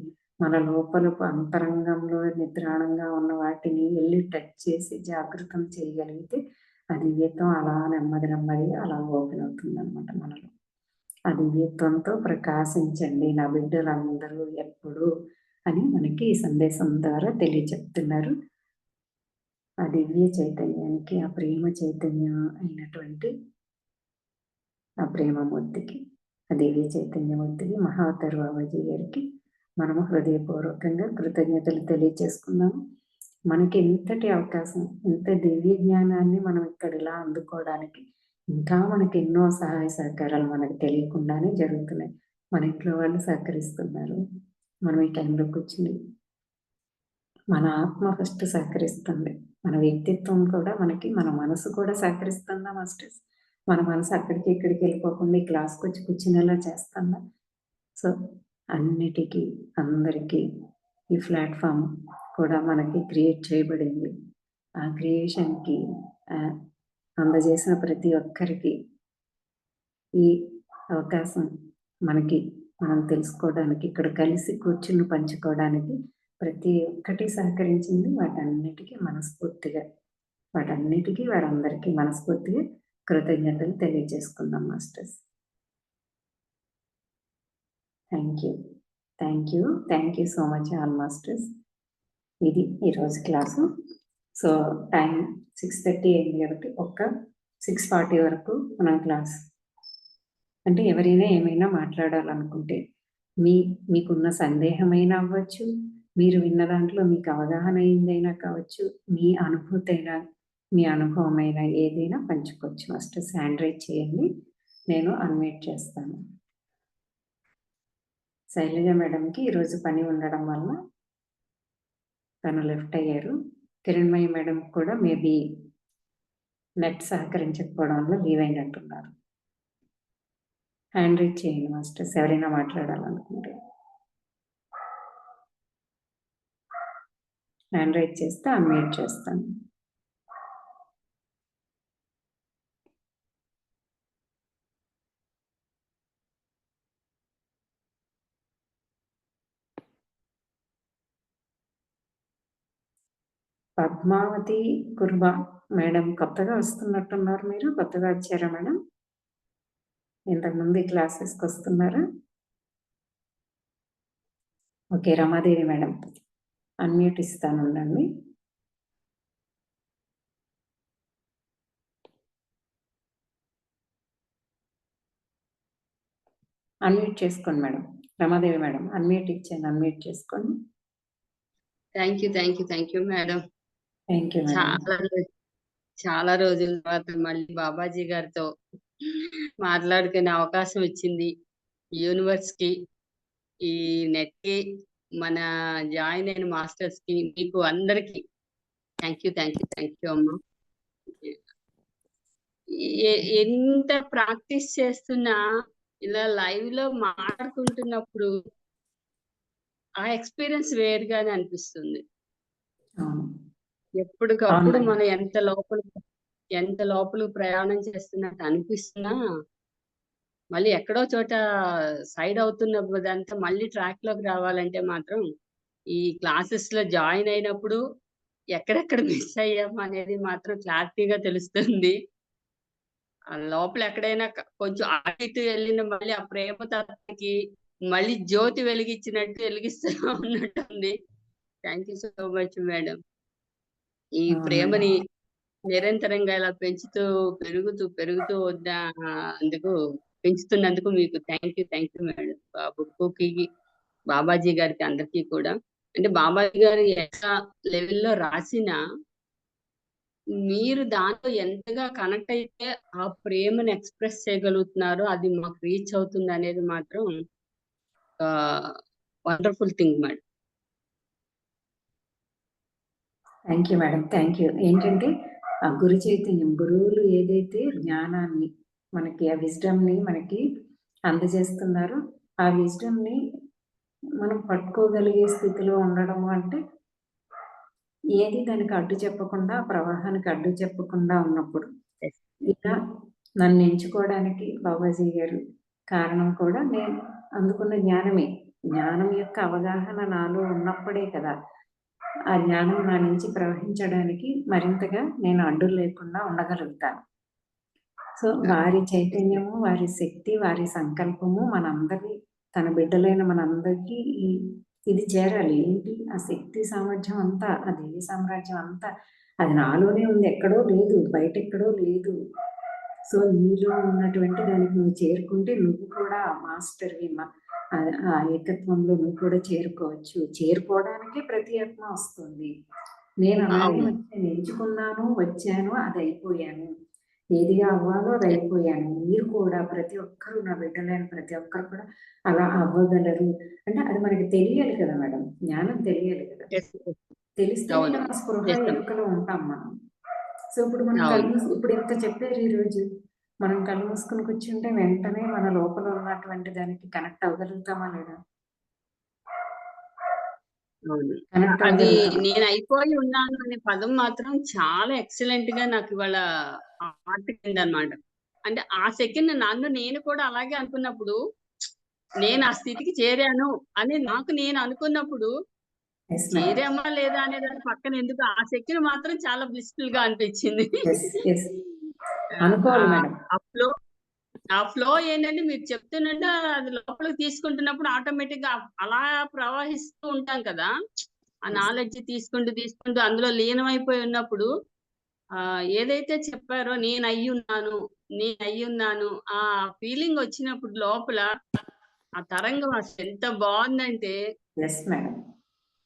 మన లోపలపు అంతరంగంలో నిద్రాణంగా ఉన్న వాటిని వెళ్ళి టచ్ చేసి జాగృతం చేయగలిగితే ఆ దివ్యత్వం అలా నెమ్మదిగా అలా ఓపెన్ అవుతుంది అనమాట మనలో. ఆ దివ్యత్వంతో ప్రకాశించండి నా బిడ్డలందరూ ఎప్పుడు అని మనకి ఈ సందేశం ద్వారా తెలియచెప్తున్నారు. ఆ దివ్య చైతన్యానికి, ఆ ప్రేమ చైతన్యం అయినటువంటి ఆ ప్రేమమూర్తికి, ఆ దివ్య చైతన్యమూర్తికి, మహావతార్ బాబాజీ గారికి మనము హృదయపూర్వకంగా కృతజ్ఞతలు తెలియజేసుకున్నాము. మనకి ఇంతటి అవకాశం, ఇంత దివ్య జ్ఞానాన్ని మనం ఇక్కడ ఇలా అందుకోవడానికి ఇంకా మనకి ఎన్నో సహాయ సహకారాలు మనకు తెలియకుండానే జరుగుతున్నాయి. మన ఇంట్లో వాళ్ళు సహకరిస్తున్నారు. మనం ఈ టైంలో కూర్చుని మన ఆత్మ ఫస్ట్ సహకరిస్తుంది. మన వ్యక్తిత్వం కూడా మనకి, మన మనసు కూడా సహకరిస్తుందా మాస్టర్స్? మన మనసు అక్కడికి ఇక్కడికి వెళ్ళిపోకుండా ఈ క్లాస్కి వచ్చి కూర్చునేలా చేస్తుందా? సో అన్నిటికీ, అందరికీ ఈ ప్లాట్ఫామ్ కూడా మనకి క్రియేట్ చేయబడింది. ఆ క్రియేషన్కి అందజేసిన ప్రతి ఒక్కరికి ఈ అవకాశం మనం తెలుసుకోవడానికి, ఇక్కడ కలిసి కూర్చుని పంచుకోవడానికి ప్రతి ఒక్కటి సహకరించింది. వారందరికీ మనస్ఫూర్తిగా కృతజ్ఞతలు తెలియజేసుకుందాం masters. Thank you so much all masters. ఇది ఈరోజు క్లాసు. సో టైం 6:30 అయింది కాబట్టి 6:40 వరకు మనం క్లాస్. అంటే ఎవరైనా ఏమైనా మాట్లాడాలనుకుంటే మీకున్న సందేహమైనా అవ్వచ్చు, మీరు విన్న దాంట్లో మీకు అవగాహన అయిందైనా కావచ్చు, మీ అనుభవమైనా ఏదైనా పంచుకోవచ్చు. మాస్టర్స్ హ్యాండ్ రైజ్ చేయండి, నేను అన్మ్యూట్ చేస్తాను. శైలజ మేడంకి ఈరోజు పని ఉండడం వల్ల తను లెఫ్ట్ అయ్యారు. కిరణ్మయి మేడం కూడా మేబీ నెట్ సహకరించకపోవడం వల్ల లీవ్ అయినట్టున్నారు. హ్యాండ్ రైజ్ చేయండి మాస్టర్స్ ఎవరైనా మాట్లాడాలనుకుంటే. హ్యాండ్ రైజ్ చేస్తే అన్మ్యూట్ చేస్తాను. పద్మావతి కుర్బా మేడం కొత్తగా వస్తున్నట్టున్నారు. మీరు కొత్తగా వచ్చారా మేడం? ఇంతకుముందు ఈ క్లాసెస్కి వస్తున్నారా? Okay, Ramadevi madam. అన్మ్యూట్ ఇస్తాను ఉండండి. అన్మ్యూట్ చేసుకోండి మేడం. రమాదేవి మేడం అన్మ్యూట్ ఇచ్చాను, అన్మ్యూట్ చేసుకోండి. Thank you madam. Thank you madam. చాలా రోజుల తర్వాత మళ్ళీ బాబాజీ గారితో మాట్లాడుకునే అవకాశం ఇచ్చింది యూనివర్స్ కి, ఈ నెట్ కి, మన జాయిన్ అయిన మాస్టర్స్ కి, మీకు అందరికి థ్యాంక్ యూ అమ్మా. ఎంత ప్రాక్టీస్ చేస్తున్నా ఇలా లైవ్ లో మాట్లాడుకుంటున్నప్పుడు ఆ ఎక్స్పీరియన్స్ వేరుగానే అనిపిస్తుంది. ఎప్పటికప్పుడు మనం ఎంత లోపల ప్రయాణం చేస్తున్నట్టు అనిపిస్తున్నా మళ్ళీ ఎక్కడో చోట సైడ్ అవుతున్నదంతా మళ్ళీ ట్రాక్ లోకి రావాలంటే మాత్రం ఈ క్లాసెస్ లో జాయిన్ అయినప్పుడు ఎక్కడెక్కడ మిస్ అయ్యాం అనేది మాత్రం క్లారిటీగా తెలుస్తుంది. ఆ లోపల ఎక్కడైనా కొంచెం అటు ఇటు వెళ్ళిన మళ్ళీ ఆ ప్రేమ తత్వానికి మళ్ళీ జ్యోతి వెలిగించినట్టు వెలిగిస్తూ ఉన్నట్టుంది. Thank you so much madam. ఈ ప్రేమని నిరంతరంగా ఇలా పెరుగుతూ పెంచుతున్నందుకు మీకు థ్యాంక్ యూ మేడం. బుక్కుకి, బాబాజీ గారికి, అందరికీ కూడా. అంటే బాబాజీ గారు ఎట్లా లెవెల్లో రాసినా మీరు దాంతో ఎంతగా కనెక్ట్ అయితే ఆ ప్రేమను ఎక్స్ప్రెస్ చేయగలుగుతున్నారో అది మాకు రీచ్ అవుతుంది అనేది మాత్రం wonderful thing madam. Thank you madam, thank you. ఏంటంటే ఆ గురు చైతన్యం, గురువులు ఏదైతే జ్ఞానాన్ని మనకి, ఆ విజ్డమ్ని మనకి అందజేస్తున్నారో ఆ విజ్డమ్ని మనం పట్టుకోగలిగే స్థితిలో ఉండడము అంటే ఏది దానికి అడ్డు చెప్పకుండా, ప్రవాహానికి అడ్డు చెప్పకుండా ఉన్నప్పుడు ఇలా నన్ను ఎంచుకోవడానికి బాబాజీ గారు కారణం కూడా నేను అందుకున్న జ్ఞానమే. జ్ఞానం యొక్క అవగాహన నాలో ఉన్నప్పుడే కదా ఆ జ్ఞానం నా నుంచి ప్రవహించడానికి మరింతగా నేను అడ్డు లేకుండా ఉండగలుగుతాను. సో వారి చైతన్యము, వారి శక్తి, వారి సంకల్పము మనందరి, తన బిడ్డలైన మనందరికీ ఇది చేరాలి. ఏంటి ఆ శక్తి సామర్థ్యం అంతా, ఆ దేవి సామ్రాజ్యం అంతా అది నాలోనే ఉంది, ఎక్కడో లేదు, బయట ఎక్కడో లేదు. సో నీలో ఉన్నటువంటి దానికి నువ్వు చేరుకుంటే నువ్వు కూడా మాస్టర్వి, ఆ ఏకత్వంలో నువ్వు కూడా చేరుకోవచ్చు. చేరుకోవడానికే ప్రతి ఆత్మ వస్తుంది. నేను అలాగే వచ్చాను, ఎంచుకున్నాను, వచ్చాను, అది అయిపోయాను. ఏదిగా అవ్వాలో అది అయిపోయాను. మీరు కూడా ప్రతి ఒక్కరు, నా బిడ్డలైన ప్రతి ఒక్కరు కూడా అలా అవ్వగలరు. అంటే అది మనకి తెలియాలి కదా మేడం, జ్ఞానం తెలియాలి కదా. తెలిస్తే మన స్పృహ ఎరుకలో ఉంటాం మనం. సో ఇప్పుడు మనం ఇప్పుడు ఇంత చెప్పారు ఈరోజు, మనం కళ్ళు మూసుకుని కూర్చుంటే వెంటనే మన లోపల ఉన్నటువంటి దానికి కనెక్ట్ అవ్వగలుగుతామా లేదా? అది నేను అయిపోయి ఉన్నాను అనే పదం మాత్రం చాలా ఎక్సలెంట్ గా నాకు ఇవాళ ఆర్టికింది అనమాట. అంటే ఆ సెకండ్ నేను కూడా అలాగే అనుకున్నప్పుడు, నేను ఆ స్థితికి చేరాను అని నాకు నేను అనుకున్నప్పుడు, చేరామా లేదా అనే దాని పక్కన ఎందుకు, ఆ సెకండ్ మాత్రం చాలా బ్లిస్ఫుల్ గా అనిపించింది. ఆ ఫ్లో ఏంటంటే మీరు చెప్తున్నట్టు అది లోపలికి తీసుకుంటున్నప్పుడు ఆటోమేటిక్ గా అలా ప్రవహిస్తూ ఉంటాం కదా. ఆ నాలెడ్జ్ తీసుకుంటూ అందులో లీనమైపోయి ఉన్నప్పుడు ఏదైతే చెప్పారో నేను అయ్యున్నాను ఆ ఫీలింగ్ వచ్చినప్పుడు లోపల ఆ తరంగం అసలు ఎంత బాగుందంటే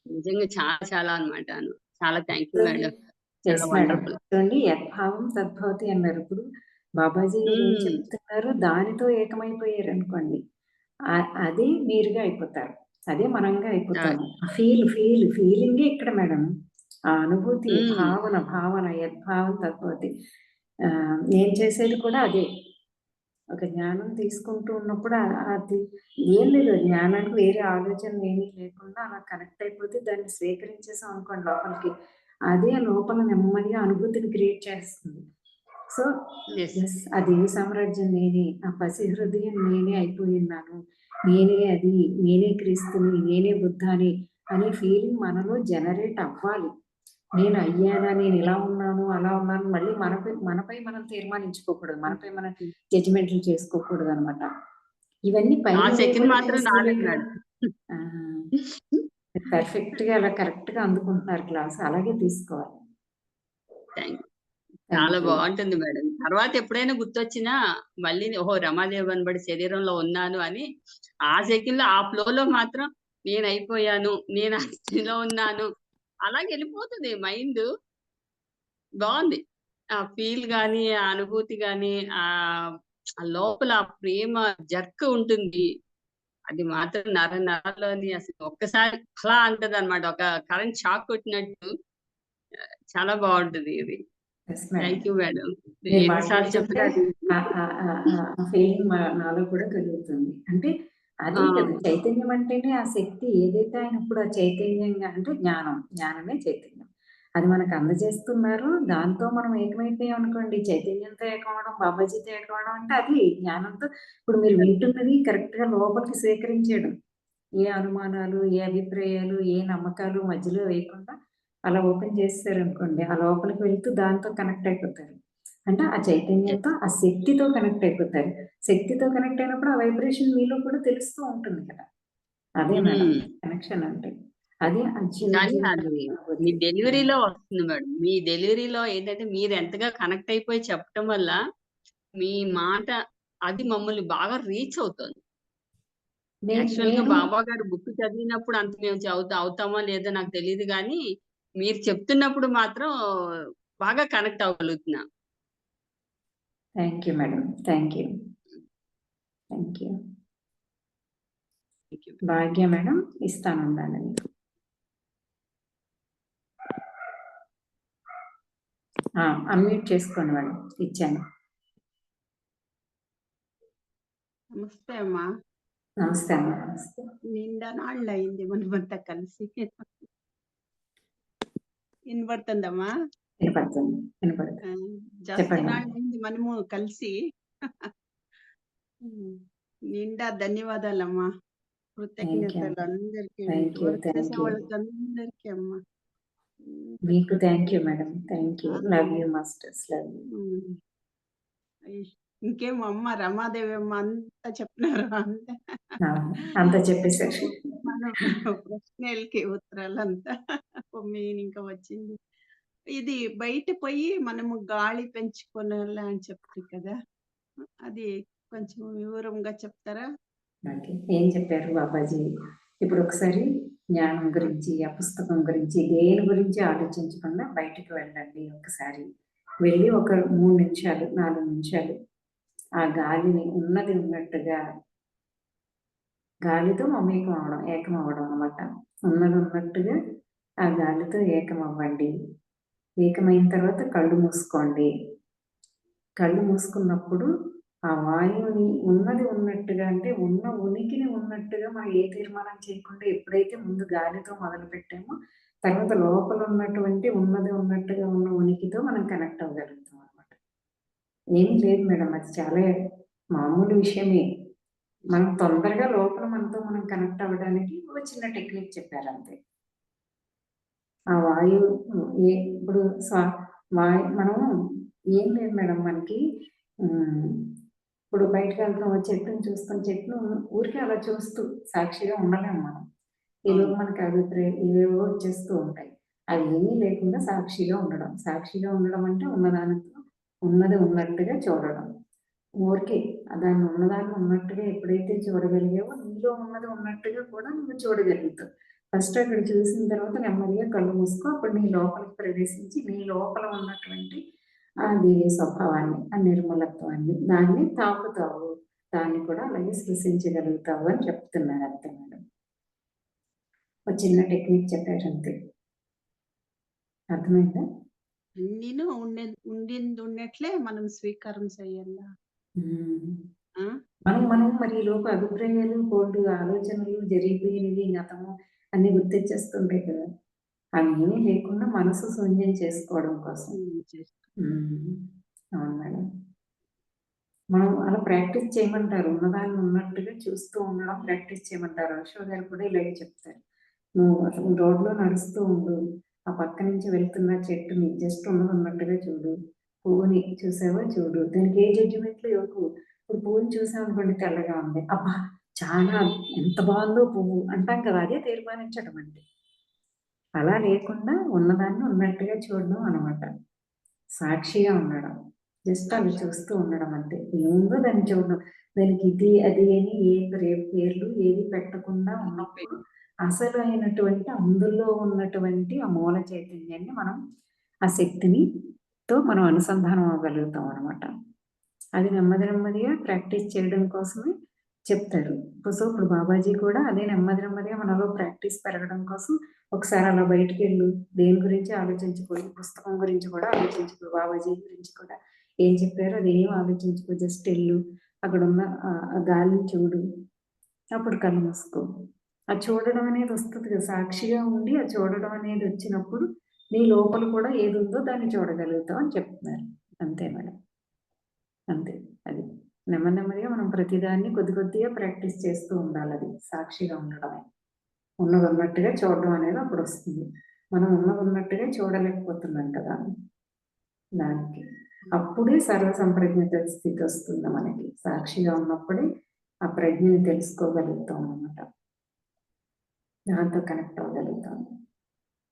నిజంగా చాలా అన్నమాట. చాలా థ్యాంక్ యూ మేడం. చూడండి, యద్భావం తద్భవతి అన్నారు. ఇప్పుడు బాబాజీ ఏం చెప్తున్నారు దానితో ఏకమైపోయారు అనుకోండి, అదే మీరుగా అయిపోతారు, అదే మనంగా అయిపోతాము. ఫీలింగే ఇక్కడ మేడం. ఆ అనుభూతి, భావన యద్భావం తద్భవతి. నేను చేసేది కూడా అదే. ఒక జ్ఞానం తీసుకుంటూ ఉన్నప్పుడు అది ఏం లేదు, జ్ఞానానికి వేరే ఆలోచన ఏమీ లేకుండా అలా కనెక్ట్ అయిపోతే దాన్ని స్వీకరించేసాం అనుకోండి లోపలికి, అదే లోపల నెమ్మదిగా అనుభూతిని క్రియేట్ చేస్తుంది. సో ఆ దేవి సామ్రాజ్యం నేనే, ఆ పసి హృదయం నేనే అయిపోయి ఉన్నాను, నేనే అది, నేనే క్రీస్తుని, నేనే బుద్ధాని అనే ఫీలింగ్ మనలో జనరేట్ అవ్వాలి. నేను అయ్యానా, నేను ఇలా ఉన్నాను, అలా ఉన్నాను, మళ్ళీ మనపై మనం తీర్మానించుకోకూడదు, మనపై మనం జడ్జిమెంట్లు చేసుకోకూడదు అనమాట. ఇవన్నీ పైన పర్ఫెక్ట్ గా అలా కరెక్ట్ గా అందుకుంటున్నారు క్లాస్, అలాగే తీసుకోవాలి. Thank you. థ్యాంక్ చాలా యూ. బాగుంటుంది మేడం. తర్వాత ఎప్పుడైనా గుర్తొచ్చినా మళ్ళీ ఓహో రమాదేవి అనబడి శరీరంలో ఉన్నాను అని ఆ సెకండ్ లో ఆ ఫ్లో లో మాత్రం నేను అయిపోయాను, నేను ఆ స్థితిలో ఉన్నాను, అలాగే వెళ్ళిపోతుంది మైండ్. బాగుంది ఆ ఫీల్ గాని, ఆ అనుభూతి గాని, ఆ ఆ లోపల ఆ ప్రేమ జర్క్ ఉంటుంది. అది మాత్రం నరాల్లోని అసలు ఒక్కసారి అలా అంటది అనమాట, ఒక కరెంట్ షాక్ కొట్టినట్టు. చాలా బాగుంటుంది ఇది. Yes madam. Thank you madam. మీరు ఎన్నిసార్లు మాట్లాడుతుంటే చెప్పినా అది ఆ ఫీలింగ్ నాలో కూడా కలుగుతుంది. అంటే అదే ఆ, కదా చైతన్యం అంటేనే ఆ శక్తి. ఏదైతే ఆయన ఇప్పుడు ఆ చైతన్యంగా అంటే జ్ఞానమే చైతన్యం. అది మనకు అందజేస్తున్నారు. దాంతో మనం ఏకమైపోయాం అనుకోండి, చైతన్యంతో ఏకమవడం, బాబాజీతో ఏకమవడం అంటే అది జ్ఞానంతో. ఇప్పుడు మీరు వింటున్నది కరెక్ట్ గా లోపలికి స్వీకరించేయడం. ఏ అనుమానాలు, ఏ అభిప్రాయాలు, ఏ నమ్మకాలు మధ్యలో వేయకుండా అలా ఓపెన్ చేసేసారనుకోండి, ఆ లోపలికి వెళ్తూ దాంతో కనెక్ట్ అయిపోతారు. అంటే ఆ చైతన్యంతో, ఆ శక్తితో కనెక్ట్ అయిపోతారు. శక్తితో కనెక్ట్ అయినప్పుడు ఆ వైబ్రేషన్ మీలో కూడా తెలుస్తూ ఉంటుంది కదా. అదే మేడం కనెక్షన్ అంటే. అది కానీ అది మీ అనుభూతి. డెలివరీలో వస్తుంది మేడం. మీ డెలివరీలో ఏంటంటే మీరు ఎంతగా కనెక్ట్ అయిపోయి చెప్పడం వల్ల మీ మాట అది మమ్మల్ని బాగా రీచ్ అవుతుంది. యాక్చువల్ గా నేను బాబా గారు బుక్ చదివినప్పుడు అంత మేము అవుతామో లేదో నాకు తెలియదు కానీ మీరు చెప్తున్నప్పుడు మాత్రం బాగా కనెక్ట్ అవ్వగలుగుతున్నా. Thank you madam. Thank you. Thank you. Thank you. Bhagya madam ఇస్తానున్నాను. అన్మ్యూట్ చేసుకోండి మేడం. ఇచ్చాను. నమస్తే అమ్మా. నమస్తే అమ్మ. నమస్తే. నిండా నాళ్ళు అయింది మనమంతా కలిసి. వినపడుతుందమ్మా? వినపడుతుంది. జాస్తి చెప్పండి. నాళ్ళు అయింది మనము కలిసి. నిండా ధన్యవాదాలమ్మా. కృతజ్ఞతలు అందరికీ, థ్యాంక్ యూ. వర్క్ చేసే వాళ్ళకి అందరికీ అమ్మా. మీకు thank you madam. Thank you. Love you masters. Love you. ఇంకేం అమ్మ రమాదేవి అమ్మ అంతా చెప్పినారు. అంతా చెప్పేసారు. మనం ప్రశ్నలకి ఉత్తరాలంతా మెయిన్ ఇంకా వచ్చింది. ఇది బయట పోయి మనము గాలి పెంచుకోనాల అని చెప్తారు కదా, అది కొంచెం వివరంగా చెప్తారా? ఏం చెప్పారు బాబాజీ? ఇప్పుడు ఒకసారి జ్ఞానం గురించి, ఆ పుస్తకం గురించి, దేని గురించి ఆలోచించకుండా బయటికి వెళ్ళండి. ఒకసారి వెళ్ళి ఒక 3 నిమిషాలు 4 నిమిషాలు ఆ గాలిని ఉన్నది ఉన్నట్టుగా గాలితో ఏకం అవడం అన్నమాట. ఉన్నది ఉన్నట్టుగా ఆ గాలితో ఏకం అవ్వండి. ఏకమైన తర్వాత కళ్ళు మూసుకోండి. కళ్ళు మూసుకున్నప్పుడు ఆ వాయువుని ఉన్నది ఉన్నట్టుగా, అంటే ఉన్న ఉనికిని ఉన్నట్టుగా మనం ఏ తీర్మానం చేయకుండా ఎప్పుడైతే ముందు గాలితో మొదలు పెట్టామో తర్వాత లోపల ఉన్నటువంటి ఉన్నది ఉన్నట్టుగా ఉన్న ఉనికితో మనం కనెక్ట్ అవ్వగలుగుతాం అనమాట. ఏమీ లేదు మేడం, అది చాలా మామూలు విషయమే. మనం తొందరగా లోపల మనతో మనం కనెక్ట్ అవ్వడానికి ఒక చిన్న టెక్నిక్ చెప్పారు అంతే. ఆ వాయువు ఇప్పుడు మనం ఏం లేదు మేడం, మనకి ఇప్పుడు బయటకు వెళ్తాం, చెట్టును చూస్తాం, చెట్టును ఊరికే అలా చూస్తూ సాక్షిగా ఉండలేము మనం. ఈలోపు మనకి అభిప్రాయం ఏవేవో వచ్చేస్తూ ఉంటాయి. అవి ఏమీ లేకుండా సాక్షిగా ఉండడం అంటే ఉన్నదానితో ఉన్నది ఉన్నట్టుగా చూడడం. ఊరికే దాన్ని ఉన్నదాన్ని ఉన్నట్టుగా ఎప్పుడైతే చూడగలిగావో నీలో ఉన్నది ఉన్నట్టుగా కూడా నువ్వు చూడగలుగుతావు. ఫస్ట్ అక్కడ చూసిన తర్వాత నెమ్మదిగా కళ్ళు మూసుకో. అప్పుడు నీ లోపలికి ప్రవేశించి నీ లోపల ఉన్నటువంటి ఆ దివ్య స్వభావాన్ని, ఆ నిర్మలత్వాన్ని, దాన్ని తాకుతావు. దాన్ని కూడా అలాగే సృష్టించగలుగుతావు అని చెప్తున్నారు అంతే మేడం. ఒక చిన్న టెక్నిక్ చెప్పారు అంతే. అర్థమైందా? నేను ఉండింది ఉన్నట్లే మనం స్వీకారం చేయాలా? మనం మరి లోపు అభిప్రాయాలు, బోల్డు ఆలోచనలు, జరిగిపోయినవి, గతము అన్ని గుర్తొచ్చేస్తుంటాయి కదా. అవి ఏమీ లేకుండా మనసు శూన్యం చేసుకోవడం కోసం. అవును మేడం. మనం అలా ప్రాక్టీస్ చేయమంటారు. ఉన్నదాన్ని ఉన్నట్టుగా చూస్తూ ఉండడం ప్రాక్టీస్ చేయమంటారు. అశోక్ గారు కూడా ఇలాగే చెప్తారు. నువ్వు అసలు రోడ్లో నడుస్తూ ఉండు, ఆ పక్క నుంచి వెళ్తున్న చెట్టుని జస్ట్ ఉన్నట్టుగా చూడు. పువ్వుని చూసావా చూడు, దానికి ఏ జడ్జిమెంట్లు ఇవ్వకు. ఇప్పుడు పువ్వుని చూసాం అనుకోండి, తెల్లగా ఉంది, అబ్బా చాలా ఎంత బాగుందో పువ్వు అంటాం కదా, అదే తీర్మానించడం అంటే. అలా లేకుండా ఉన్నదాన్ని ఉన్నట్టుగా చూడడం అనమాట, సాక్షిగా ఉండడం, జస్ట్ అవి చూస్తూ ఉండడం అంతే. ఏముందో దాన్ని చూడడం, దానికి ఇది అది అని పేర్లు ఏది పెట్టకుండా ఉన్నప్పుడు అసలు అయినటువంటి అందులో ఉన్నటువంటి ఆ మూల చైతన్యాన్ని మనం, ఆ శక్తిని మనం అనుసంధానం అవ్వగలుగుతాం అనమాట. అది నెమ్మది నెమ్మదిగా ప్రాక్టీస్ చేయడం కోసమే చెప్తారు. సో ఇప్పుడు బాబాజీ కూడా అదే నెమ్మదిగా మనలో ప్రాక్టీస్ పెరగడం కోసం ఒకసారి అలా బయటికి వెళ్ళు, దేని గురించి ఆలోచించుకో, పుస్తకం గురించి కూడా ఆలోచించుకో, బాబాజీ గురించి కూడా ఏం చెప్పారో అది ఏం ఆలోచించుకో, జస్ట్ వెళ్ళు, అక్కడ ఉన్న ఆ గాలిని చూడు, అప్పుడు కళ్ళు మూసుకో. ఆ చూడడం అనేది వస్తుంది కదా, సాక్షిగా ఉండి ఆ చూడడం అనేది వచ్చినప్పుడు నీ లోపల కూడా ఏది ఉందో దాన్ని చూడగలుగుతాం అని చెప్తున్నారు. అంతే మేడం, అంతే. అది నెమ్మదిగా మనం ప్రతిదాన్ని కొద్దిగా ప్రాక్టీస్ చేస్తూ ఉండాలి. అది సాక్షిగా ఉండడమే, ఉన్నది ఉన్నట్టుగా చూడడం అనేది అప్పుడు వస్తుంది. మనం ఉన్నది ఉన్నట్టుగా చూడలేకపోతున్నాం కదా, దానికి అప్పుడే సర్వ సంప్రజ్ఞత స్థితి వస్తుంది మనకి. సాక్షిగా ఉన్నప్పుడే ఆ ప్రజ్ఞని తెలుసుకోగలుగుతాం అన్నమాట, దాంతో కనెక్ట్ అవ్వగలుగుతాం.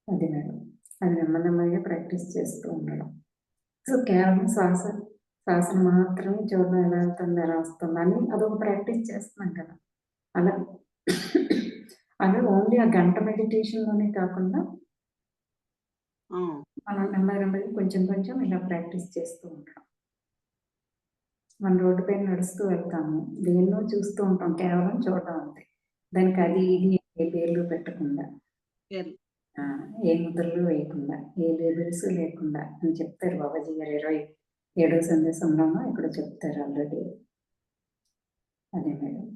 అది మేడం, అది నెమ్మదిగా ప్రాక్టీస్ చేస్తూ ఉండడం. సో కేవలం శ్వాసను మాత్రమే చూడడం, ఎలా వెళ్తుంది ఎలా వస్తుంది అని అదొక ప్రాక్టీస్ చేస్తున్నాం కదా. అలా అలా ఓన్లీ ఆ గంట మెడిటేషన్లోనే కాకుండా మనం నెమ్మదిగా కొంచెం ఇలా ప్రాక్టీస్ చేస్తూ ఉంటాం. మన రోడ్డు పైన నడుస్తూ వెళ్తాము, దేన్నో చూస్తూ ఉంటాం, కేవలం చూడటం అంతే. దానికి అది ఇది ఏ పేర్లు పెట్టకుండా, ఏ ముద్రలు వేయకుండా, ఏ లేబుల్స్ లేకుండా అని చెప్తారు బాబాజీ గారు 27వ సందేశంలోనూ ఇక్కడ చెప్తారు ఆల్రెడీ. అదే మేడం.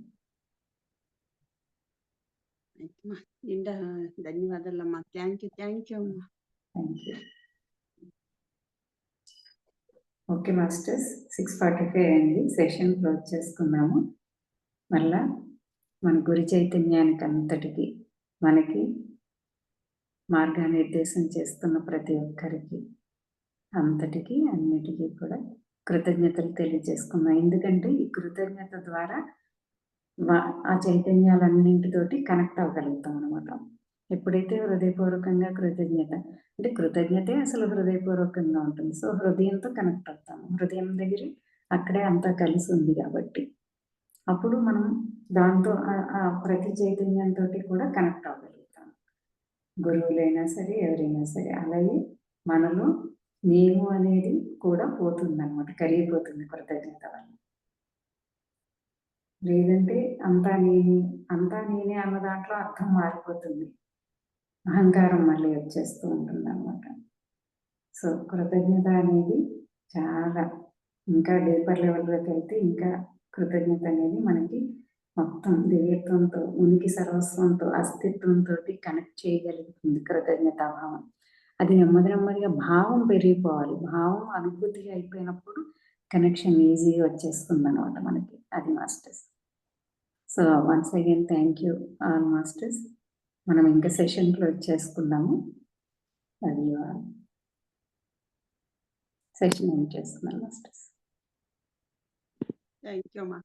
ధన్యవాదాలమ్మా. థ్యాంక్ యూ అమ్మా. Thank you. ఓకే మాస్టర్స్, 6:45 అయింది, సెషన్ క్లోజ్ చేసుకున్నాము. మళ్ళా మన గురి చైతన్యానికి అంతటికి, మనకి మార్గనిర్దేశం చేస్తున్న ప్రతి ఒక్కరికి అంతటికి అన్నిటికీ కూడా కృతజ్ఞతలు తెలియజేసుకున్నాం. ఎందుకంటే ఈ కృతజ్ఞత ద్వారా ఆ చైతన్యాలన్నింటితోటి కనెక్ట్ అవ్వగలుగుతాం అనమాట. ఎప్పుడైతే హృదయపూర్వకంగా కృతజ్ఞత అంటే, కృతజ్ఞతే అసలు హృదయపూర్వకంగా ఉంటుంది. సో హృదయంతో కనెక్ట్ అవుతాము, హృదయం దగ్గర అక్కడే అంతా కలిసి ఉంది కాబట్టి అప్పుడు మనం దాంతో ఆ ప్రతి చైతన్యంతో కూడా కనెక్ట్ అవ్వగలుగుతాం, గురువులైనా సరే ఎవరైనా సరే. అలాగే మనలో నేను అనేది కూడా పోతుంది అనమాట, కరిగిపోతుంది కృతజ్ఞత వల్ల. లేదంటే అంతా నేనే అన్న దాంట్లో అర్థం మారిపోతుంది, అహంకారం మళ్ళీ వచ్చేస్తూ ఉంటుంది అనమాట. సో కృతజ్ఞత అనేది చాలా ఇంకా డీపర్ లెవెల్లోకి వెళ్తే ఇంకా కృతజ్ఞత అనేది మనకి మొత్తం దివ్యత్వంతో, ఉనికి సర్వస్వంతో, అస్తిత్వంతో కనెక్ట్ చేయగలుగుతుంది కృతజ్ఞతాభావం. అది నెమ్మదిగా భావం పెరిగిపోవాలి, భావం అనుభూతి అయిపోయినప్పుడు కనెక్షన్ ఈజీగా వచ్చేస్తుంది అనమాట మనకి. అది masters. So once again thank you all masters. మనం ఇంకా సెషన్ క్లోజ్ చేసుకుందాము. అది సెషన్ ఏం చేస్తున్నాను మాస్టర్స్. థ్యాంక్ యూ అమ్మా.